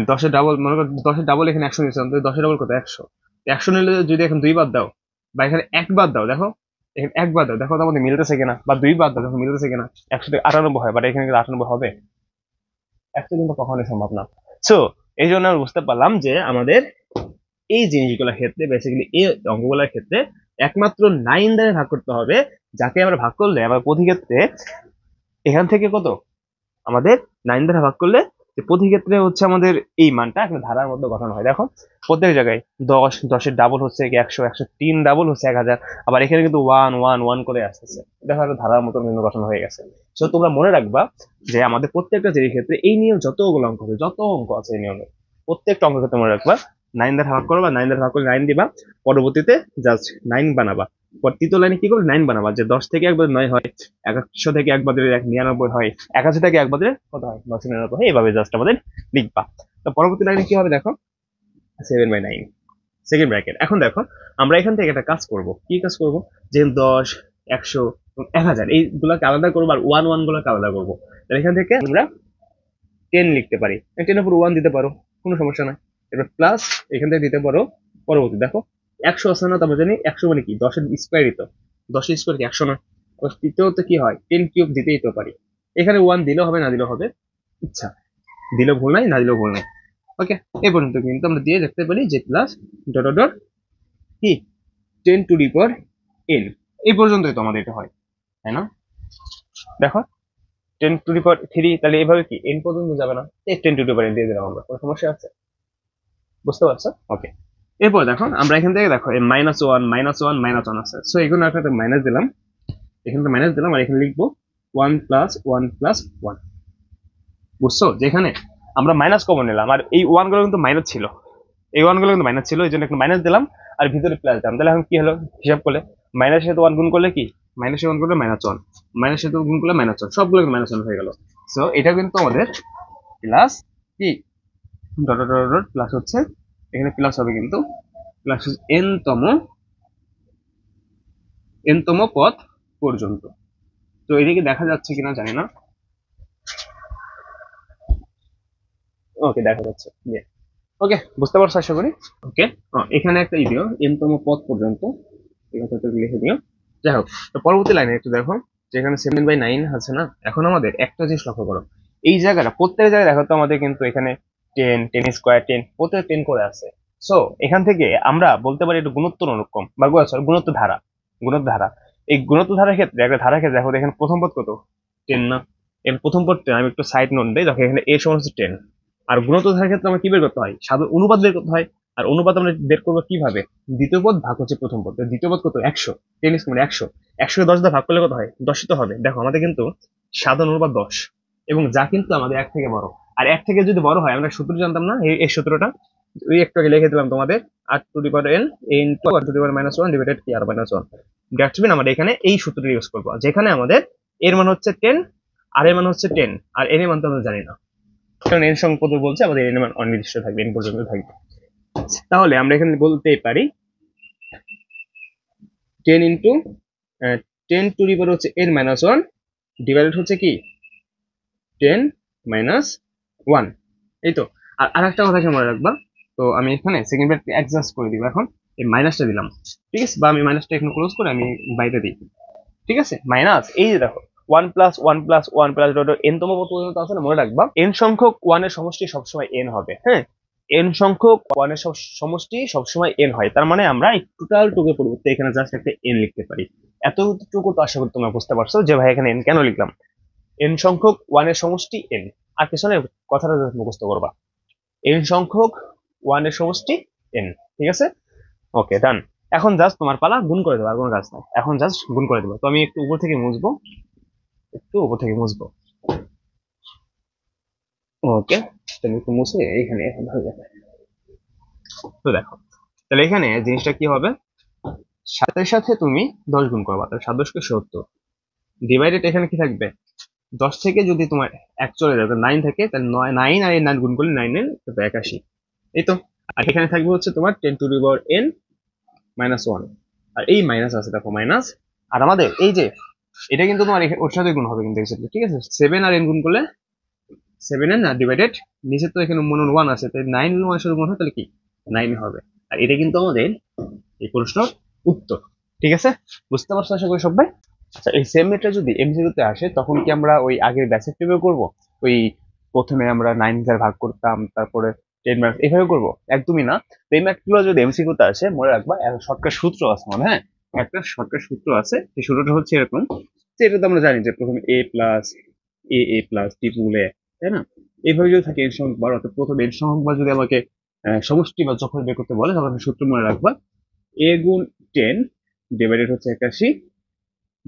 10-এর ডাবল, মনে করো 10-এর ডাবল এখানে 100 নিয়েছিলাম, তো 10-এর ডাবল কত, 100। 100 নিলে যদি এখন 2 বাদ দাও বা এখানে 1 বাদ দাও, দেখো এখানে 1 বাদ দাও, দেখো তো আমাদের মিলতেছে কিনা, বা 2 বাদ দাও, দেখো মিলতেছে কিনা। 100 থেকে 98 হয়, বাট এখানে কিন্তু 98 হবে, 100 কিন্তু কখনোই সম্ভব না। সো এই জন্য আমরা বুঝতে পারলাম যে আমাদের এই জিনিসগুলোর ক্ষেত্রে, বেসিক্যালি এই অঙ্কগুলোর ক্ষেত্রে একমাত্র 9 দ্বারা ভাগ করতে হবে, যাকে আমরা ভাগ করলে আবার প্রতি ক্ষেত্রে এখান থেকে কত, আমাদের 9 দ্বারা ভাগ করলে যে প্রতি ক্ষেত্রে হচ্ছে আমাদের এই মানটা একটা ধারার মধ্যে গঠন হয়। দেখো প্রত্যেক জায়গায় 10, 10-এর ডাবল হচ্ছে 100, 103 ডাবল হচ্ছে 1000, আবার এখানে কিন্তু 1 1 1 করে আসতেছে, দেখো একটা ধারার মতো কিন্তু গঠন হয়ে গেছে। সো তোমরা মনে রাখবা যে আমাদের প্রত্যেকটা জিনিসের ক্ষেত্রে এই নিয়ম, যতগুলো অঙ্ক আছে, যত অঙ্ক আছে এই নিয়মে প্রত্যেকটা অঙ্কের ক্ষেত্রে মনে রাখবা 9 দ্বারা ভাগ করবা, 9 দ্বারা ভাগ করে 9 দিবা, পরবর্তীতে জাস্ট 9 বানাবা। পর তৃতীয় লাইনে কি করবে, 9 বানাবা, যে 10 থেকে একবার 9 হয়, 100 থেকে এক বাদে 99 হয়, 81 থেকে এক বাদে কত হয়, 999 হয়। এইভাবে জাস্ট আমাদের লিখবা। তো পরবর্তী লাইনে কি হবে দেখো, 7/9 সেকেন্ড ব্র্যাকেট। এখন দেখো আমরা এখান থেকে একটা কাজ করব, কি কাজ করব, যে 10, 100 এবং 1000 এইগুলোকে আলাদা করবো, আর 1 1 গুলোকে আলাদা করবো। তাহলে এখান থেকে আমরা 10 লিখতে পারি, 10 এর উপর 1 দিতে পারো, কোনো সমস্যা নাই। এবার প্লাস এখান থেকে দিতে পারো পরবর্তী। দেখো 100 আছে না, তো আমরা জানি 100 মানে কি 10-এর স্কোয়ারই তো, 10-এর স্কোয়ার কি 100 না? তৃতীয়ত কি হয়, 10 কিউব দিতেই তো পারি। এখানে 1 দিলেও হবে, না দিলেও হবে, ইচ্ছা, দিলেও ভুল নাই, না দিলেও ভুল নাই। ওকে, এই পর্যন্ত কিন্তু আমরা দিয়ে দেখতে পারি যে প্লাস ডট ডট কি 10 টু দি পাওয়ার n, এই পর্যন্তই তো আমাদের এটা হয়, তাই না? দেখো 10 টু দি পাওয়ার 3, তাহলে এইভাবে কি n পর্যন্ত যাবে না, এই 10 টু দি পাওয়ার n দিয়ে দিলাম আমরা, কোনো সমস্যা আছে? বুঝতে পারছো? ওকে, এরপর দেখো আমরা এখান থেকে দেখো -1 -1 -1 আছে, সো এখানে একটা মাইনাস দিলাম, এখানে মাইনাস দিলাম, আর এখানে লিখবো 1 + 1 + 1। বুঝছো, যেখানে আমরা মাইনাস কমন নিলাম, আর এই 1 গুলো কিন্তু মাইনাস ছিল, এই 1 গুলো কিন্তু মাইনাস ছিল, এই জন্য একটা মাইনাস দিলাম, আর ভিতরে প্লাস দিলাম। তাহলে এখন কি হলো, হিসাব করলে মাইনাসের সাথে 1 গুণ করলে কি, মাইনাসের 1 করলে -1, মাইনাসের সাথে গুণ করলে -1, সবগুলো -1 হয়ে গেল। সো এটা কিন্তু আমাদের প্লাস কি ডট ডট ডট প্লাস হচ্ছে, এখানে প্লাস হবে কিন্তু প্লাস n তম পথ পর্যন্ত। তো এদিকে দেখা যাচ্ছে কিনা জানি না, ওকে দেখা যাচ্ছে। ওকে, বুঝতে পারছো আশা করি। ওকে, এখানে একটা দিও n তম পথ পর্যন্ত, এই কথাটা লিখে দিও। যাই হোক, তো পরবর্তী লাইনে একটু দেখো, যেখানে 7/9 আছে না, এখন আমাদের একটা জিনিস লক্ষ্য করো, এই জায়গাটা প্রত্যেক জায়গায় দেখো তো আমাদের কিন্তু এখানে 10 10 স্কোয়ার 10 প্রত্যেক 10 করে আছে। সো এখান থেকে আমরা বলতে পারি এটা গুণোত্তর অনুক্রম বা sorry, গুণোত্তর ধারা। গুণোত্তর ধারা, এই গুণোত্তর ধারার ক্ষেত্রে একটা ধারার ক্ষেত্রে দেখো এখানে প্রথম পদ কত, 10 না? এর প্রথম পদ 10, আমি একটু সাইড নোট দিই, দেখো এখানে a সমান হচ্ছে 10। আর গুণোত্তর ধারার ক্ষেত্রে আমরা কি বের করতে হয়, সাধারণ অনুপাত বের করতে হয়। আর অনুপাত আমরা বের করবো কিভাবে, দ্বিতীয় পদ ভাগ হচ্ছে প্রথম পদ। তো দ্বিতীয় পদ কত, 100। 10 মানে 100, 100 10 দিয়ে ভাগ করলে কত হয়, 10 তো হবে। দেখো আমাদের কিন্তু সাধারণ অনুপাত 10, এবং যা কিন্তু আমাদের 1 থেকে বড়। আর 1 থেকে যদি বড় হয়, আমরা সূত্র জানতাম না, এই সূত্রটা ওই একটু আগে লিখে দিলাম তোমাদের, r⁴n ইনটু r⁻−1 ডিভাইডেড কি r−1। দ্যাটস মিন আমরা এখানে এই সূত্রটা ইউজ করবো, যেখানে আমাদের এর মান হচ্ছে 10, আর এর মান হচ্ছে 10, আর n এর মান তো আমরা জানি না, কারণ n সংখ্যক পদ বলছে আমাদের n এর মান অনির্দিষ্ট থাকবে, n পর্যন্ত থাকবে। তাহলে আমরা এখানে বলতেই পারি 10 ইন্টু 10⁻⁻ হচ্ছে n−1 ডিভাইডেড হচ্ছে কি 10−1। এই তো। আর আরেকটা কথা মনে রাখবা, তো আমি এখানে সেকেন্ড ব্র্যাকেট অ্যাডজাস্ট করে দিব। এখন এই মাইনাসটা দিলাম, ঠিক আছে, বা আমি মাইনাসটা এখানে ক্লোজ করে আমি বাইরে দিই, ঠিক আছে। মাইনাস, এই যে দেখো 1+1+1 n তম পদ পর্যন্ত আছে না, মনে রাখবা n সংখ্যক 1 এর সমষ্টি সবসময় n হবে। হ্যাঁ, n সংখ্যক 1 এর সমষ্টি সবসময় n হয়। তার মানে আমরা এই টোটাল টুকের পরিবর্তে এখানে জাস্ট একটা n লিখতে পারি। এতটুকু তো আশা করি তোমরা বুঝতে পারছো যে ভাই এখানে n কেন লিখলাম। n সংখ্যক 1 এর সমষ্টি n, আর পিছনে কথাটা জাস্ট মুখস্থ করবা, n সংখ্যক 1 এর সমষ্টি n। ঠিক আছে, ওকে, ডান। এখন জাস্ট তোমার পালা, গুণ করে দেবো, আর কোনো কাজ নাই। এখন জাস্ট গুণ করে দেবো। তো আমি একটু উপর থেকে মুছবো, ওকে। তুমি একটু মুছে এখানে এখন হয়ে যাবে। তো দেখো, তাহলে এখানে জিনিসটা কি হবে, 7 এর সাথে তুমি 10 গুণ করবা, তাহলে 7 10 কে 70 ডিভাইডেড এখানে কি থাকবে, 10 থেকে যদি তোমার 1 চলে যাবে 9 থেকে, তাহলে 9 আর 9 গুণ করলে 9 9 81। এই তো। আর এখানে থাকবে হচ্ছে তোমার 10⁻n−1, আর এই মাইনাস আছে, দেখো মাইনাস। আর আমাদের এই যে এটা কিন্তু তোমার ওর সাথে গুণ হবে কিন্তু exactly, ঠিক আছে। 7 আর n গুণ করলে 7n না ডিভাইডেড, নিচে তো এখানে মনে 1 আছে, তাই 9 1 এর সাথে গুণ হয়, তাহলে কি 9 হবে। আর এটা কিন্তু আমাদের এই প্রশ্নের উত্তর। ঠিক আছে, বুঝতে পারছো আশা করি সবাই। আচ্ছা, এই সেম মেথড যদি এমসিকিউতে আসে, তখন কি আমরা ওই আগের বেসিক টিপে করব, ওই প্রথমে আমরা 9 দ্বারা ভাগ করতাম, তারপরে 10 মার্কস এভাবে করব? একদমই না। তো এই ম্যাথগুলো যদি এমসিকিউতে আসে, মনে রাখবা একটা শর্টকাট সূত্র আছে, মানে হ্যাঁ, একটা শর্টকাট সূত্র আছে। সেই সূত্রটা হচ্ছে এরকম, যে এটা তো আমরা জানি যে প্রথমে a প্লাস ট্রিপল এ, তাই না? এইভাবে যদি থাকে এর সংখ্যক বার, অর্থাৎ প্রথমে এর সংখ্যক বার যদি আমাকে সমষ্টি বা যখন বের করতে বলে, তখন সূত্র মনে রাখবা a গুণ 10 ডিভাইডেড হচ্ছে 81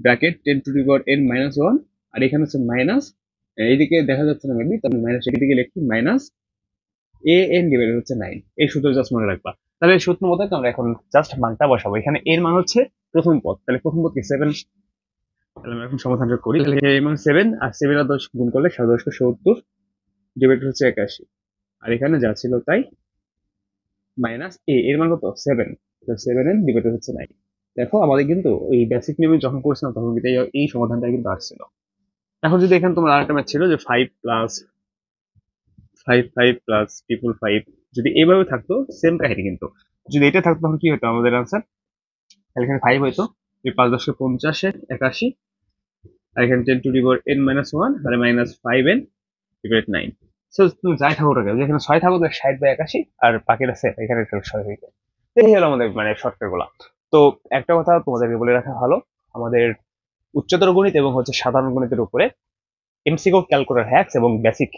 ব্র্যাকেট 10⁻n−1, আর এখানে হচ্ছে মাইনাস, এইদিকে দেখা যাচ্ছে না মেবি, তাহলে মাইনাস এদিকে লিখি মাইনাস an ডিভাইডেড হচ্ছে 9। এই সূত্র জাস্ট মনে রাখবা। তাহলে এই সূত্র মতো আমরা এখন জাস্ট মানটা বসাবো। এখানে এর মান হচ্ছে প্রথম পদ, তাহলে প্রথম পদ কি 7। তাহলে আমরা এখন সমাধানটা করি। তাহলে এর মান 7, আর 7 আর 10 গুণ করলে 7 10 70 ডিভাইডেড হচ্ছে 81, আর এখানে যা ছিল তাই, মাইনাস এর মান কত 7, 7n ডিভাইডেড হচ্ছে 9। দেখো আমাদের কিন্তু ওই বেসিক লেভেল যখন করছিলাম তখন কিন্তু এই সমাধানটা কিন্তু আসছিল। এখন যদি এখানে তোমার আরেকটা ম্যাথ ছিল যে 5+5 5+5 যদি এইভাবে থাকতো, সেম কাহিনী কিন্তু। যদি এটা থাকতো তখন কি হতো আমাদের আনসার, তাহলে এখানে 5 হইতো, এই 5 10 50 81, আর এখানে 10⁻n−1 আর -5n ডিভাইড 9। সো তুমি যাই থাকো না কেন, যেখানে 6 থাকো, 60/81, আর বাকিটা আছে এখানে 6 হইতো। এই হলো আমাদের মানে শর্টকাট গুলা। তো একটা কথা তোমাদেরকে বলে রাখা ভালো, আমাদের উচ্চতর গণিত এবং হচ্ছে সাধারণ গণিতের উপরে এমসিকিউ, ক্যালকুলেটর হ্যাক্স এবং বেসিক,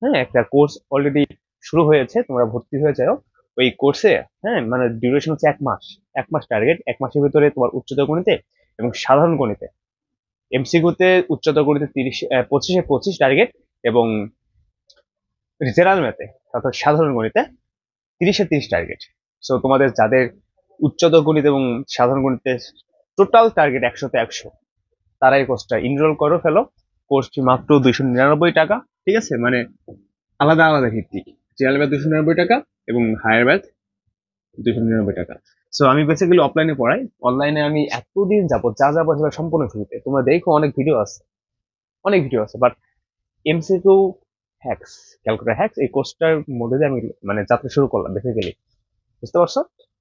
হ্যাঁ, একটা কোর্স অলরেডি শুরু হয়েছে, তোমরা ভর্তি হয়ে যাও ওই কোর্সে। হ্যাঁ, মানে ডিউরেশন হচ্ছে 1 মাস। 1 মাস টার্গেট, 1 মাসের ভিতরে তোমার উচ্চতর গণিতে এবং সাধারণ গণিতে, এমসিকিউতে উচ্চতর গণিতে 25 টার্গেট, এবং জেনারেল ম্যাথে অর্থাৎ সাধারণ গণিতে 30 টার্গেট। সো তোমাদের যাদের উচ্চতর গণিত এবং সাধারণ গণিতে টোটাল টার্গেট 100তে 100, তারা এই কোর্সটা ইনরোল করো, ফেলো। কোর্স ফি মাত্র 299 টাকা। ঠিক আছে, মানে আলাদা আলাদা ভিত্তিক, জেনারেল ম্যাথ 299 টাকা এবং হায়ার ম্যাথ 299 টাকা। সো আমি বেসিক্যালি অফলাইনে পড়াই, অনলাইনে আমি এতদিন যাবো যা যা পড়াই সম্পূর্ণ ফ্রিতে। তোমরা দেখো অনেক ভিডিও আছে, অনেক ভিডিও আছে, but MCQ hacks, calculator hacks, এই কোর্সটার মধ্যে দিয়ে আমি মানে যাত্রা শুরু করলাম বেসিক্যালি, বুঝতে পারছো?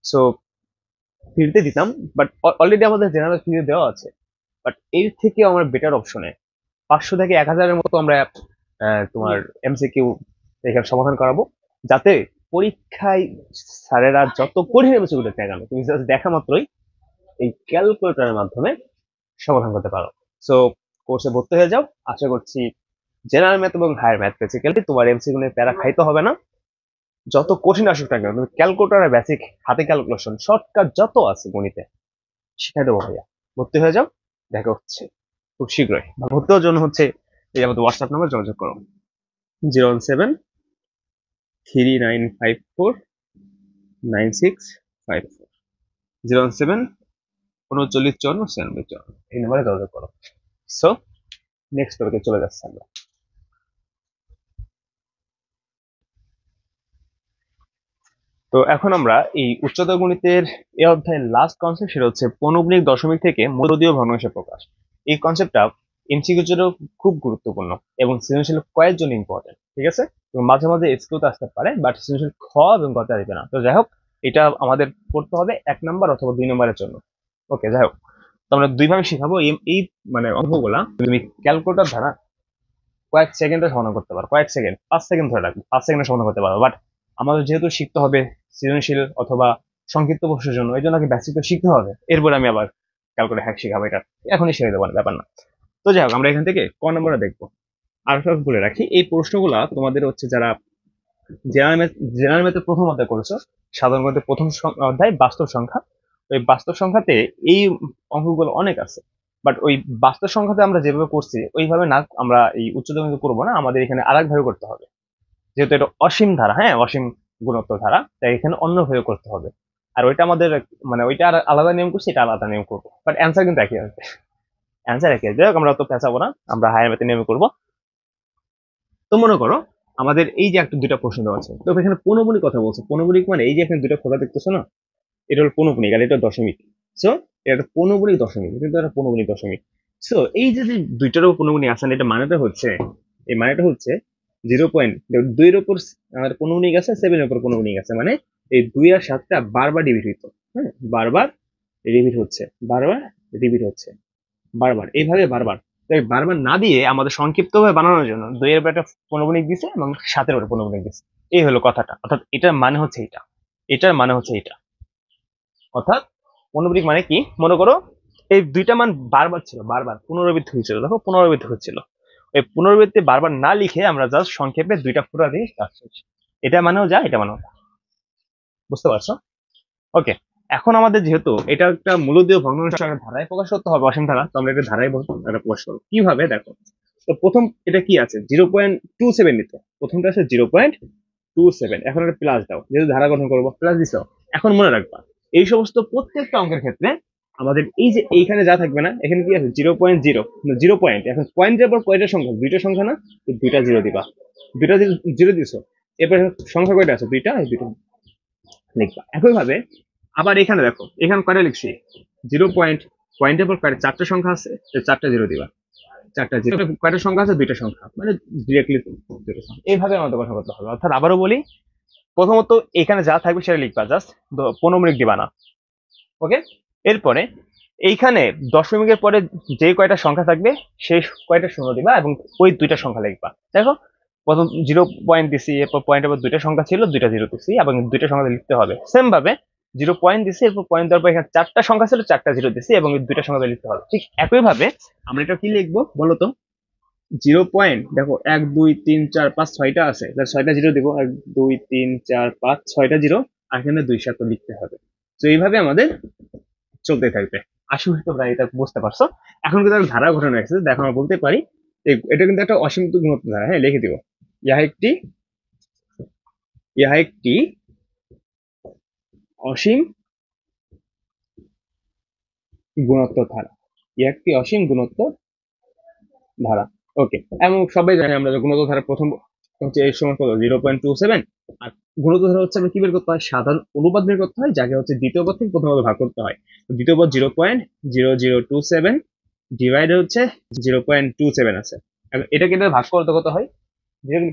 সো ফ্রিতে দিতাম, বাট অলরেডি আমাদের জেনারেল ফ্রিতে দেওয়া আছে, বাট এর থেকে আমার বেটার অপশনে 500 থেকে 1000-এর মতো আমরা তোমার এমসিকিউ এখানে সমাধান করাবো, যাতে পরীক্ষায় স্যারেরা যত কঠিন এমসিকিউ দেখতে না কেন তুমি জাস্ট দেখা মাত্রই এই ক্যালকুলেটরের মাধ্যমে সমাধান করতে পারো। সো কোর্সে ভর্তি হয়ে যাও। আশা করছি জেনারেল ম্যাথ এবং হায়ার ম্যাথ বেসিক্যালি তোমার এমসিকিউ নিয়ে প্যারা খাইতে হবে না। যত কঠিন আসুক না কেন তুমি ক্যালকুলেটরের বেসিক হাতে ক্যালকুলেশন শর্টকাট যত আছে গণিতে শিখাই দেবো ভাইয়া। ভর্তি হয়ে যাও, দেখা হচ্ছে খুব শীঘ্রই। ভর্তি হওয়ার জন্য হচ্ছে এই আমাদের হোয়াটসঅ্যাপ নাম্বার যোগাযোগ করো 01739549654 01739549654 এই নাম্বারে যোগাযোগ করো। সো নেক্সট টপিকে চলে যাচ্ছে আমরা। তো এখন আমরা এই উচ্চতর গণিতের এই অধ্যায়ের লাস্ট কনসেপ্ট, সেটা হচ্ছে পৌনঃপুনিক দশমিক থেকে মধ্যদীয় ভগ্নাংশের প্রকাশ। এই কনসেপ্টটা এমসিকিউর জন্য খুব গুরুত্বপূর্ণ এবং সৃজনশীল কয়ের জন্য ইম্পর্টেন্ট, ঠিক আছে? এবং মাঝে মাঝে এসকিউতে আসতে পারে, বাট সৃজনশীল খ এবং গতে আসবে না। তো যাই হোক, এটা আমাদের পড়তে হবে 1 নাম্বার অথবা 2 নাম্বারের জন্য। ওকে, যাই হোক, তো আমরা দুইভাবে শিখাবো এই মানে অঙ্কগুলা তুমি ক্যালকুলেটর দ্বারা কয়েক সেকেন্ডে সমাধান করতে পারো। কয়েক সেকেন্ড, 5 সেকেন্ড ধরে রাখবে, 5 সেকেন্ডে সমাধান করতে পারো। বাট আমাদের যেহেতু শিখতে হবে সৃজনশীল অথবা সংক্ষিপ্ত প্রশ্নের জন্য, এই জন্য আগে বেসিকটা শিখতে হবে, এরপরে আমি আবার ক্যালকুলেটর হ্যাক শিখাবো। এটা এখনই শিখে দেবো, ব্যাপার না। তো যাই হোক, আমরা এখান থেকে ক নম্বরে দেখবো। আর সব বলে রাখি, এই প্রশ্নগুলা তোমাদের হচ্ছে যারা জেনারেল ম্যাথের প্রথম অধ্যায় করেছো, সাধারণ গণিতের প্রথম অধ্যায় বাস্তব সংখ্যা, ওই বাস্তব সংখ্যাতে এই অঙ্কগুলো অনেক আছে। বাট ওই বাস্তব সংখ্যাতে আমরা যেভাবে করছি ওইভাবে না, আমরা এই উচ্চতর গণিত করবো না, আমাদের এখানে আরেকভাবে করতে হবে। যেহেতু এটা অসীম ধারা, হ্যাঁ অসীম গুণোত্তর ধারা, তাই এখানে অন্যভাবে করতে হবে। আর ওইটা আমাদের মানে ওইটা আর আলাদা নিয়ম করছি, এটা আলাদা নিয়ম করবো, বাট অ্যান্সার কিন্তু একই আসবে। অ্যান্সার একই আসবে, আমরা অত পেঁচাবো না, আমরা হায়ার ম্যাথের নিয়মে করবো। তো মনে করো আমাদের এই যে একটা দুইটা প্রশ্ন দেওয়া আছে, তো এখানে পৌনঃপুনিক কথা বলছে। পৌনঃপুনিক মানে এই যে এখানে দুইটা খোলা দেখতেছো না, এটা হলো পৌনঃপুনিক আর এটা দশমিক। সো এটা পৌনঃপুনিক দশমিক, কিন্তু এটা পৌনঃপুনিক দশমিক। সো এই যে দুইটারও পৌনঃপুনিক আছে, এটা মানেটা হচ্ছে, এই মানেটা হচ্ছে 0.2 এর উপর আমাদের পৌনঃপুনিক আছে, 7 এর উপর পৌনঃপুনিক আছে, মানে এই 2 আর 7টা বারবার রিপিট হইতো, হ্যাঁ বারবার রিপিট হচ্ছে, বারবার রিপিট হচ্ছে, বারবার এইভাবে বারবার। তাই বারবার না দিয়ে আমাদের সংক্ষিপ্ত ভাবে বানানোর জন্য 2 এর উপর একটা পৌনঃপুনিক দিছে এবং 7 এর উপর পৌনঃপুনিক দিছে। এই হলো কথাটা, অর্থাৎ এটার মানে হচ্ছে এটা, এটার মানে হচ্ছে এটা। অর্থাৎ পৌনঃপুনিক মানে কি, মনে করো এই দুইটা মান বারবার ছিল, বারবার পুনরাবৃত্তি হয়েছিল, দেখো পুনরাবৃত্তি হচ্ছিল। এই পুনরাবৃত্তি বারবার না লিখে আমরা জাস্ট সংক্ষেপে দুইটা ফুটা দিয়ে কাজ করছি। এটা মানেও যা, এটা মানেও যা। বুঝতে পারছো? ওকে, এখন আমাদের যেহেতু এটা একটা মূলদীয় ভগ্নাংশ ধারায় প্রকাশ করতে হবে, অসীম ধারা, তো আমরা এটা ধারায় এটা প্রকাশ করবো কিভাবে দেখো। তো প্রথম এটা কি আছে, 0.27 নিতে, প্রথমটা আছে 0.27। এখন একটা প্লাস দাও, যেহেতু ধারা গঠন করবো প্লাস দিছ। এখন মনে রাখবা এই সমস্ত প্রত্যেকটা অঙ্কের ক্ষেত্রে আমাদের এই যে এইখানে যা থাকবে না, এখানে কি আছে 0.0, 0 পয়েন্ট। এখন পয়েন্টের পর কয়টা সংখ্যা, দুইটা সংখ্যা না, তো দুইটা জিরো দিবা, দুইটা জিরো দিছো। এরপর সংখ্যা কয়টা আছে, দুইটা, এই দুইটা লিখবা। একইভাবে আবার এখানে দেখো, এখানে কয়টা লিখছি, 0 পয়েন্ট, পয়েন্টের পর কয়টা, 4টা সংখ্যা আছে, তো 4টা জিরো দিবা, 4টা জিরো। কয়টা সংখ্যা আছে, দুইটা সংখ্যা, মানে ডিরেক্টলি দুটো সংখ্যা। এইভাবে আমাদের কথা করতে হবে। অর্থাৎ আবারও বলি, প্রথমত এখানে যা থাকবে সেটা লিখবা, জাস্ট 15 মিনিট দিবা না। ওকে, এরপরে এইখানে দশমিকের পরে যে কয়টা সংখ্যা থাকবে সেই কয়টা শূন্য দিবা এবং ওই দুইটা সংখ্যা লিখবা। দেখো প্রথম 0 পয়েন্ট দিছি, এরপর পয়েন্টের পর দুইটা সংখ্যা ছিল, দুইটা জিরো দিছি এবং দুইটা সংখ্যা লিখতে হবে। সেম ভাবে 0 পয়েন্ট দিছি, এরপর পয়েন্ট দেওয়ার পর এখানে 4টা সংখ্যা ছিল, 4টা জিরো দিছি এবং দুইটা সংখ্যা লিখতে হবে। ঠিক একই ভাবে আমরা এটা কি লিখবো বলতো, 0 পয়েন্ট দেখো 1 2 3 4 5 6টা আছে, 6টা জিরো দিব, 1 2 3 4 5 6টা জিরো, আর এখানে 2 7 লিখতে হবে। তো এইভাবে আমাদের চলতে থাকবে। আশা করি তোমরা এটা বুঝতে পারছো। এখন কিন্তু একটা ধারা ঘটনা আছে, দেখো আমরা বলতে পারি এটা কিন্তু একটা অসীমিত গুণোত্তর ধারা। হ্যাঁ লিখে দিব, ইহা একটি অসীম গুণোত্তর ধারা, ইহা একটি অসীম গুণোত্তর ধারা। ওকে, এবং সবাই জানি আমরা যে গুণোত্তর ধারা প্রথম হচ্ছে এর সমান কত, 0.27। আর গুণোত্তর ধারা হচ্ছে আমরা কি বের করতে হয়, সাধারণ অনুপাত বের করতে হয়, যাকে হচ্ছে দ্বিতীয় পদ থেকে প্রথম পদে ভাগ করতে হয়। দ্বিতীয় পদ 0.0027 ডিভাইড হচ্ছে 0.27 আছে। এটাকে ভাগ করতে কত হয়,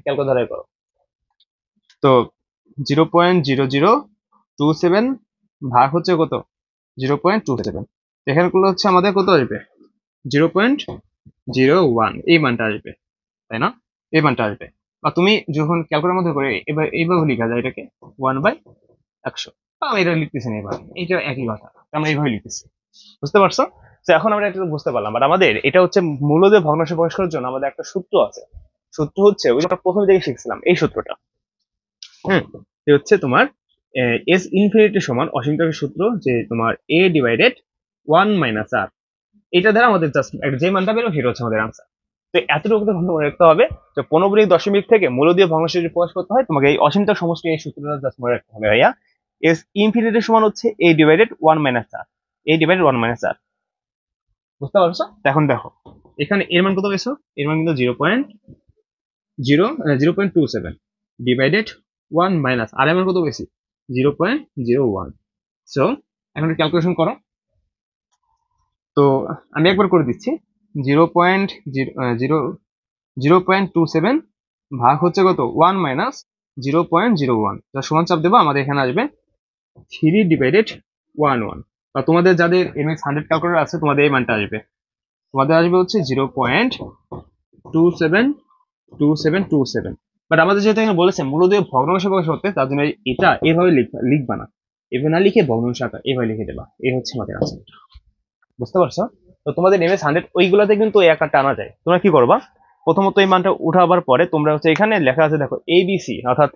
ক্যালকুলেটর দ্বারাই করো। তো 0.0027 ভাগ হচ্ছে কত, 0.27। এখানে করলে হচ্ছে আমাদের কত আসবে, 0.01 এই মানটা আসবে, তাই না? এই মানটা আসবে। বা তুমি যখন ক্যালকুলেটার মধ্যে করে এবার এইভাবে লেখা যায় এটাকে 1/100। আমি এটা লিখতেছি না, এবার এটা একই কথা, আমরা এইভাবে লিখতেছি। বুঝতে পারছো? তো এখন আমরা এটা বুঝতে পারলাম, বাট আমাদের এটা হচ্ছে মূলদের ভগ্নাংশ প্রকাশ করার জন্য আমাদের একটা সূত্র আছে। সূত্র হচ্ছে ওই যে আমরা প্রথম দিকে শিখছিলাম এই সূত্রটা। হ্যাঁ, এটা হচ্ছে তোমার এস ইনফিনিটি সমান অসীম ত্বরকের সূত্র, যে তোমার a ডিভাইডেড 1 - r। এটা দ্বারা আমাদের জাস্ট যে মানটা বেরো সেটা হচ্ছে আমাদের আনসার। তো এতটুকু তো মনে রাখতে হবে যে পৌনঃপুনিক দশমিক থেকে মূলদীয় ভগ্নাংশ যদি প্রকাশ করতে হয়, তোমাকে এই অসীমটা সমষ্টি এই সূত্রটা জাস্ট মনে রাখতে হবে ভাইয়া। এস ইনফিনিটি সমান হচ্ছে a divided 1 - r, a divided 1 - r। বুঝতে পারছো? তো এখন দেখো এখানে এর মান কত পেয়েছো, এর মান কিন্তু 0.27 ডিভাইডেড 1 - আর এর মান কত পেয়েছি 0.01। সো এখন ক্যালকুলেশন করো। তো আমি একবার করে দিচ্ছি, 0.027 ভাগ হচ্ছে কত 1 - 0.01, যার সমান চাপ দেবো আমাদের এখানে আসবে 3/11। বা তোমাদের যাদের এমএক্স 100 ক্যালকুলেটর আছে তোমাদের এই মানটা আসবে, তোমাদের আসবে হচ্ছে 0.272727। বাট আমাদের যেহেতু এখানে বলেছে মূলদীয় ভগ্নাংশ প্রকাশ করতে, তার জন্য এটা এভাবে লিখবা না, এভাবে না লিখে ভগ্নাংশ আকার এভাবে লিখে দেবা। এই হচ্ছে আমাদের আনসার। বুঝতে পারছো? তো তোমাদের এমএস 100 ওইগুলোতে কিন্তু এই আকারটা আনা যায়। তোমরা কি করবা, প্রথমত এই মানটা উঠাবার পরে তোমরা হচ্ছে এখানে লেখা আছে দেখো ABC, অর্থাৎ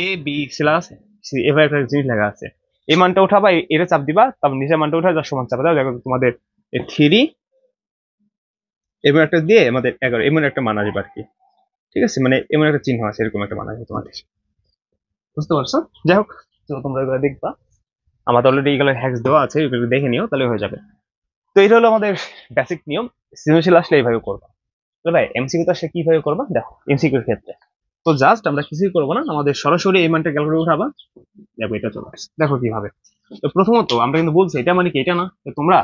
এ বি স্ল্যাশ সি, এভাবে একটা জিনিস লেখা আছে। এই মানটা উঠাবা, এটা চাপ দিবা, তারপর নিচের মানটা উঠা যার সমান চাপ দাও, দেখো তোমাদের 3 এবার একটা দিয়ে আমাদের 11 এমন একটা মান আসবে আর কি। ঠিক আছে, মানে এমন একটা চিহ্ন আছে, এরকম একটা মান আসবে তোমাদের। বুঝতে পারছো? যাই হোক, তো তোমরা এগুলো দেখবা, আমাদের অলরেডি এগুলো হ্যাক্স দেওয়া আছে, এগুলো দেখে নিও তাহলে হয়ে যাবে। তো এটা হলো আমাদের বেসিক নিয়ম। সৃজনশীল আসলে এইভাবে করবা। তো ভাই এমসিকিউ তো আসলে কিভাবে করবা দেখো, এমসিকিউর ক্ষেত্রে তো জাস্ট আমরা কিছুই করবো না, আমাদের সরাসরি এই মানটা ক্যালকুলেট উঠাবা, দেখো এটা চলে আসছে। দেখো কিভাবে। তো প্রথমত আমরা কিন্তু বলছি এটা মানে কি, এটা না, তো তোমরা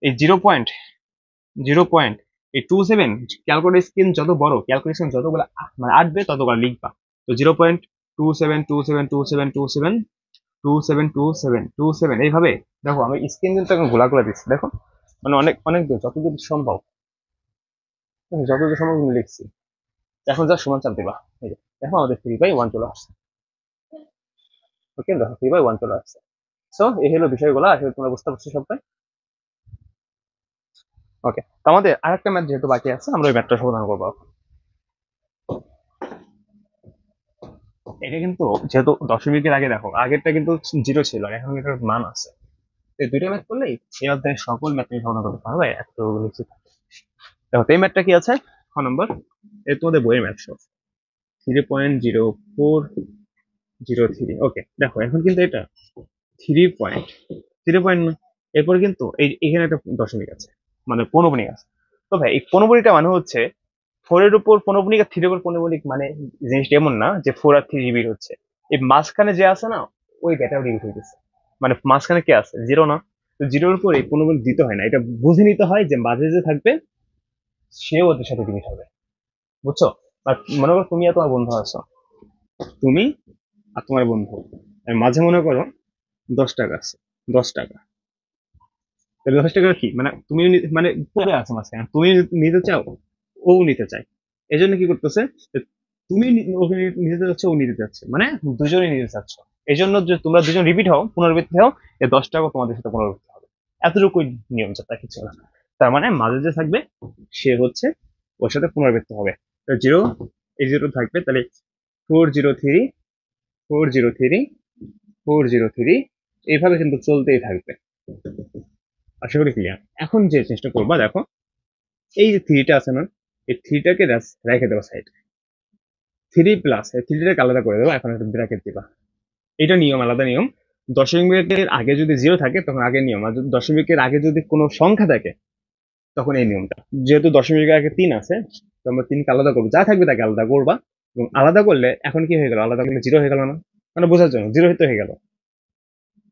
এই 0.27 ক্যালকুলেট স্ক্রিন যত বড়, ক্যালকুলেশন যতগুলো মানে আসবে ততগুলো লিখবা। তো 0.272727272727 এইভাবে দেখো, আমি স্ক্রিন কিন্তু এখন ঘোলা করে দিচ্ছি দেখো, মানে অনেক অনেক দূর, যতদূর সম্ভব যতদূর সম্ভব আমি লিখছি। এখন যা সমান চাপ দিবা, এই যে দেখো আমাদের 3/1 চলে আসছে। ওকে, দেখো 3/1 চলে আসছে। সো এই হলো বিষয়গুলো, আসলে তোমরা বুঝতে পারছো সবাই। ওকে, তো আমাদের আরেকটা ম্যাথ যেহেতু বাকি আছে, আমরা ওই ম্যাথটা সমাধান করবো। এটা কিন্তু যেহেতু দশমিকের আগে দেখো, আগেরটা কিন্তু 0 ছিল আর এখন এটার মান আছে। এই দুইটা ম্যাথ করলেই এই অধ্যায়ের সকল ম্যাথ তুমি সমাধান করতে পারবে এত লিখে। দেখো তো এই ম্যাথটা কি আছে, খ নম্বর, এর তোমাদের বইয়ের ম্যাথ সব 0.0403। ওকে, দেখো এখন কিন্তু এটা 3.0 না, এরপর কিন্তু এই এখানে একটা দশমিক আছে, মানে পৌনঃপুনিক আছে। তো ভাই এই পৌনঃপুনিকটা মানে হচ্ছে 4 এর উপর পৌনঃপুনিক আর 3 এর উপর পৌনঃপুনিক, মানে জিনিসটা এমন না যে 4 আর 3 রিপিট হচ্ছে, এই মাঝখানে যে আছে না ওই ডেটাও রিপিট হইতেছে। মানে মাঝখানে কে আছে, 0 না, তো 0 এর উপর এই পৌনঃপুনিক দিতে হয় না, এটা বুঝে নিতে হয় যে মাঝে যে থাকবে সেও ওদের সাথে রিপিট হবে। বুঝছো? আর মনে করো তুমি আর তোমার বন্ধু আছো, তুমি আর তোমার বন্ধু, আর মাঝে মনে করো 10 টাকা আছে, 10 টাকা। তাহলে 10 টাকা কি মানে তুমি মানে পড়ে আছে মাঝখানে, তুমি নিতে চাও, ও নিতে চায়, এই জন্য কি করতেছে, যে তুমি ওকে নিতে চাচ্ছ, ও নিতে চাচ্ছে, মানে দুজনেই নিতে চাচ্ছ। এই জন্য যে তোমরা দুজন রিপিট হও, পুনরাবৃত্তি হও, এই 10 টাকা তোমাদের সাথে পুনরাবৃত্তি হবে। এতটুকুই নিয়ম, যা কিছু না। তার মানে মাঝে যে থাকবে সে হচ্ছে ওর সাথে পুনরাবৃত্তি হবে। তো 0, এই 0 থাকবে, তাহলে 403 403 403 এইভাবে কিন্তু চলতেই থাকবে। আশা করি ক্লিয়ার। এখন যে চেষ্টা করবা দেখো, এই যে থ্রিটা আছে না, এই থ্রিটাকে রেখে দেবো সাইড, 3 প্লাস এই থ্রিটাকে আলাদা করে দেবো, এখন একটা ব্র্যাকেট দিবা। এটা নিয়ম, আলাদা নিয়ম। দশমিকের আগে যদি 0 থাকে তখন আগের নিয়ম, আর যদি দশমিকের আগে যদি কোনো সংখ্যা থাকে তখন এই নিয়মটা। যেহেতু দশমিকের আগে 3 আছে, তো আমরা 3কে আলাদা করবো, যা থাকবে তাকে আলাদা করবা। এবং আলাদা করলে এখন কি হয়ে গেল, আলাদা করলে 0 হয়ে গেল না, মানে বোঝার জন্য 0 হতে হয়ে গেল।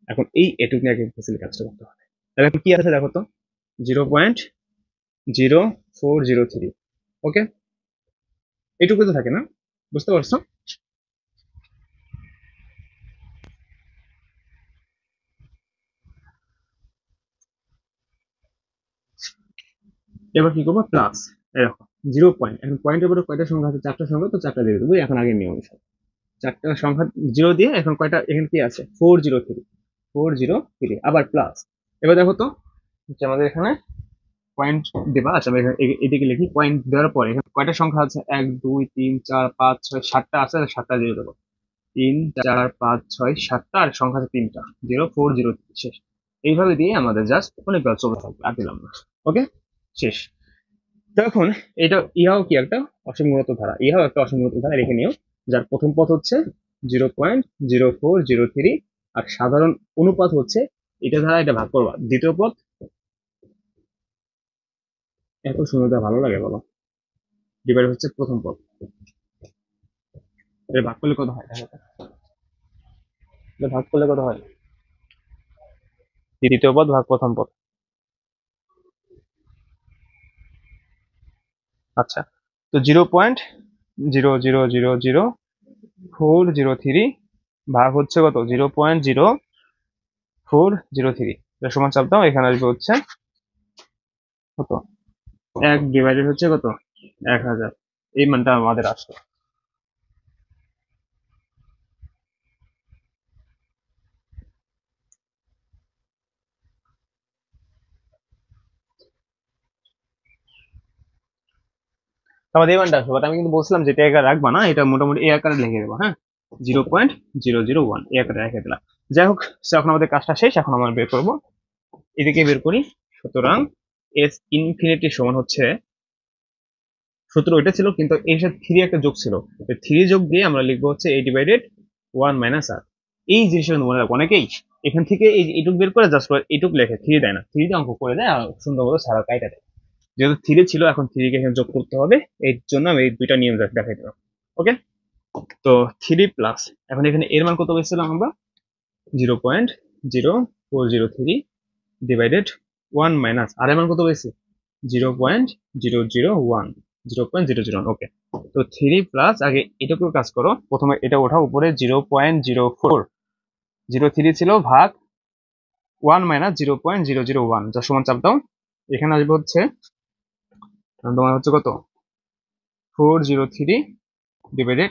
এখন এই এটুকু নিয়ে আগে কাজটা করতে হবে। তাহলে এখন কি আছে দেখো তো, 0.0403। ওকে, এইটুকু তো থাকে না, বুঝতে পারছো? এবার কি করবো, প্লাস এরকম 0 পয়েন্ট, এখন পয়েন্টের পরে কয়টা সংখ্যা আছে? 4টা সংখ্যা, তো 4টা দিয়ে দেবো এখন আগের নিয়ম অনুসারে। 4টা সংখ্যা 0 দিয়ে এখন কয়টা এখানে কি আছে? 403, 403 আবার প্লাস। এবার দেখো তো যে আমাদের এখানে পয়েন্ট দেবা। আচ্ছা আমি এদিকে লিখি, পয়েন্ট দেওয়ার পরে এখানে কয়টা সংখ্যা আছে? 1 2 3 4 5 6 7টা আছে, 7টা দিয়ে দেবো। 3 4 5 6 7টা, আর সংখ্যা আছে 3টা, 0403 শেষ। এইভাবে দিয়ে আমাদের জাস্ট অনেকবার চলতে থাকবে, আর দিলাম না। ওকে, শেষ। তো এখন এটা ইহাও কি একটা অসীমগত ধারা, ইহাও একটা অসীমগত ধারা রেখে নিও, যার প্রথম পদ হচ্ছে 0.0403, আর সাধারণ অনুপাত হচ্ছে এটা দ্বারা এটা ভাগ করবা। দ্বিতীয় পদ, এত শুনতে ভালো লাগে বাবা, ডিভাইড হচ্ছে প্রথম পদ, এটা ভাগ করলে কত হয়? দেখো তো। এটা ভাগ করলে কত হয়? দ্বিতীয় পদ ভাগ প্রথম পদ। আচ্ছা, তো 0.0000403 ভাগ হচ্ছে কত? 0.0403, এটা সমান চাপ দাও, এখানে আসবে হচ্ছে কত? 1 ডিভাইডেড হচ্ছে কত? 1000, এই মানটা আমাদের আসলো। আমাদের এই মানটা আসলো, বাট আমি কিন্তু বলছিলাম যে এটা আকারে রাখবা না, এটা মোটামুটি এই আকারে লিখে দেবো। হ্যাঁ, 0.001 এই আকারে রেখে দিলাম। যাই হোক, এখন আমাদের কাজটা শেষ, এখন আমরা বের করবো, এদিকে বের করি। সুতরাং এস ইনফিনিটি সমান হচ্ছে, সূত্র ওইটা ছিল কিন্তু এর সাথে 3 একটা যোগ ছিল, 3 যোগ দিয়ে আমরা লিখবো হচ্ছে a ডিভাইডেড 1 মাইনাস r। এই জিনিসটা মনে রাখবো অনেকেই এখান থেকে এই এইটুক বের করে জাস্ট এইটুক লেখে, 3 দেয় না, 3 দিয়ে অঙ্ক করে দেয় আর সুন্দর মতো সারা কাইটা দেয়। যেহেতু 3 ছিল, এখন 3 কে এখানে যোগ করতে হবে, এর জন্য আমি এই দুইটা নিয়ম দেখাই দিলাম। ওকে, তো 3 প্লাস, এখন এখানে এর মান কত পেয়েছিলাম আমরা? 0.0403 ডিভাইডেড 1 মাইনাস আর এর মান কত পেয়েছি? 0.001, 0.001। ওকে, তো 3 প্লাস, আগে এটাকে কাজ করো, প্রথমে এটা ওঠাও উপরে, 0.0403 ছিল ভাগ 1 মাইনাস 0.001, যার সমান চাপ দাও। এখানে আসবে হচ্ছে তোমার হচ্ছে কত? 403 ডিভাইডেড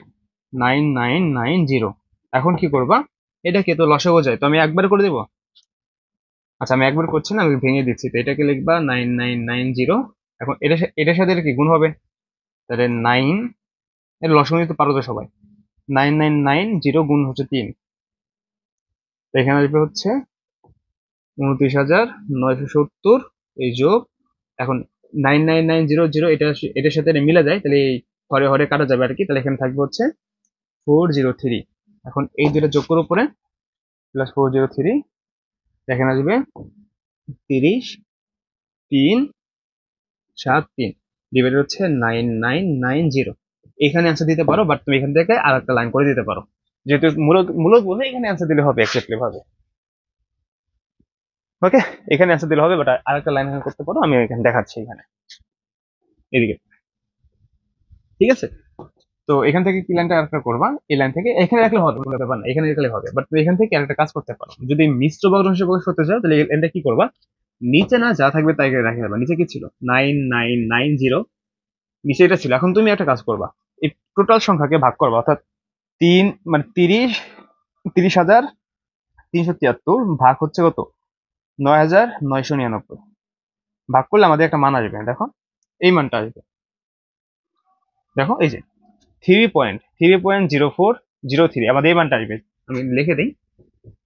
9990। এখন কি করবা? এটাকে তো লসাগু যায়, তো আমি একবার করে দেবো। আচ্ছা আমি একবার করছি না, আমি ভেঙে দিচ্ছি, তো এটাকে লিখবা 9990। এখন এটার সাথে এটা কি গুণ হবে? তাহলে 9, এর লসাগু নিতে পারো তো সবাই। 9990 গুণ হচ্ছে 3, তো এখানে আসবে হচ্ছে 29,970, এই যোগ। এখন 9990 এটার সাথে এটা মিলে যায়, তাহলে এই হরে হরে কাটা যাবে আর কি, তাহলে এখানে থাকবে হচ্ছে 403। এখন এই দুটো যোগ করে উপরে, প্লাস 403, এখানে আসবে 30,373 ডিভাইডেড হচ্ছে 9990। এখানে অ্যান্সার দিতে পারো, বাট তুমি এখান থেকে আর একটা লাইন করে দিতে পারো, যেহেতু মূলত মূলত বলে এখানে অ্যান্সার দিলে হবে এক্স্যাক্টলি ভাবে। ওকে, এখানে অ্যান্সার দিলে হবে, বাট আর একটা লাইন এখানে করতে পারো, আমি এখানে দেখাচ্ছি এখানে এদিকে। ঠিক আছে, তো এখান থেকে কি লাইনটা আরেকটা করবা, এই লাইন থেকে এখানে রাখলে হবে, কোনো ব্যাপার না, এখানে রাখলে হবে, বাট তুমি এখান থেকে আরেকটা কাজ করতে পারো। যদি মিশ্র ভগ্নাংশ প্রকাশ করতে চাও, তাহলে এটা কি করবা? নিচে না যা থাকবে তাই রেখে দেবা। নিচে কি ছিল? 9990, নিচে এটা ছিল। এখন তুমি একটা কাজ করবা, এই টোটাল সংখ্যাকে ভাগ করবা, অর্থাৎ 3 মানে 30,373 ভাগ হচ্ছে কত? 9,999। ভাগ করলে আমাদের একটা মান আসবে, দেখো এই মানটা আসবে। দেখো এই যে 3.0403, আমাদের এই মানটা আসবে। আমি লিখে দিই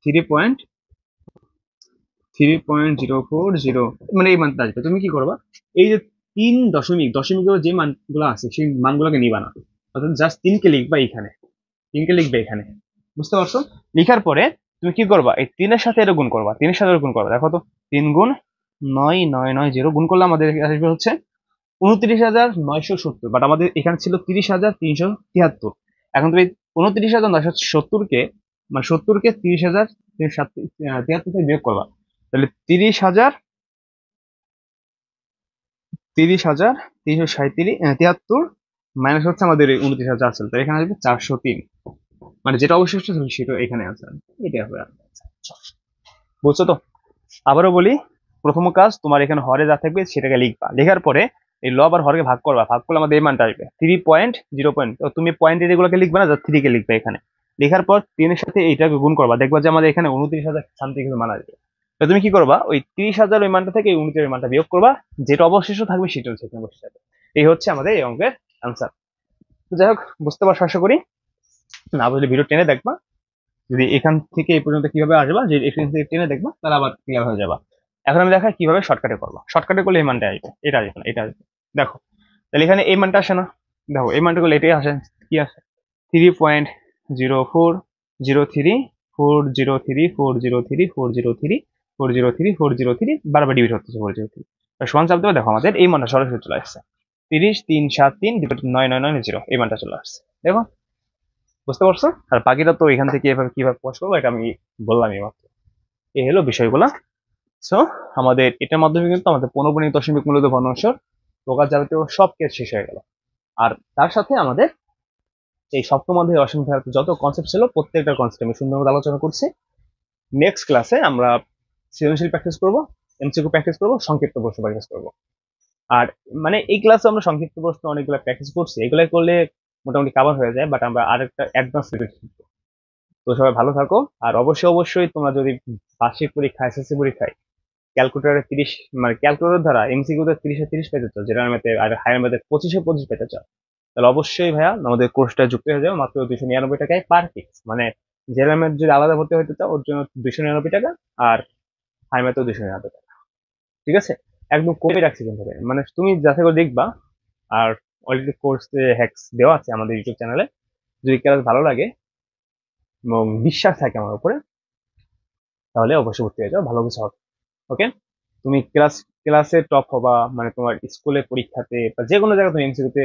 3.04, মানে এই মানটা আসবে। তুমি কি করবা? এই যে 3 দশমিকের যে মানগুলো আছে সেই মানগুলোকে নিবা না, অর্থাৎ জাস্ট 3 কে লিখবা এখানে, 3 কে লিখবে এখানে, বুঝতে পারছো? লিখার পরে তুমি কি করবা? এই 3 এর সাথে এটা গুণ করবা, 3 এর সাথে গুণ করবা। দেখো তো, 3 গুণ 9990 গুণ করলে আমাদের আসবে হচ্ছে 29,970, বাট আমাদের এখানে ছিল 30,373। এখন তুমি 29,970 কে, মানে 70 কে 30,373 থেকে বিয়োগ করবা, তাহলে 30,373 মাইনাস হচ্ছে আমাদের 29,000 আছে, তো এখানে আসবে 403, মানে যেটা অবশিষ্ট ছিল সেটা এখানে আছে। এটা হবে answer। বুঝছো তো? আবারও বলি, প্রথম কাজ, তোমার এখানে হরে যা থাকবে সেটাকে লিখবা, লেখার পরে এই লব আর হরকে ভাগ করবা, ভাগ করলে আমাদের এই মানটা আসবে 3.0 তো তুমি পয়েন্টের এগুলোকে লিখবে না, জাস্ট 3 কে লিখবে এখানে। লেখার পর 3 এর সাথে এইটাকে গুণ করবা, দেখবা যে আমাদের এখানে 29,000 সামথিং মান আসবে। তো তুমি কি করবা, ওই 30,000 ওই মানটা থেকে 29 এর মানটা বিয়োগ করবা, যেটা অবশিষ্ট থাকবে সেটা হচ্ছে এখানে বসে যাবে। এই হচ্ছে আমাদের এই অঙ্কের আনসার। তো যাই হোক, বুঝতে পারছো আশা করি। না বুঝলে ভিডিও টেনে দেখবা, যদি এখান থেকে এই পর্যন্ত কিভাবে আসবা, যে এখান থেকে টেনে দেখবা, তাহলে আবার ক্লিয়ার হয়ে যাবা। এখন আমি দেখাই কিভাবে শর্টকাটে করবা। শর্টকাটে করলে এই মানটা আসবে, এটা আসবে না, এটা আসবে। দেখো, তাহলে এখানে এই মানটা আসে না, দেখো এই মানটা করলে এটাই আসে, কি আসে 3.0403 বারবার ডিভিড হচ্ছে 403, সমান চাপ দেবে, দেখো আমাদের এই মানটা সরাসরি চলে আসছে 30,373/9990, এই মানটা চলে আসছে। দেখো, বুঝতে পারছো? আর বাকিটা তো এখান থেকে এভাবে কিভাবে প্রকাশ করবো এটা আমি বললামই মাত্র। এই হলো বিষয়গুলো। সো আমাদের এটার মাধ্যমে কিন্তু আমাদের পৌনঃপুনিক দশমিক মূলত ভগ্নাংশের প্রকাশ যাবতীয় সব কেস শেষ হয়ে গেল। আর তার সাথে আমাদের এই সপ্তম অধ্যায়ে অসীম ধারাতে যত কনসেপ্ট ছিল প্রত্যেকটা কনসেপ্ট আমি সুন্দরভাবে আলোচনা করছি। নেক্সট ক্লাসে আমরা সৃজনশীল প্র্যাকটিস করব, এমসিকিউ প্র্যাকটিস করব, সংক্ষিপ্ত প্রশ্ন প্র্যাকটিস করব। আর মানে এই ক্লাসে আমরা সংক্ষিপ্ত প্রশ্ন অনেকগুলো প্র্যাকটিস করছি, এগুলো করলে মোটামুটি কভার হয়ে যায়, বাট আমরা আরেকটা অ্যাডভান্স লেভেল শিখবো। তো সবাই ভালো থাকো। আর অবশ্যই তোমরা যদি বার্ষিক পরীক্ষা, এসএসসি পরীক্ষায় ক্যালকুলেটরে 30, মানে ক্যালকুলেটর দ্বারা এমসিকিউতে 30-30 পেতে চাও, জেনারেল ম্যাথে আর হায়ার ম্যাথে 25-25 পেতে চাও, তাহলে অবশ্যই ভাইয়া আমাদের কোর্সটা যুক্ত হয়ে যাও মাত্র 299 টাকায় পার পিক্স। মানে জেনারেল ম্যাথ যদি আলাদা ভর্তি হতে চাও ওর জন্য 299 টাকা, আর হায়ার ম্যাথেও 299 টাকা। ঠিক আছে, একদম কমে রাখছি কিন্তু ভাই। মানে তুমি যাচাই করে দেখবা। আর অলরেডি কোর্স হ্যাক্স দেওয়া আছে আমাদের ইউটিউব চ্যানেলে, যদি ক্লাস ভালো লাগে এবং বিশ্বাস থাকে আমার উপরে, তাহলে অবশ্যই ভর্তি হয়ে যাও, ভালো কিছু হবে। ওকে, তুমি ক্লাসে টপ হবা, মানে তোমার স্কুলে পরীক্ষাতে বা যে কোনো জায়গায় তুমি এমসিকিউতে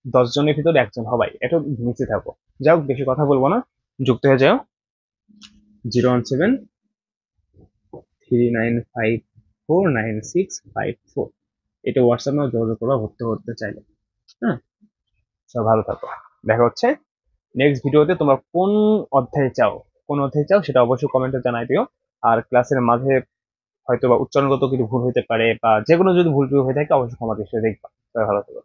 10 জনের ভিতরে একজন হবাই, এটা নিচে থাকো। যাও, বেশি কথা বলবো না, যুক্ত হয়ে যাও 01739549654, এটা হোয়াটসঅ্যাপে যোগাযোগ করবা ভর্তি করতে চাইলে। হ্যাঁ, সব ভালো থাকো, দেখা হচ্ছে নেক্সট ভিডিওতে। তোমরা কোন অধ্যায়ে চাও সেটা অবশ্যই কমেন্টে জানাই দিও। আর ক্লাসের মাঝে হয়তো বা উচ্চারণগত কিছু ভুল হতে পারে, বা যে কোনো যদি ভুল হয়ে থাকে অবশ্যই ক্ষমা দৃষ্টিতে দেখবা। সবাই ভালো থাকো।